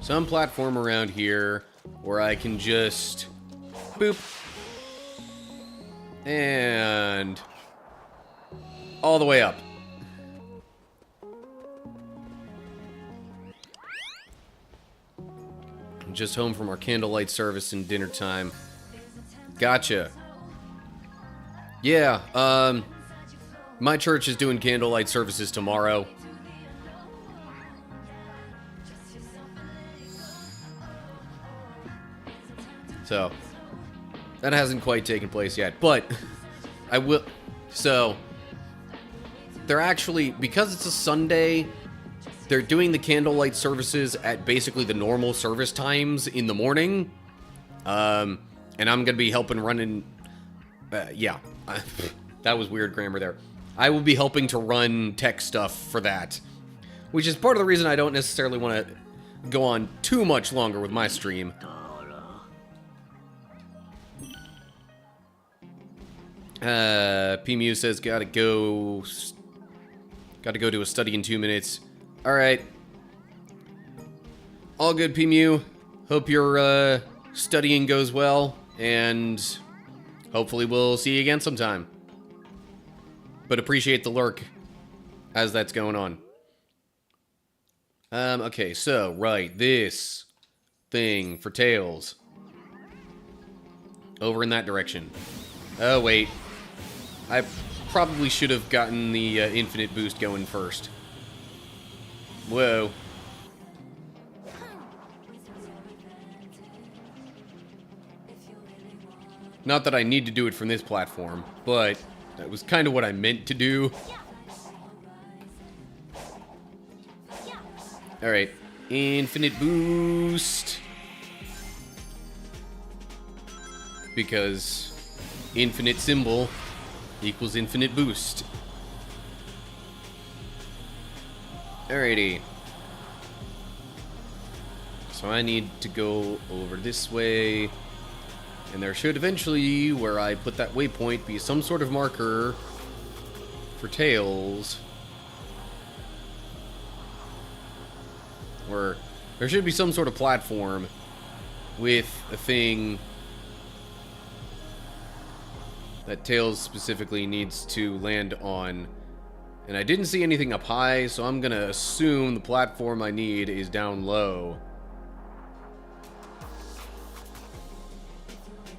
some platform around here where I can just Boop. And all the way up. I'm just home from our candlelight service and dinner time. Gotcha. Yeah, my church is doing candlelight services tomorrow. So, that hasn't quite taken place yet, but I will. So, they're actually, because it's a Sunday, they're doing the candlelight services at basically the normal service times in the morning. And I'm going to be helping running. Yeah, that was weird grammar there. I will be helping to run tech stuff for that, which is part of the reason I don't necessarily want to go on too much longer with my stream. P-Mew says, gotta go do a study in 2 minutes. Alright. All good, P-Mew. Hope your, studying goes well, and hopefully we'll see you again sometime. But appreciate the lurk as that's going on. Okay, so, right, this thing for Tails. Over in that direction. Oh, wait. I probably should have gotten the infinite boost going first. Whoa. Not that I need to do it from this platform, but that was kind of what I meant to do. Alright. Infinite boost. Because infinite symbol equals infinite boost. Alrighty. So I need to go over this way. And there should eventually, where I put that waypoint, be some sort of marker for Tails. Or there should be some sort of platform with a thing that Tails specifically needs to land on. And I didn't see anything up high, so I'm gonna assume the platform I need is down low.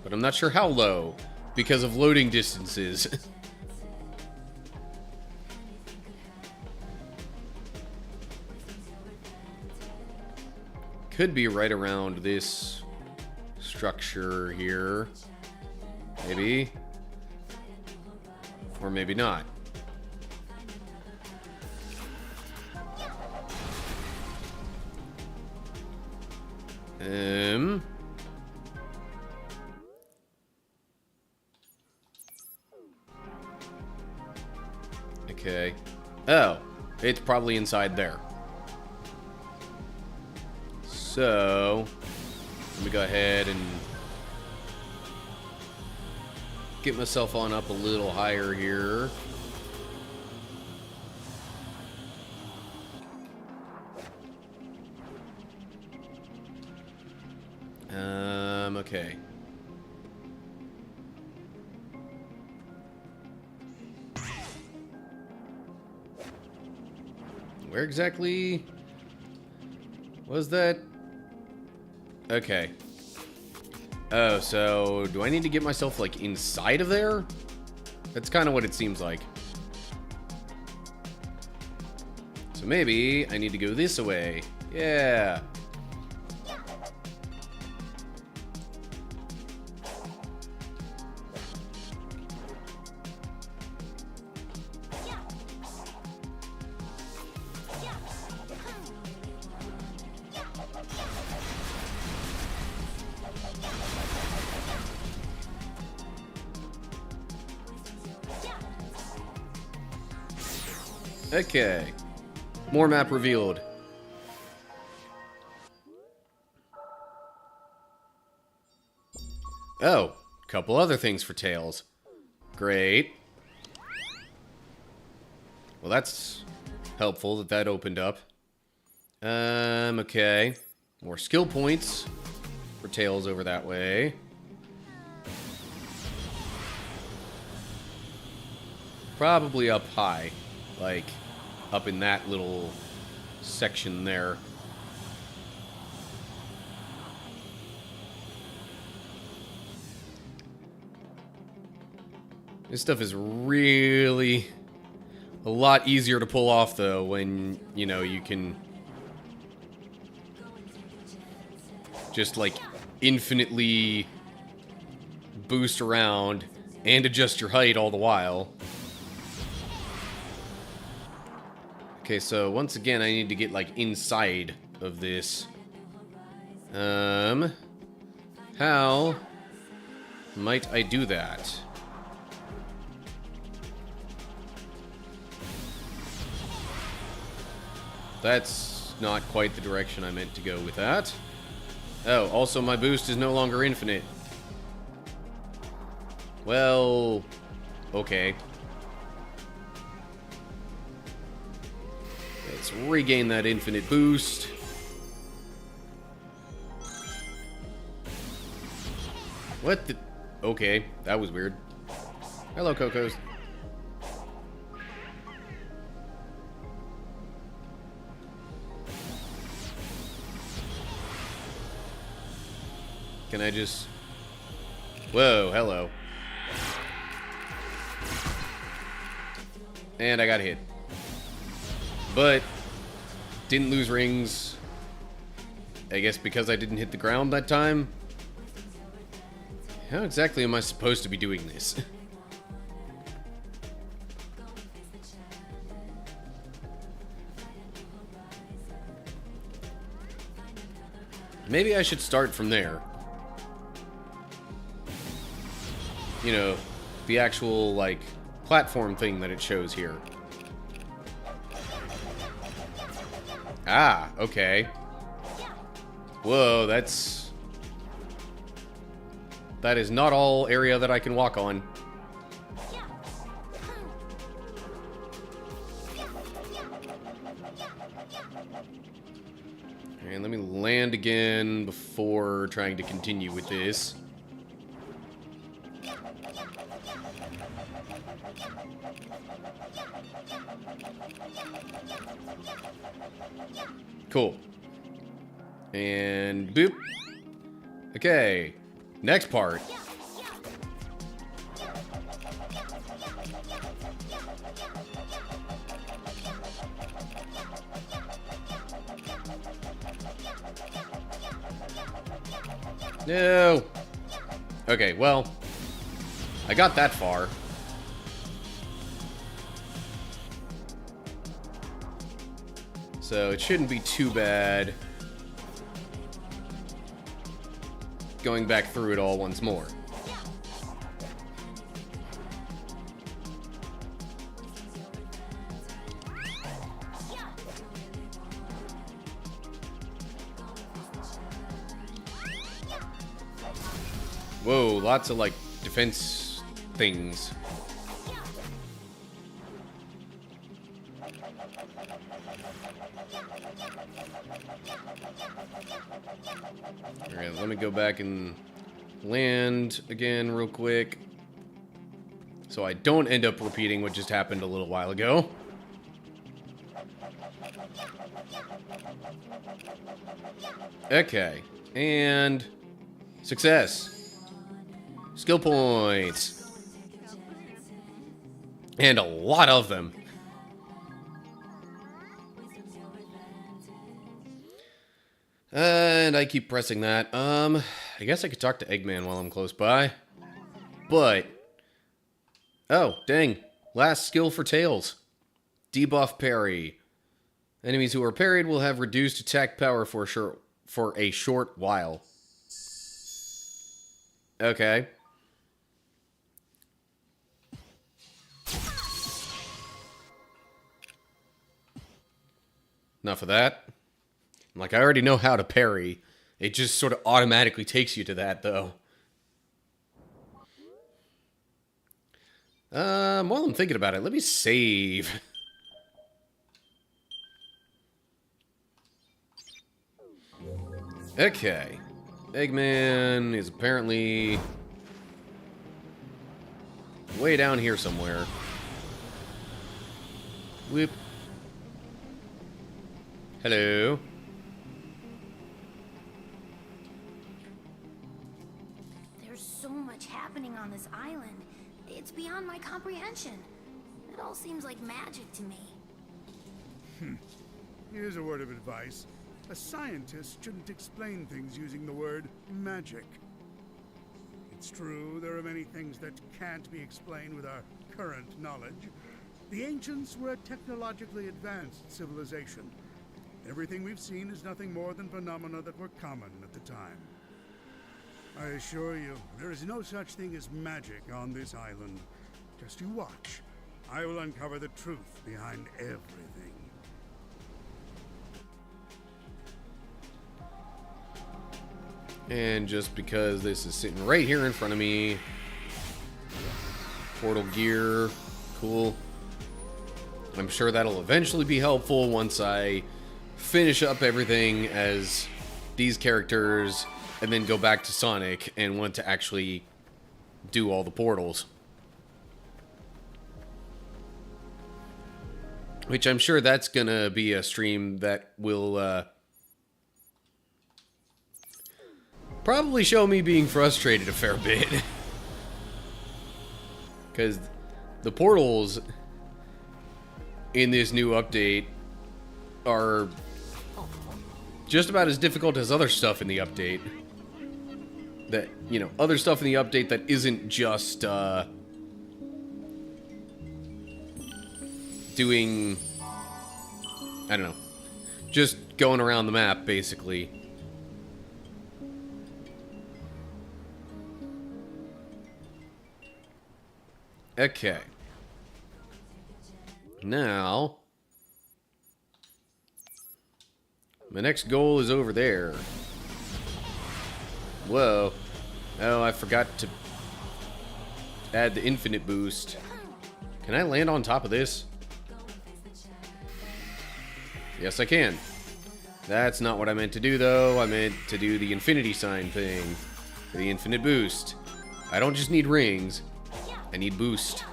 But I'm not sure how low, because of loading distances. Could be right around this structure here. Maybe. Or maybe not. Okay. Oh, it's probably inside there. So, let me go ahead and get myself on up a little higher here. Okay. Where exactly was that? Okay. Oh, so do I need to get myself, like, inside of there? That's kind of what it seems like. So maybe I need to go this way. Yeah. Okay. More map revealed. Oh, couple other things for Tails. Great. Well, that's helpful that that opened up. Okay. More skill points for Tails over that way. Probably up high. Like, up in that little section there. This stuff is really a lot easier to pull off, though, when, you know, you can just, like, infinitely boost around and adjust your height all the while. Okay, so once again, I need to get, like, inside of this. How might I do that? That's not quite the direction I meant to go with that. Oh, also my boost is no longer infinite. Well, okay. Let's regain that infinite boost. What the... Okay, that was weird. Hello, Cocos. Can I just... Whoa, hello. And I got hit. But didn't lose rings. I guess because I didn't hit the ground that time. How exactly am I supposed to be doing this? Maybe I should start from there. You know, the actual, like, platform thing that it shows here. Ah, okay. Whoa, that's... That is not all area that I can walk on. And let me land again before trying to continue with this. Cool. And boop. Okay. Next part. No. Okay, well, I got that far. So it shouldn't be too bad going back through it all once more. Whoa, lots of, like, defense things. Alright, let me go back and land again real quick, so I don't end up repeating what just happened a little while ago. Okay, and success. Skill points. And a lot of them. And I keep pressing that. I guess I could talk to Eggman while I'm close by. But... Oh, dang. Last skill for Tails. Debuff parry. Enemies who are parried will have reduced attack power for a short while. Okay. Enough of that. Like, I already know how to parry. It just sort of automatically takes you to that, though. While I'm thinking about it, let me save. Okay. Eggman is apparently way down here somewhere. Whoop. Hello. There's so much happening on this island. It's beyond my comprehension. It all seems like magic to me. Here's a word of advice. A scientist shouldn't explain things using the word magic. It's true, there are many things that can't be explained with our current knowledge. The ancients were a technologically advanced civilization. Everything we've seen is nothing more than phenomena that were common at the time. I assure you, there is no such thing as magic on this island. Just you watch. I will uncover the truth behind everything. And just because this is sitting right here in front of me. Portal gear. Cool. I'm sure that'll eventually be helpful once I finish up everything as these characters and then go back to Sonic and want to actually do all the portals. Which I'm sure that's gonna be a stream that will probably show me being frustrated a fair bit. Because the portals in this new update are just about as difficult as other stuff in the update. That, you know, other stuff in the update that isn't just doing, I don't know, just going around the map, basically. Okay. Now, my next goal is over there. Whoa. Oh, I forgot to add the infinite boost. Can I land on top of this? Yes, I can. That's not what I meant to do, though. I meant to do the infinity sign thing. For the infinite boost. I don't just need rings. I need boost.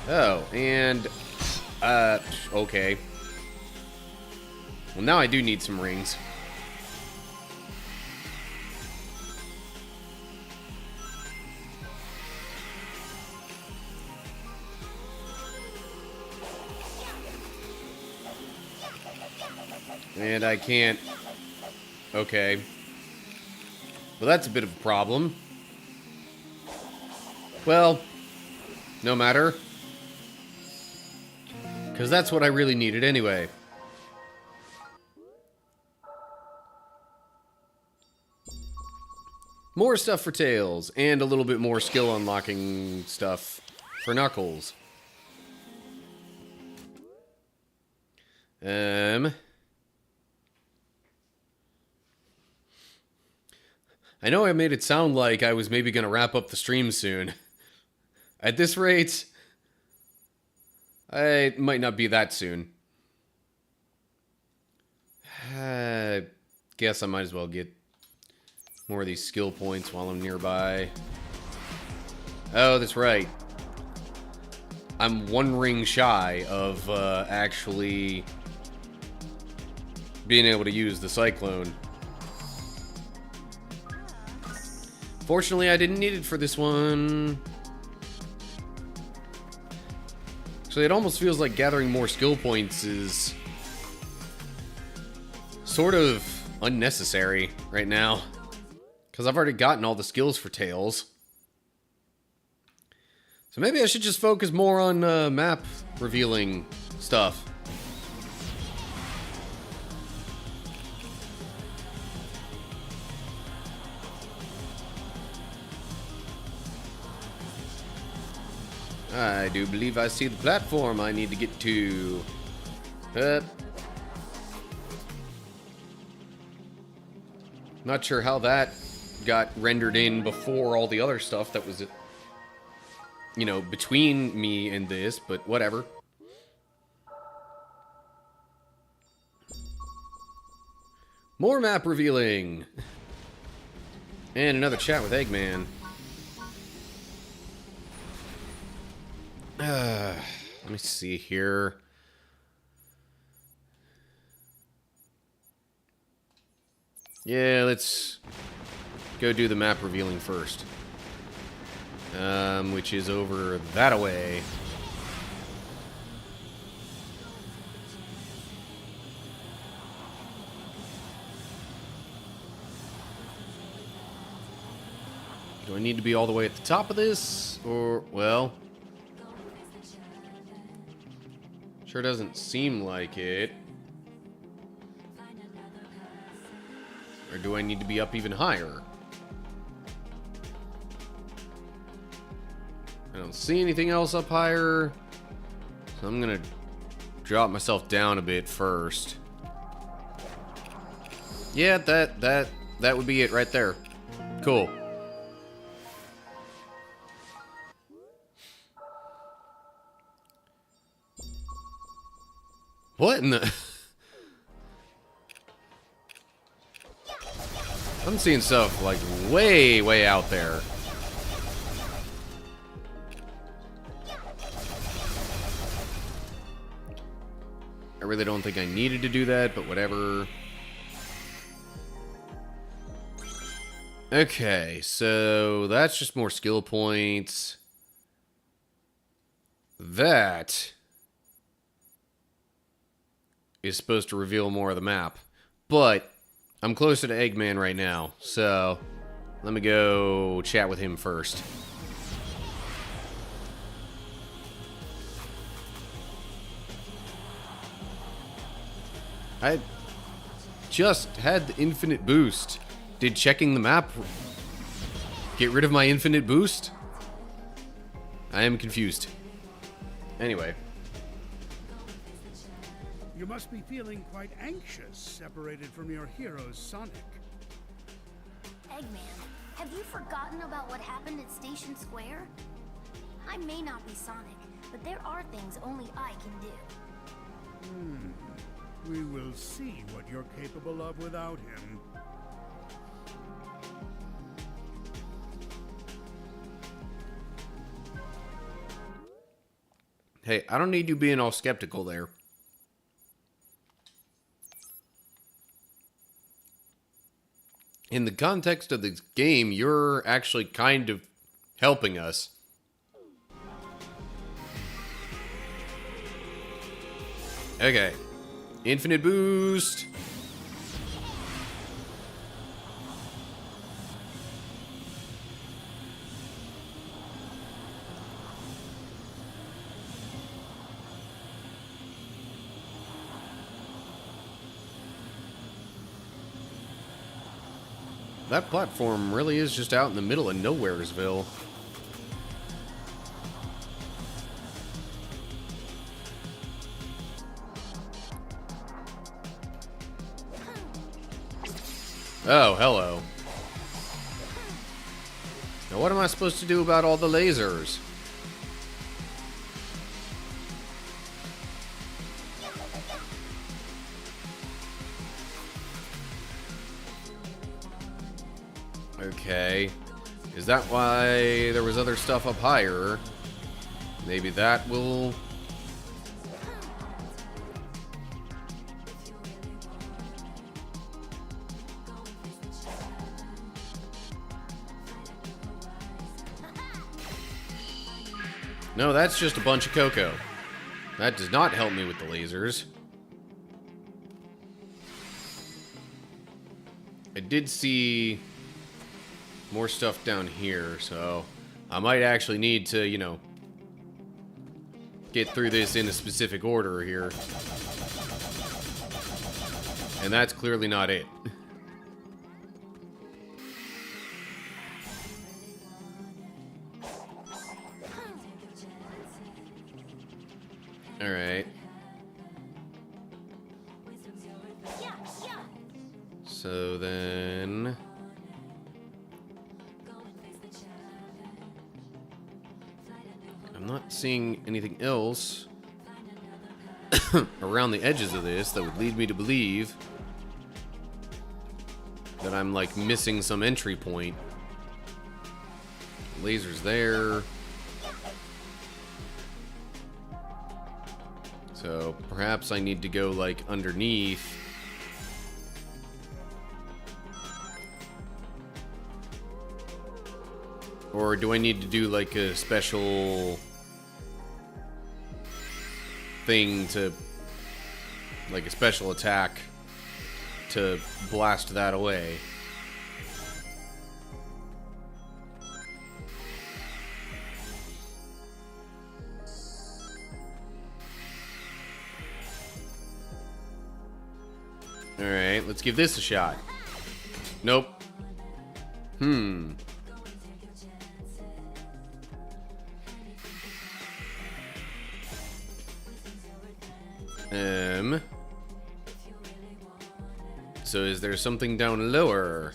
Oh, and... okay. Well, now I do need some rings. And I can't... Okay. Well, that's a bit of a problem. Well, no matter. Because that's what I really needed anyway. More stuff for Tails, and a little bit more skill unlocking stuff for Knuckles. I know I made it sound like I was maybe going to wrap up the stream soon. At this rate, it might not be that soon. Guess I might as well get more of these skill points while I'm nearby. Oh, that's right. I'm one ring shy of actually being able to use the Cyclone. Fortunately, I didn't need it for this one. Actually, it almost feels like gathering more skill points is sort of unnecessary right now. Because I've already gotten all the skills for Tails. So maybe I should just focus more on map revealing stuff. I do believe I see the platform I need to get to. Not sure how that got rendered in before all the other stuff that was, you know, between me and this, but whatever. More map revealing. And another chat with Eggman. Let me see here. Yeah, let's go do the map revealing first. Which is over that away. Do I need to be all the way at the top of this? Or, well... Sure doesn't seem like it. Or do I need to be up even higher? I don't see anything else up higher. So I'm gonna drop myself down a bit first. Yeah, that would be it right there. Cool. What in the... I'm seeing stuff like way, way out there. I really don't think I needed to do that, but whatever. Okay, so that's just more skill points. That is supposed to reveal more of the map. But I'm closer to Eggman right now, so let me go chat with him first. I just had the infinite boost. Did checking the map get rid of my infinite boost? I am confused. Anyway. You must be feeling quite anxious, separated from your hero, Sonic. Eggman, have you forgotten about what happened at Station Square? I may not be Sonic, but there are things only I can do. We will see what you're capable of without him. Hey, I don't need you being all skeptical there. In the context of this game, you're actually kind of helping us. Okay. Infinite boost. That platform really is just out in the middle of Nowheresville. Oh, hello. Now what am I supposed to do about all the lasers? Okay. Is that why there was other stuff up higher? Maybe that will... No, that's just a bunch of cocoa. That does not help me with the lasers. I did see more stuff down here, so I might actually need to, you know, get through this in a specific order here. And that's clearly not it. Alright. So then... I'm not seeing anything else around the edges of this that would lead me to believe that I'm, like, missing some entry point. Lasers there. So perhaps I need to go like underneath. Or do I need to do like a special thing to, like a special attack to blast that away? Alright, let's give this a shot. Nope. So is there something down lower?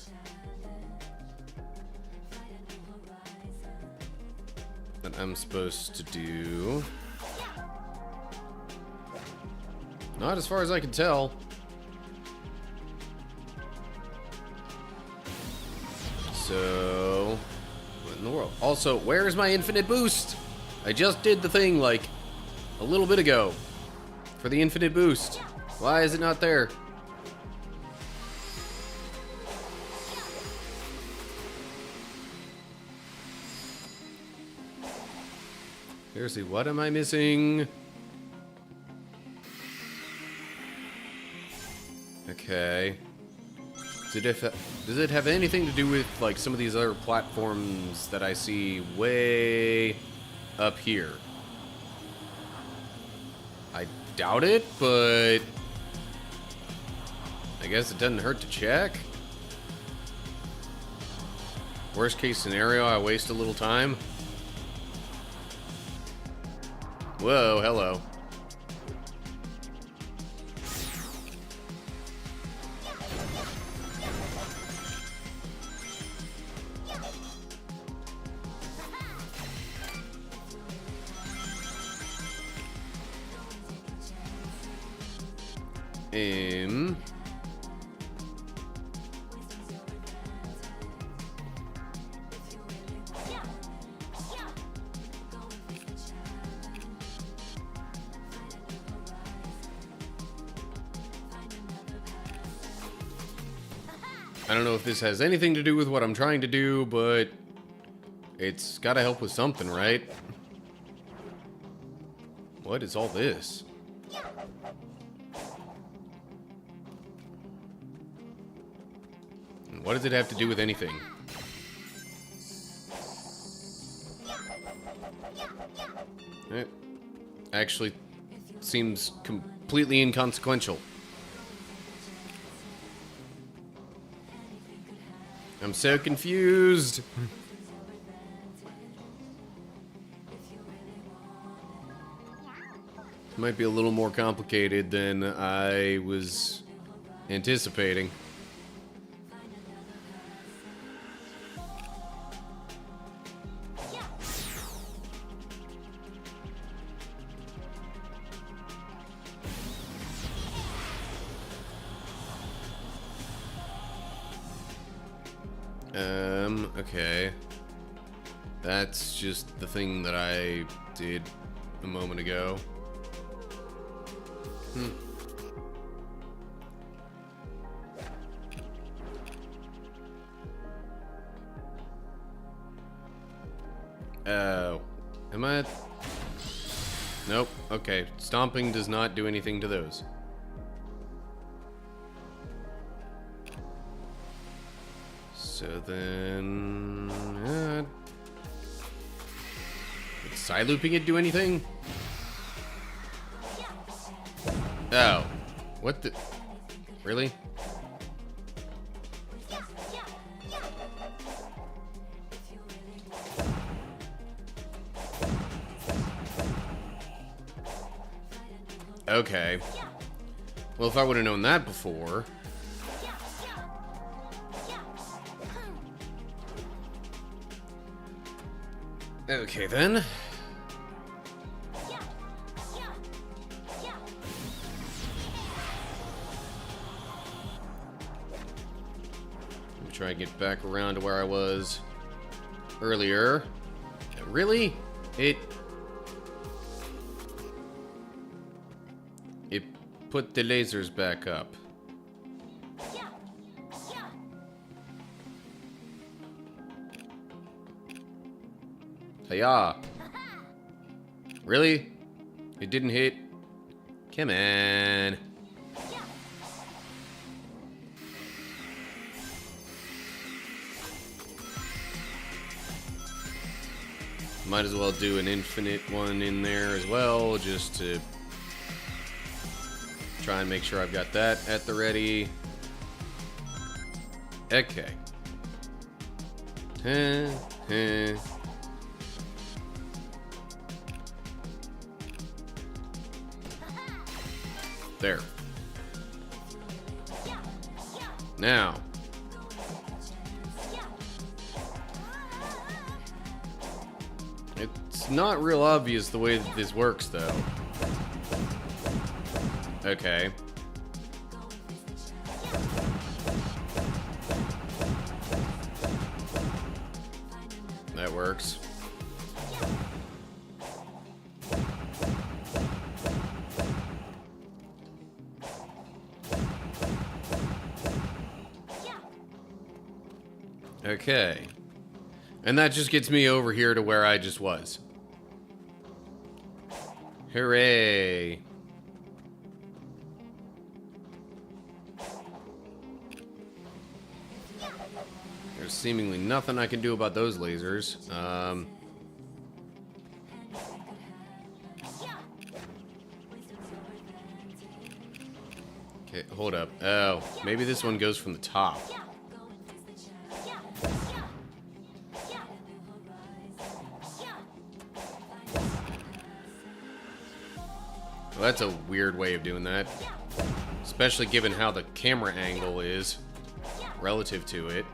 That I'm supposed to do? Not as far as I can tell. So, what in the world? Also, where is my infinite boost? I just did the thing like a little bit ago for the infinite boost. Why is it not there? Seriously, what am I missing? Okay. Does it have anything to do with like some of these other platforms that I see way up here? I doubt it, but I guess it doesn't hurt to check. Worst case scenario, I waste a little time. Whoa, hello. I don't know if this has anything to do with what I'm trying to do, but it's gotta help with something, right? What is all this? And what does it have to do with anything? It actually seems completely inconsequential. I'm so confused. Might be a little more complicated than I was anticipating. Okay. That's just the thing that I did a moment ago. Oh. Am I? Nope. Okay. Stomping does not do anything to those. So then... did side looping it do anything? Oh. What the... Really? Okay. Well, if I would have known that before... Okay, then. Let me try and get back around to where I was earlier. Really? put the lasers back up. Hiya! Really? It didn't hit? Come on. Might as well do an infinite one in there as well, just to try and make sure I've got that at the ready. Okay. There. Now. It's not real obvious the way that this works, though. Okay. That works. Okay. And that just gets me over here to where I just was. Hooray. There's seemingly nothing I can do about those lasers. Okay, hold up. Oh, maybe this one goes from the top. Well, that's a weird way of doing that. Especially given how the camera angle is relative to it.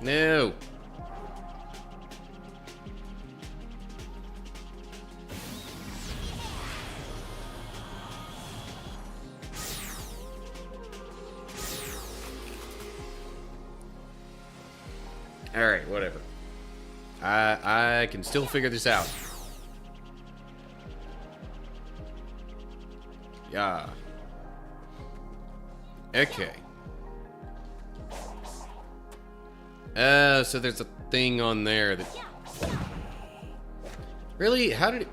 No! Alright, whatever. I can still figure this out. Yeah. Okay. So there's a thing on there that... Really? How did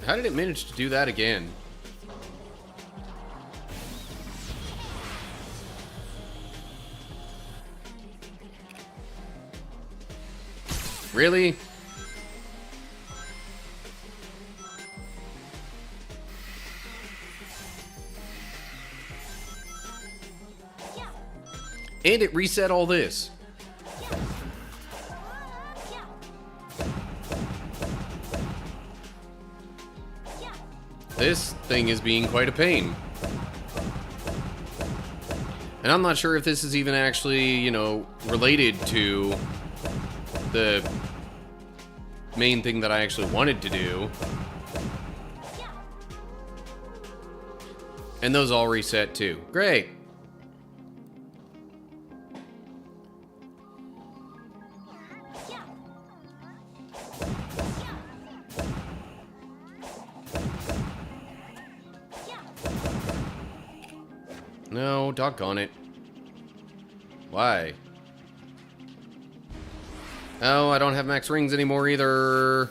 it manage to do that again? Really? And it reset all this. This thing is being quite a pain. And I'm not sure if this is even actually, you know, related to the main thing that I actually wanted to do. And those all reset too. Great. No, doggone it. Why? Oh, I don't have max rings anymore either.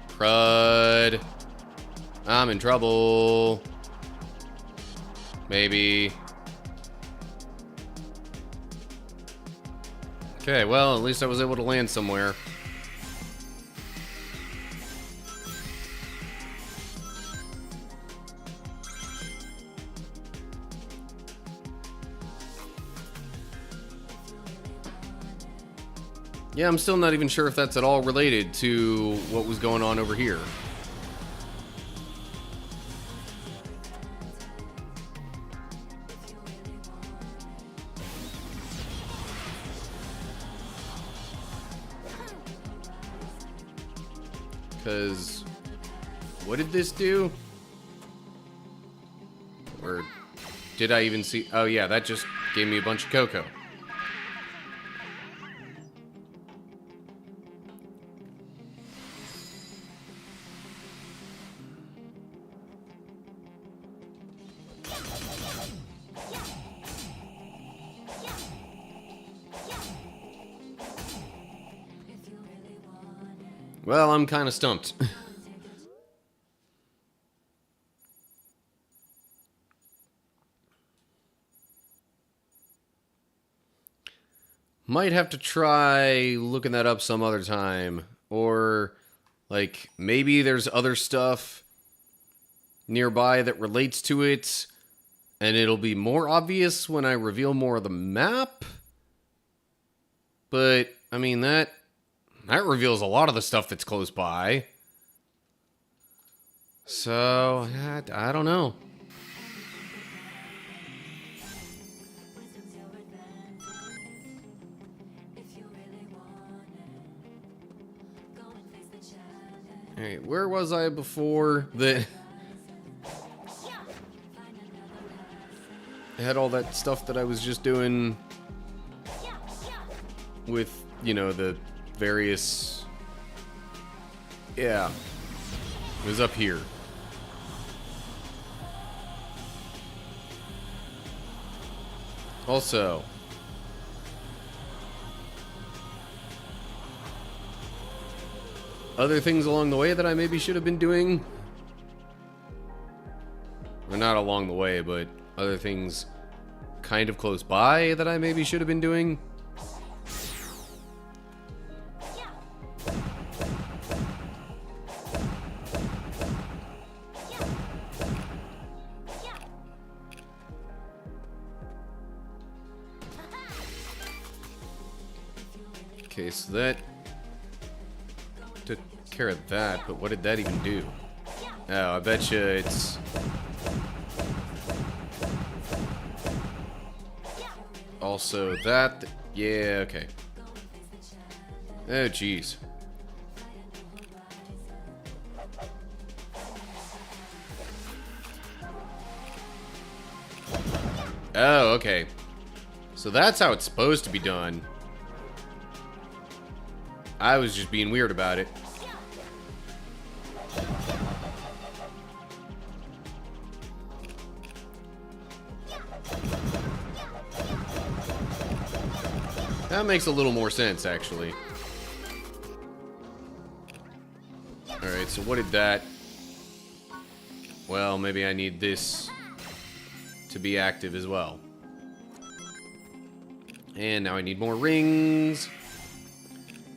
Crud. I'm in trouble. Maybe. Okay, well, at least I was able to land somewhere. Yeah, I'm still not even sure if that's at all related to what was going on over here. Because what did this do? Or did I even see? Oh yeah, that just gave me a bunch of cocoa. Well, I'm kind of stumped. Might have to try looking that up some other time. Or, like, maybe there's other stuff nearby that relates to it, and it'll be more obvious when I reveal more of the map. But, I mean, that reveals a lot of the stuff that's close by. So, I don't know. Alright, where was I before that? I had all that stuff that I was just doing with, you know, the various... Yeah. It was up here. Also... other things along the way that I maybe should have been doing. Or not along the way, but other things kind of close by that I maybe should have been doing. Okay, so that took care of that, but what did that even do? Oh, I bet you it's... also that... yeah, okay. Oh, jeez. Oh, okay. So that's how it's supposed to be done. I was just being weird about it. That makes a little more sense, actually. Alright, so what did that... well, maybe I need this to be active as well. And now I need more rings.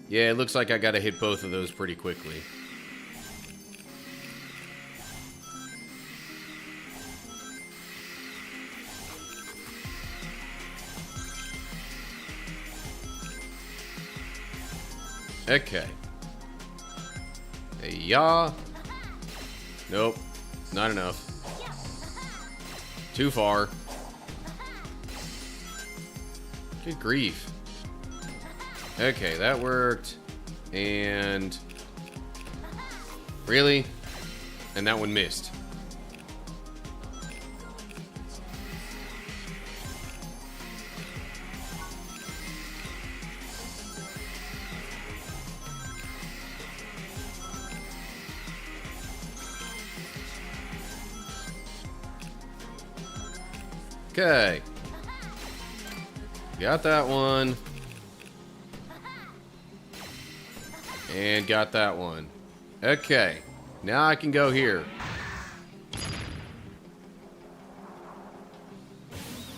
Yeah, it looks like I gotta hit both of those pretty quickly. Okay. Yeah. Nope. Not enough. Too far. Good grief. Okay, that worked. And... really? And that one missed. Okay. Got that one. And got that one. Okay. Now I can go here.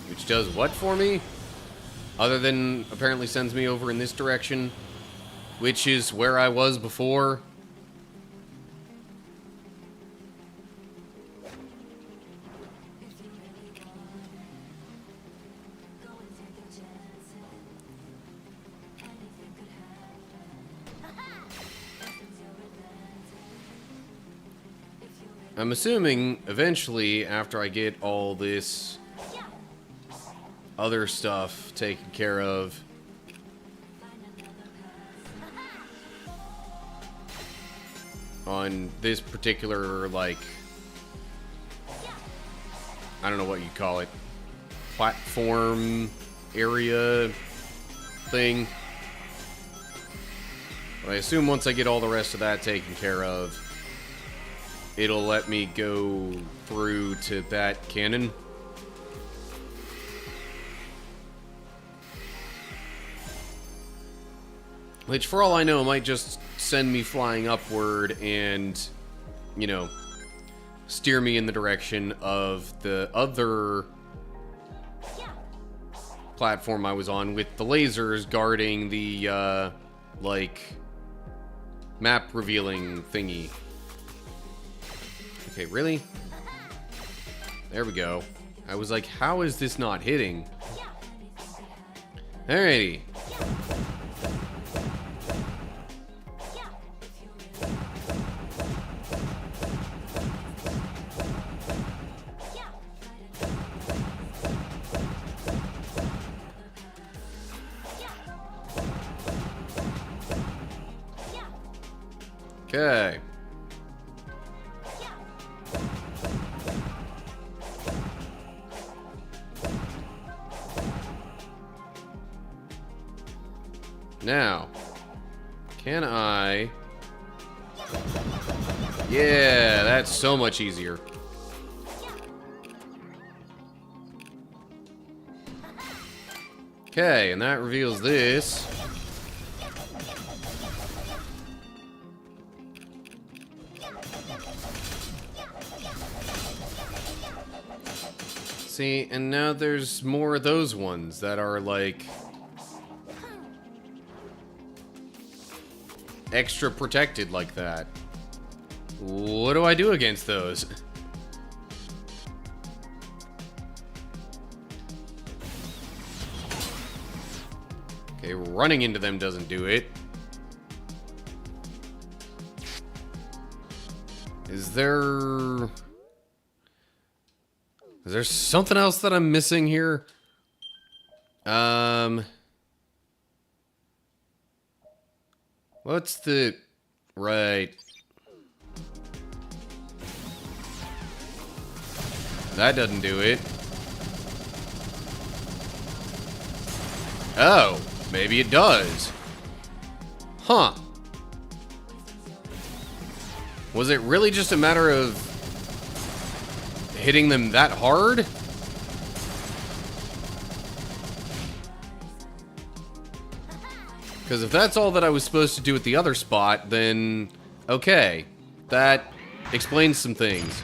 Which does what for me? Other than apparently sends me over in this direction. Which is where I was before. I'm assuming eventually, after I get all this other stuff taken care of, on this particular, like, I don't know what you call it, platform area thing. But I assume once I get all the rest of that taken care of, it'll let me go through to that cannon. Which, for all I know, might just send me flying upward and, you know, steer me in the direction of the other platform I was on with the lasers guarding the, like, map revealing thingy. Okay, really? There we go. I was like, how is this not hitting? Alrighty. Okay. Now, can I... Yeah, that's so much easier. Okay, and that reveals this. See, and now there's more of those ones that are like extra protected like that. What do I do against those? Okay, running into them doesn't do it. Is there something else that I'm missing here? What's the... Right. That doesn't do it. Oh, maybe it does. Huh. Was it really just a matter of hitting them that hard? Because if that's all that I was supposed to do at the other spot, then okay. That explains some things.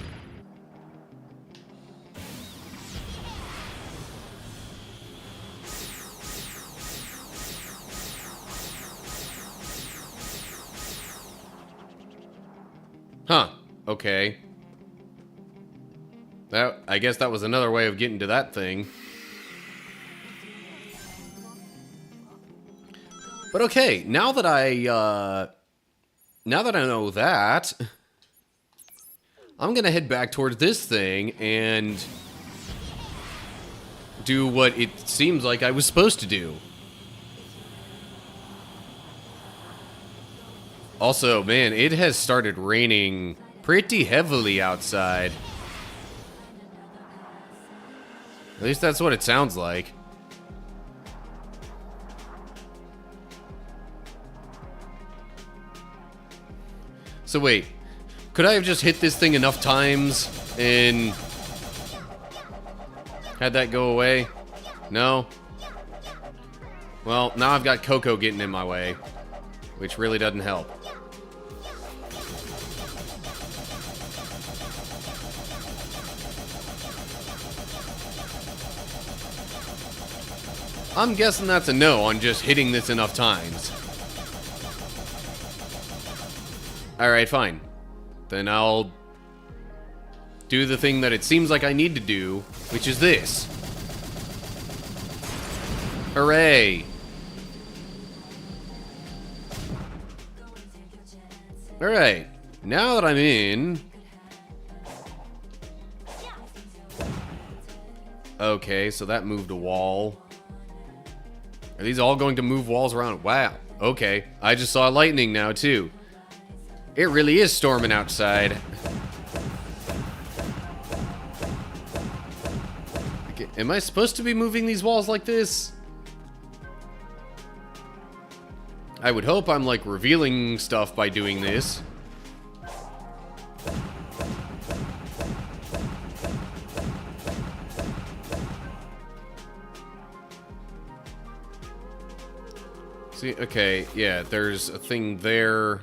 Huh. Okay. I guess that was another way of getting to that thing. But okay, now that I know that, I'm gonna head back towards this thing and do what it seems like I was supposed to do. Also, man, it has started raining pretty heavily outside. At least that's what it sounds like. So wait, could I have just hit this thing enough times and had that go away? No? Well, now I've got Coco getting in my way, which really doesn't help. I'm guessing that's a no on just hitting this enough times. Alright, fine. Then I'll do the thing that it seems like I need to do, which is this. Hooray! Alright, now that I'm in... Okay, so that moved a wall. Are these all going to move walls around? Wow. Okay. I just saw lightning now, too. It really is storming outside. Okay, am I supposed to be moving these walls like this? I would hope I'm, like, revealing stuff by doing this. See, okay, yeah, there's a thing there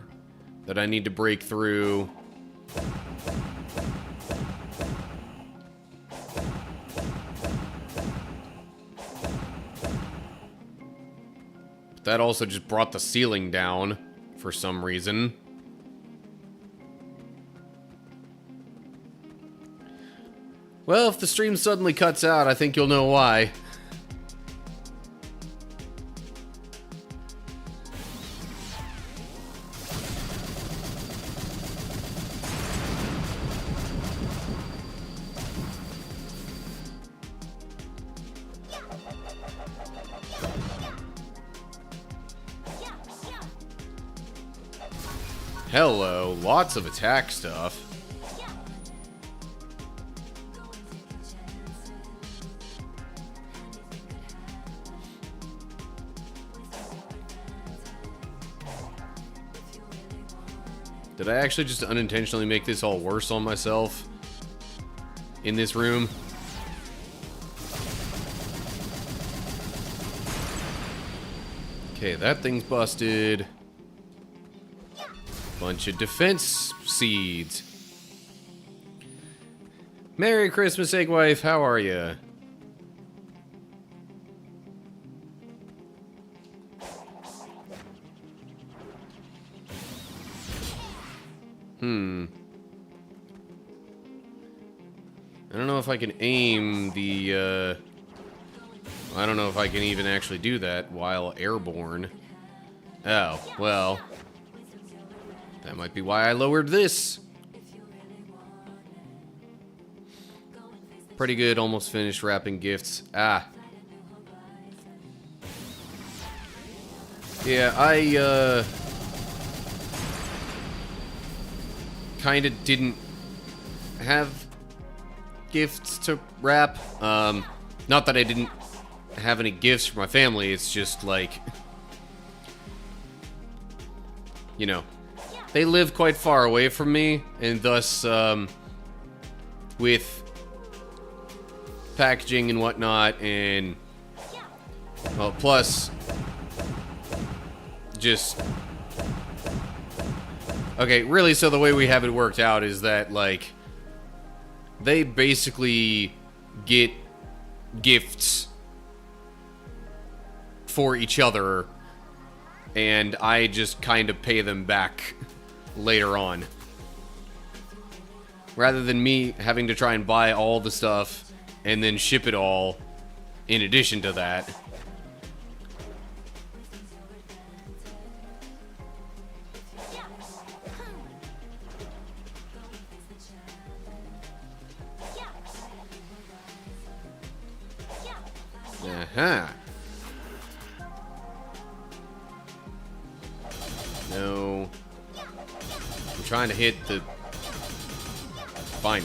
that I need to break through. But that also just brought the ceiling down for some reason. Well, if the stream suddenly cuts out, I think you'll know why. Hello, lots of attack stuff. Did I actually just unintentionally make this all worse on myself in this room? Okay, that thing's busted. Bunch of defense seeds. Merry Christmas, Egg Wife. How are you? I don't know if I can aim the, I don't know if I can even actually do that while airborne. Oh, well. That might be why I lowered this. Pretty good, almost finished wrapping gifts. Ah. Yeah, I, kinda didn't have gifts to wrap. Not that I didn't have any gifts for my family, it's just like, you know, they live quite far away from me, and thus, with packaging and whatnot, and, well, plus, just, okay, really, so the way we have it worked out is that, like, they basically get gifts for each other, and I just kind of pay them back later on. Rather than me having to try and buy all the stuff and then ship it all in addition to that. Uh-huh. No. I'm trying to hit the... Fine.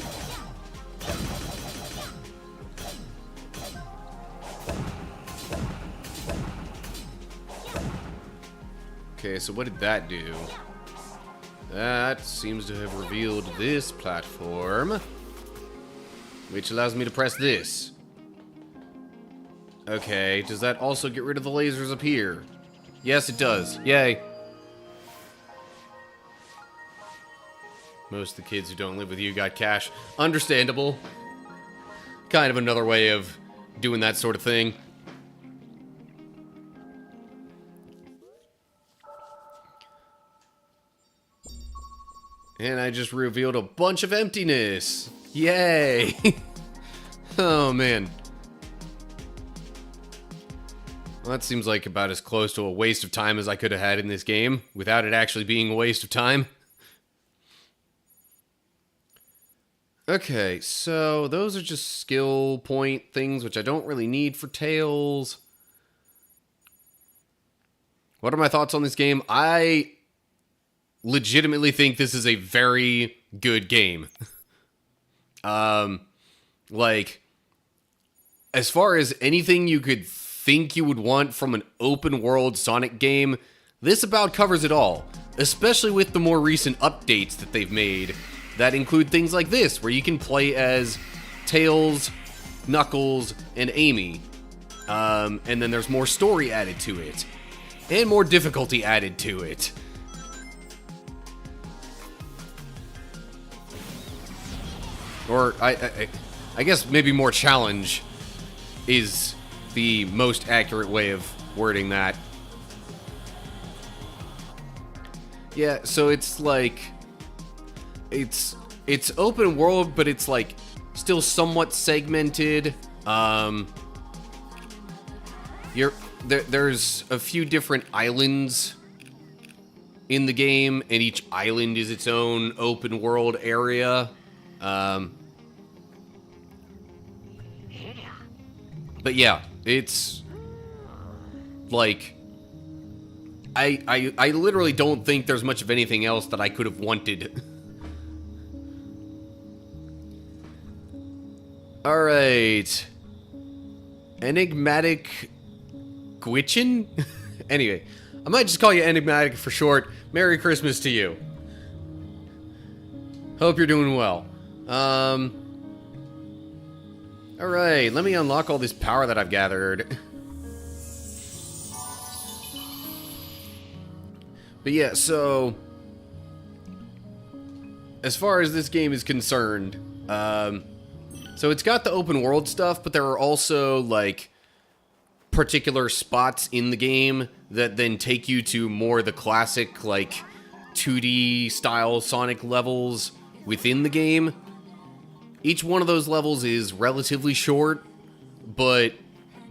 Okay, so what did that do? That seems to have revealed this platform, which allows me to press this. Okay, does that also get rid of the lasers up here? Yes, it does. Yay. Most of the kids who don't live with you got cash. Understandable. Kind of another way of doing that sort of thing. And I just revealed a bunch of emptiness. Yay. Oh, man. Well, that seems like about as close to a waste of time as I could have had in this game, without it actually being a waste of time. Okay, so those are just skill point things, which I don't really need for Tails. What are my thoughts on this game? I legitimately think this is a very good game. Like, as far as anything you could think you would want from an open world Sonic game, this about covers it all, especially with the more recent updates that they've made that include things like this, where you can play as Tails, Knuckles, and Amy. And then there's more story added to it. and more difficulty added to it. Or, I guess maybe more challenge is the most accurate way of wording that. Yeah, so it's like... It's open world, but it's like still somewhat segmented. There's a few different islands in the game, and each island is its own open world area. But yeah, it's like I literally don't think there's much of anything else that I could have wanted. All right, Enigmatic Gwitchin? Anyway, I might just call you Enigmatic for short. Merry Christmas to you. Hope you're doing well. Alright, let me unlock all this power that I've gathered. But yeah, so... as far as this game is concerned, so it's got the open world stuff, but there are also, like, particular spots in the game that then take you to more the classic, like, 2D style Sonic levels within the game. Each one of those levels is relatively short, but,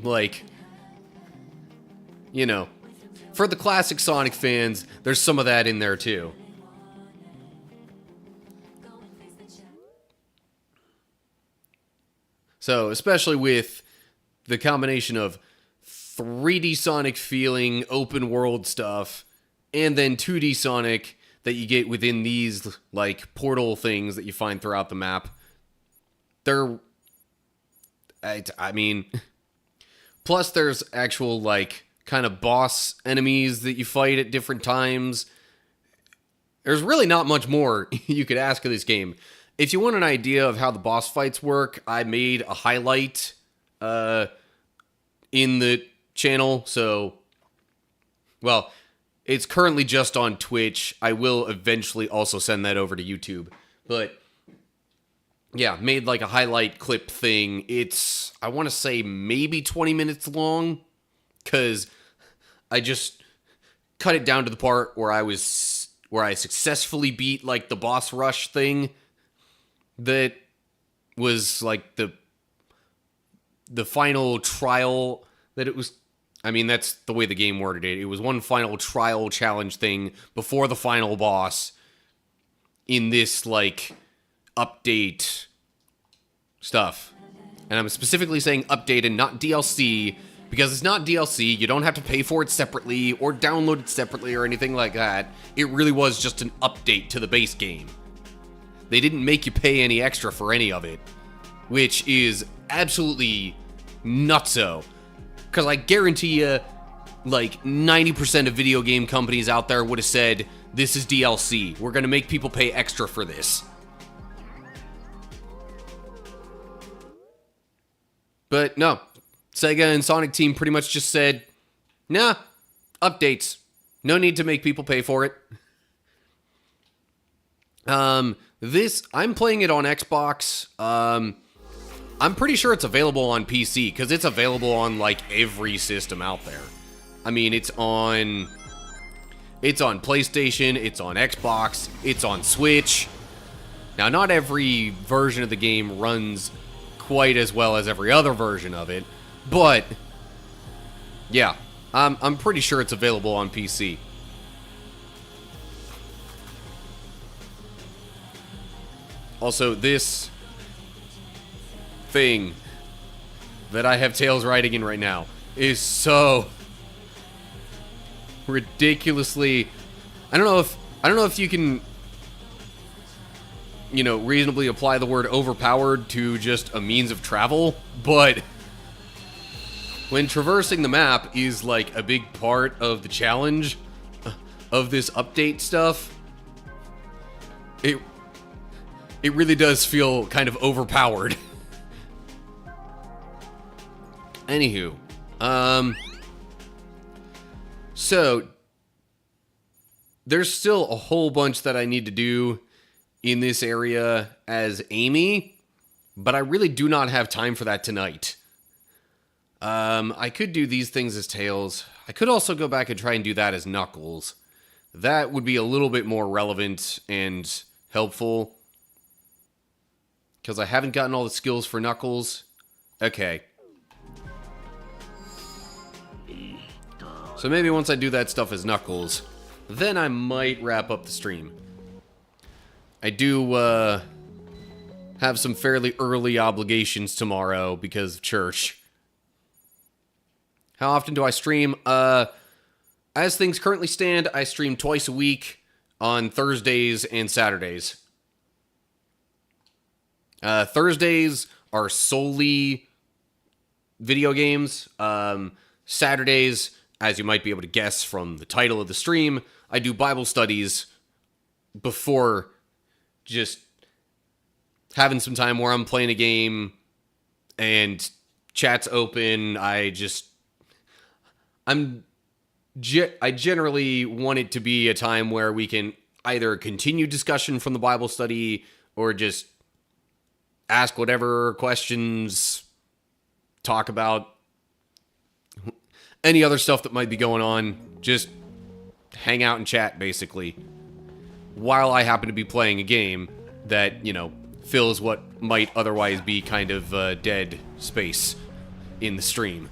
like, you know, for the classic Sonic fans, there's some of that in there too. So, especially with the combination of 3D Sonic feeling, open world stuff, and then 2D Sonic that you get within these, like, portal things that you find throughout the map. They're... I mean... Plus, there's actual, like, kind of boss enemies that you fight at different times. There's really not much more you could ask of this game. If you want an idea of how the boss fights work, I made a highlight in the channel, so... Well, it's currently just on Twitch. I will eventually also send that over to YouTube. But, yeah, made like a highlight clip thing. It's, I want to say, maybe 20 minutes long, because I just cut it down to the part where I successfully beat, like, the boss rush thing. That was, like, the final trial that it was... I mean, that's the way the game worded it. It was one final trial challenge thing before the final boss in this, like, update stuff. And I'm specifically saying update and not DLC, because it's not DLC. You don't have to pay for it separately or download it separately or anything like that. It really was just an update to the base game. They didn't make you pay any extra for any of it, which is absolutely nutso. Because I guarantee you, like, 90% of video game companies out there would have said, this is DLC. We're going to make people pay extra for this. But no, Sega and Sonic Team pretty much just said, nah, updates. No need to make people pay for it. I'm playing it on Xbox. I'm pretty sure it's available on PC, because it's available on, like, every system out there. I mean, it's on PlayStation, it's on Xbox, it's on Switch. Now, not every version of the game runs quite as well as every other version of it, but, yeah, I'm pretty sure it's available on PC. Also, this thing that I have Tails riding in right now is so ridiculously... I don't know if you can, you know, reasonably apply the word overpowered to just a means of travel, but when traversing the map is, like, a big part of the challenge of this update stuff, it really does feel kind of overpowered. Anywho, So, there's still a whole bunch that I need to do in this area as Amy, but I really do not have time for that tonight. I could do these things as Tails. I could also go back and try and do that as Knuckles. That would be a little bit more relevant and helpful. Because I haven't gotten all the skills for Knuckles. Okay. So maybe once I do that stuff as Knuckles, then I might wrap up the stream. I do, have some fairly early obligations tomorrow because of church. How often do I stream? As things currently stand, I stream twice a week on Thursdays and Saturdays. Thursdays are solely video games. Saturdays, as you might be able to guess from the title of the stream, I do Bible studies before just having some time where I'm playing a game and chat's open. I generally want it to be a time where we can either continue discussion from the Bible study or just ask whatever questions, talk about any other stuff that might be going on, just hang out and chat, basically, while I happen to be playing a game that, you know, fills what might otherwise be kind of dead space in the stream.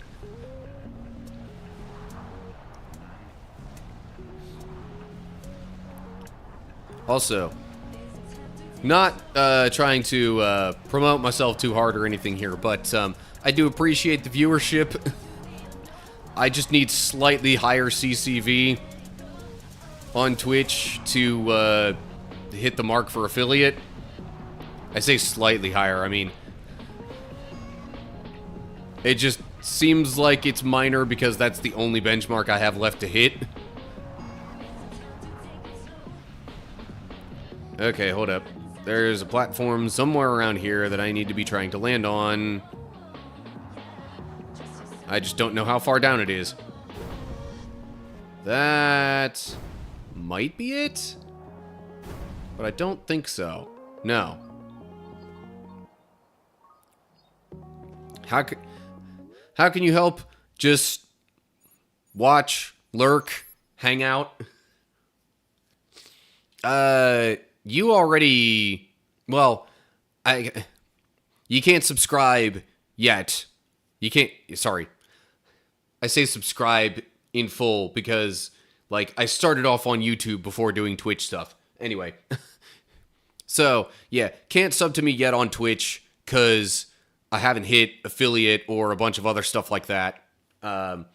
Also, not trying to promote myself too hard or anything here, but I do appreciate the viewership. I just need slightly higher CCV on Twitch to hit the mark for affiliate. I say slightly higher, I mean, it just seems like it's minor because that's the only benchmark I have left to hit. Okay, hold up. There's a platform somewhere around here that I need to be trying to land on. I just don't know how far down it is. That might be it? But I don't think so. No. How can you help? Just watch, lurk, hang out. You already, well, you can't subscribe yet. You can't, sorry. I say subscribe in full because, like, I started off on YouTube before doing Twitch stuff. Anyway. So, yeah, can't sub to me yet on Twitch because I haven't hit affiliate or a bunch of other stuff like that. I'm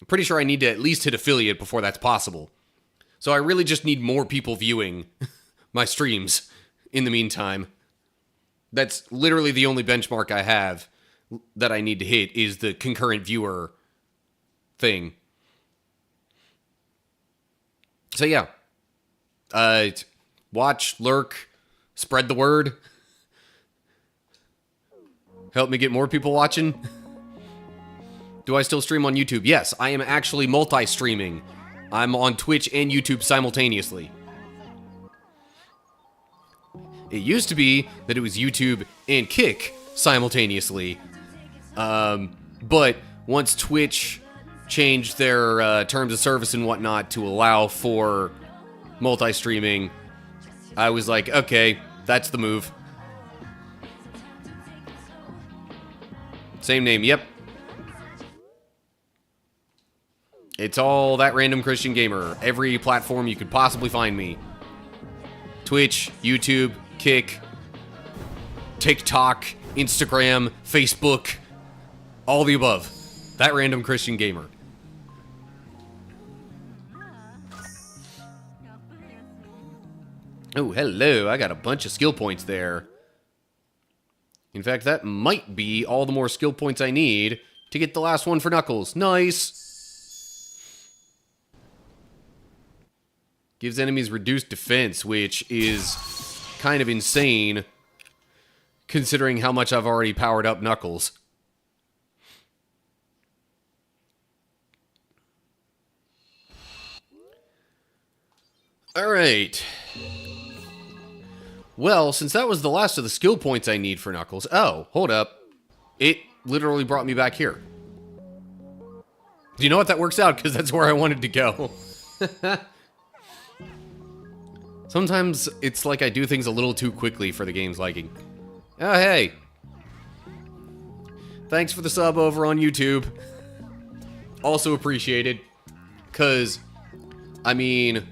pretty sure I need to at least hit affiliate before that's possible. So I really just need more people viewing my streams in the meantime. That's literally the only benchmark I have that I need to hit is the concurrent viewer thing. So yeah. Watch, lurk, spread the word. Help me get more people watching. Do I still stream on YouTube? Yes, I am actually multi-streaming. I'm on Twitch and YouTube simultaneously. It used to be that it was YouTube and Kick simultaneously. But once Twitch changed their terms of service and whatnot to allow for multi-streaming, I was like, okay, that's the move. Same name, yep. It's all That Random Christian Gamer. Every platform you could possibly find me. Twitch, YouTube, Kick, TikTok, Instagram, Facebook, all the above. That Random Christian Gamer. Oh, hello. I got a bunch of skill points there. In fact, that might be all the more skill points I need to get the last one for Knuckles. Nice! Gives enemies reduced defense, which is kind of insane, considering how much I've already powered up Knuckles. Alright. Well, since that was the last of the skill points I need for Knuckles... Oh, hold up. It literally brought me back here. Do you know what? That works out, because that's where I wanted to go. Sometimes it's like I do things a little too quickly for the game's liking. Oh, hey. Thanks for the sub over on YouTube. Also appreciated. Because, I mean,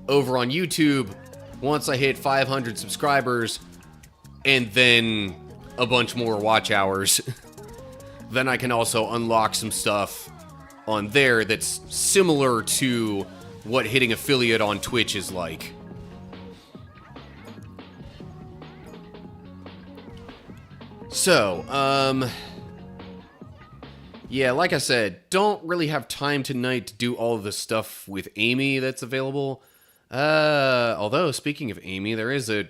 over on YouTube, once I hit 500 subscribers, and then a bunch more watch hours, then I can also unlock some stuff on there that's similar to what hitting affiliate on Twitch is like. So, yeah, like I said, don't really have time tonight to do all of the stuff with Amy that's available. Although, speaking of Amy, there is a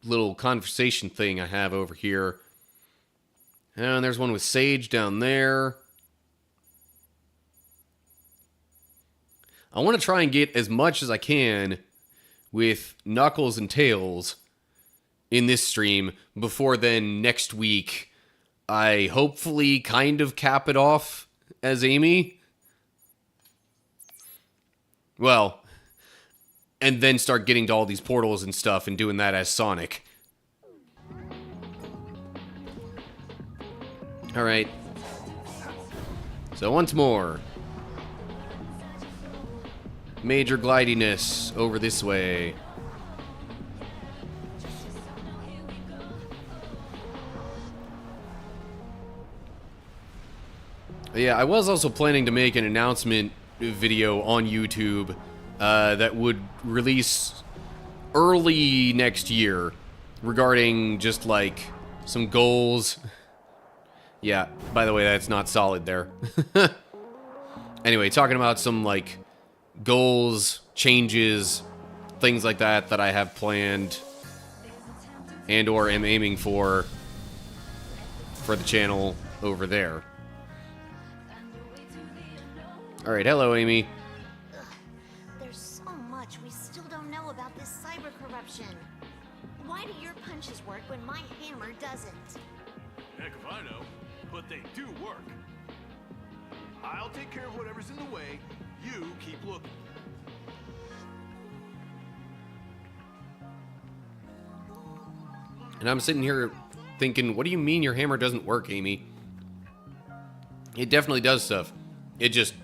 little conversation thing I have over here. And there's one with Sage down there. I want to try and get as much as I can with Knuckles and Tails in this stream before then next week I hopefully kind of cap it off as Amy. Well, and then start getting to all these portals and stuff and doing that as Sonic. Alright. So once more. Major glidiness over this way. Yeah, I was also planning to make an announcement video on YouTube that would release early next year regarding just like some goals. Yeah, by the way, that's not solid there. Anyway, talking about some like goals, changes, things like that that I have planned and or am aiming for the channel over there. Alright, hello, Amy. There's so much we still don't know about this cyber corruption. Why do your punches work when my hammer doesn't? Heck if I know, but they do work. I'll take care of whatever's in the way. You keep looking. And I'm sitting here thinking, what do you mean your hammer doesn't work, Amy? It definitely does stuff. It just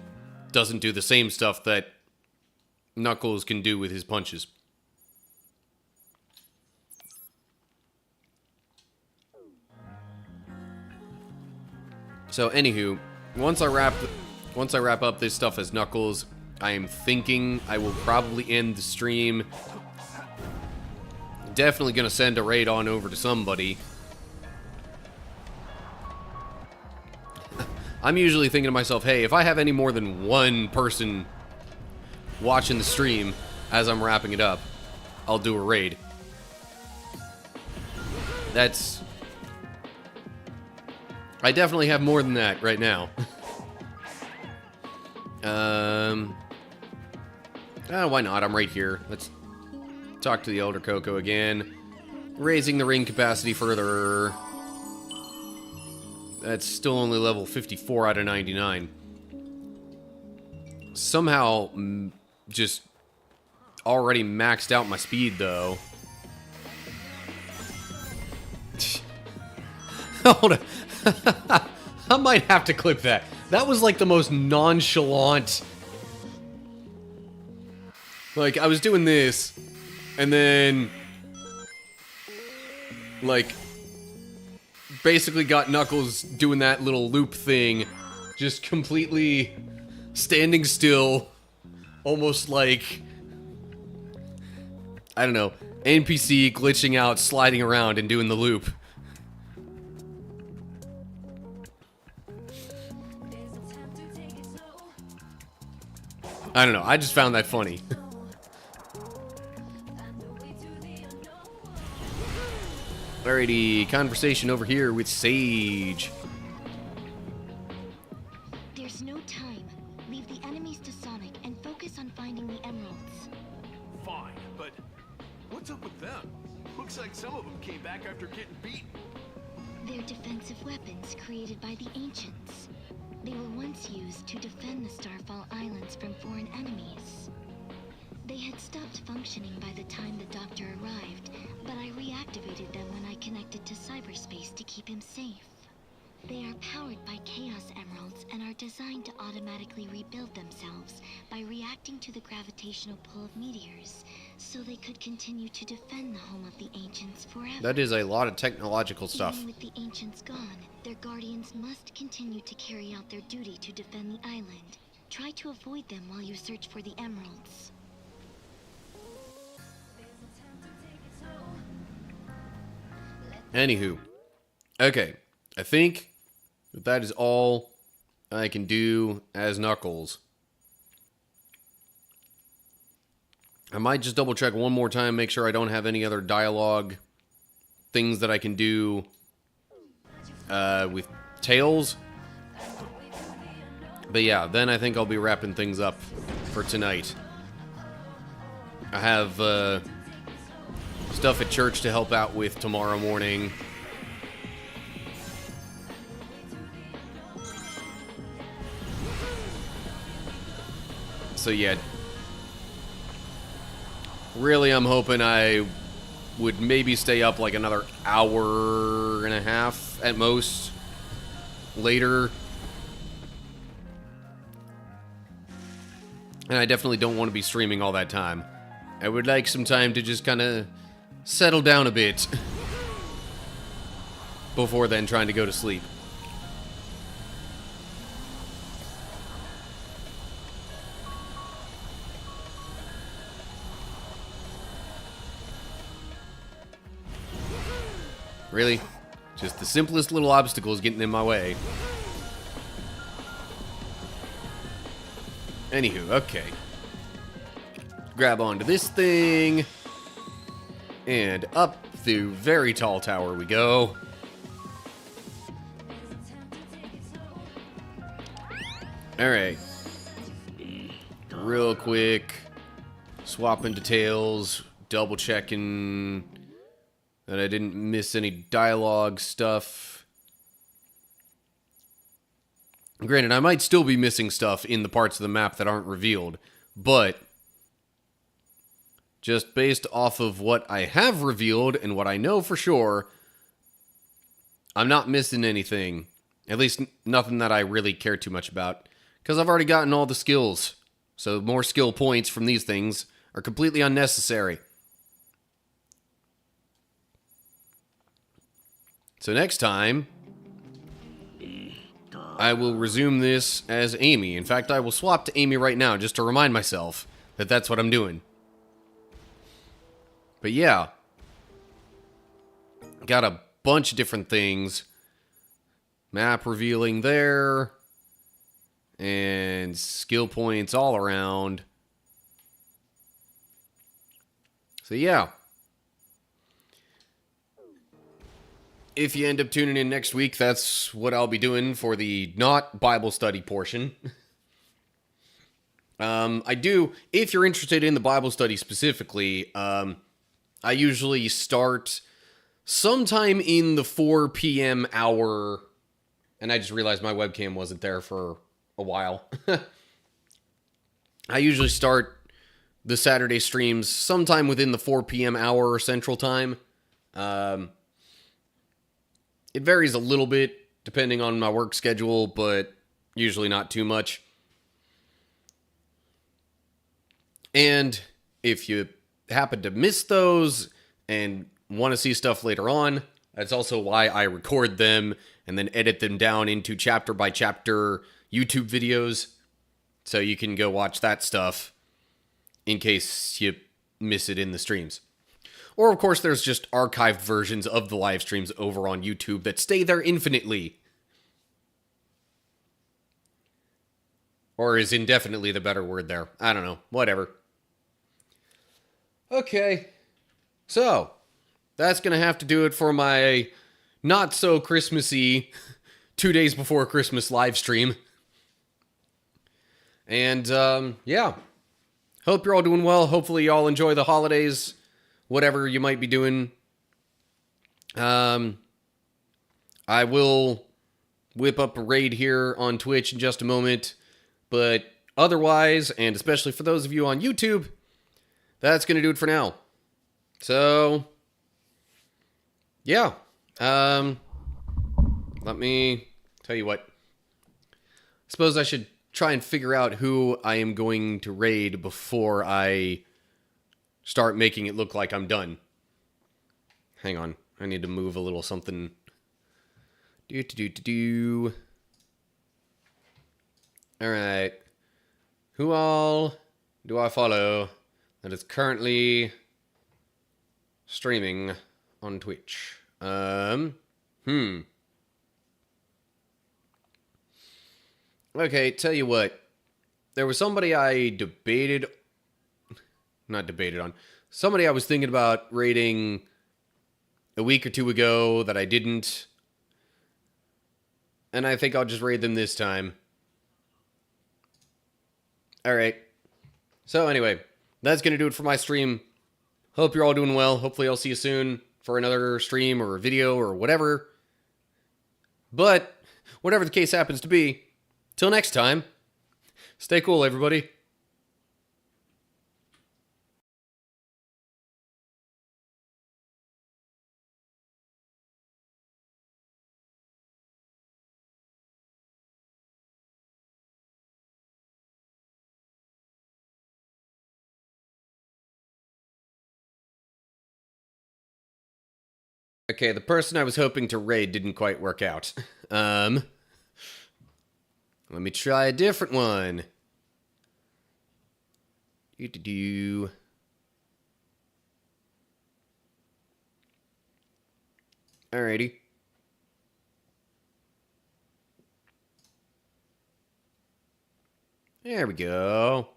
doesn't do the same stuff that Knuckles can do with his punches. So, anywho, once I wrap up this stuff as Knuckles, I am thinking I will probably end the stream. Definitely gonna send a raid on over to somebody. I'm usually thinking to myself, hey, if I have any more than one person watching the stream as I'm wrapping it up, I'll do a raid. I definitely have more than that right now. Why not? I'm right here. Let's talk to the Elder Coco again. Raising the ring capacity further. That's still only level 54 out of 99. Somehow, just already maxed out my speed, though. Hold on. I might have to clip that. That was like the most nonchalant. Like, I was doing this, and then, like, basically got Knuckles doing that little loop thing, just completely standing still, almost like, I don't know, NPC glitching out, sliding around, and doing the loop. I don't know, I just found that funny. Alrighty, conversation over here with Sage. There's no time. Leave the enemies to Sonic and focus on finding the emeralds. are defensive weapons created by the ancients. They were once used to defend the Starfall Islands from foreign enemies. They had stopped functioning by the time the Doctor arrived, but I reactivated them when I connected to cyberspace to keep him safe. They are powered by Chaos Emeralds and are designed to automatically rebuild themselves by reacting to the gravitational pull of meteors, so they could continue to defend the home of the Ancients forever. That is a lot of technological stuff. Even with the Ancients gone, their guardians must continue to carry out their duty to defend the island. Try to avoid them while you search for the emeralds. Anywho. Okay. I think that is all I can do as Knuckles. I might just double check one more time, make sure I don't have any other dialogue things that I can do with Tails. But yeah, then I think I'll be wrapping things up for tonight. I have stuff at church to help out with tomorrow morning. So yeah, really I'm hoping I would maybe stay up like another hour and a half at most later. And I definitely don't want to be streaming all that time. I would like some time to just kind of settle down a bit before then trying to go to sleep. Really? Just the simplest little obstacles getting in my way. Anywho, okay. Grab onto this thing. And up through very tall tower we go. Alright. Real quick. Swap into Tails. Double checking that I didn't miss any dialogue stuff. Granted, I might still be missing stuff in the parts of the map that aren't revealed, but just based off of what I have revealed and what I know for sure, I'm not missing anything. At least nothing that I really care too much about, because I've already gotten all the skills. So more skill points from these things are completely unnecessary. So next time, I will resume this as Amy. In fact, I will swap to Amy right now just to remind myself that that's what I'm doing. But yeah, got a bunch of different things. Map revealing there. And skill points all around. So yeah. If you end up tuning in next week, that's what I'll be doing for the not Bible study portion. I do, if you're interested in the Bible study specifically, I usually start sometime in the 4 p.m. hour, and I just realized my webcam wasn't there for a while. I usually start the Saturday streams sometime within the 4 p.m. hour Central Time. It varies a little bit depending on my work schedule, but usually not too much. And if you happen to miss those and want to see stuff later on, that's also why I record them and then edit them down into chapter by chapter YouTube videos, so you can go watch that stuff in case you miss it in the streams. Or, of course, there's just archived versions of the live streams over on YouTube that stay there infinitely. Or is indefinitely the better word there. I don't know. Whatever. Okay. So, that's going to have to do it for my not-so-Christmassy 2 days before Christmas live stream. And, yeah. Hope you're all doing well. Hopefully you all enjoy the holidays. Whatever you might be doing. I I will whip up a raid here on Twitch in just a moment. But otherwise, and especially for those of you on YouTube, that's going to do it for now. So, yeah. Let me tell you what. Suppose I should try and figure out who I am going to raid before I start making it look like I'm done. Hang on. I need to move a little something. Alright. Who all do I follow that is currently streaming on Twitch? Okay, tell you what. There was somebody I somebody I was thinking about raiding a week or two ago that I didn't. And I think I'll just raid them this time. Alright. So anyway, that's going to do it for my stream. Hope you're all doing well. Hopefully I'll see you soon for another stream or a video or whatever. But, whatever the case happens to be, till next time, stay cool, everybody. Okay, the person I was hoping to raid didn't quite work out. Let me try a different one. Alrighty. There we go.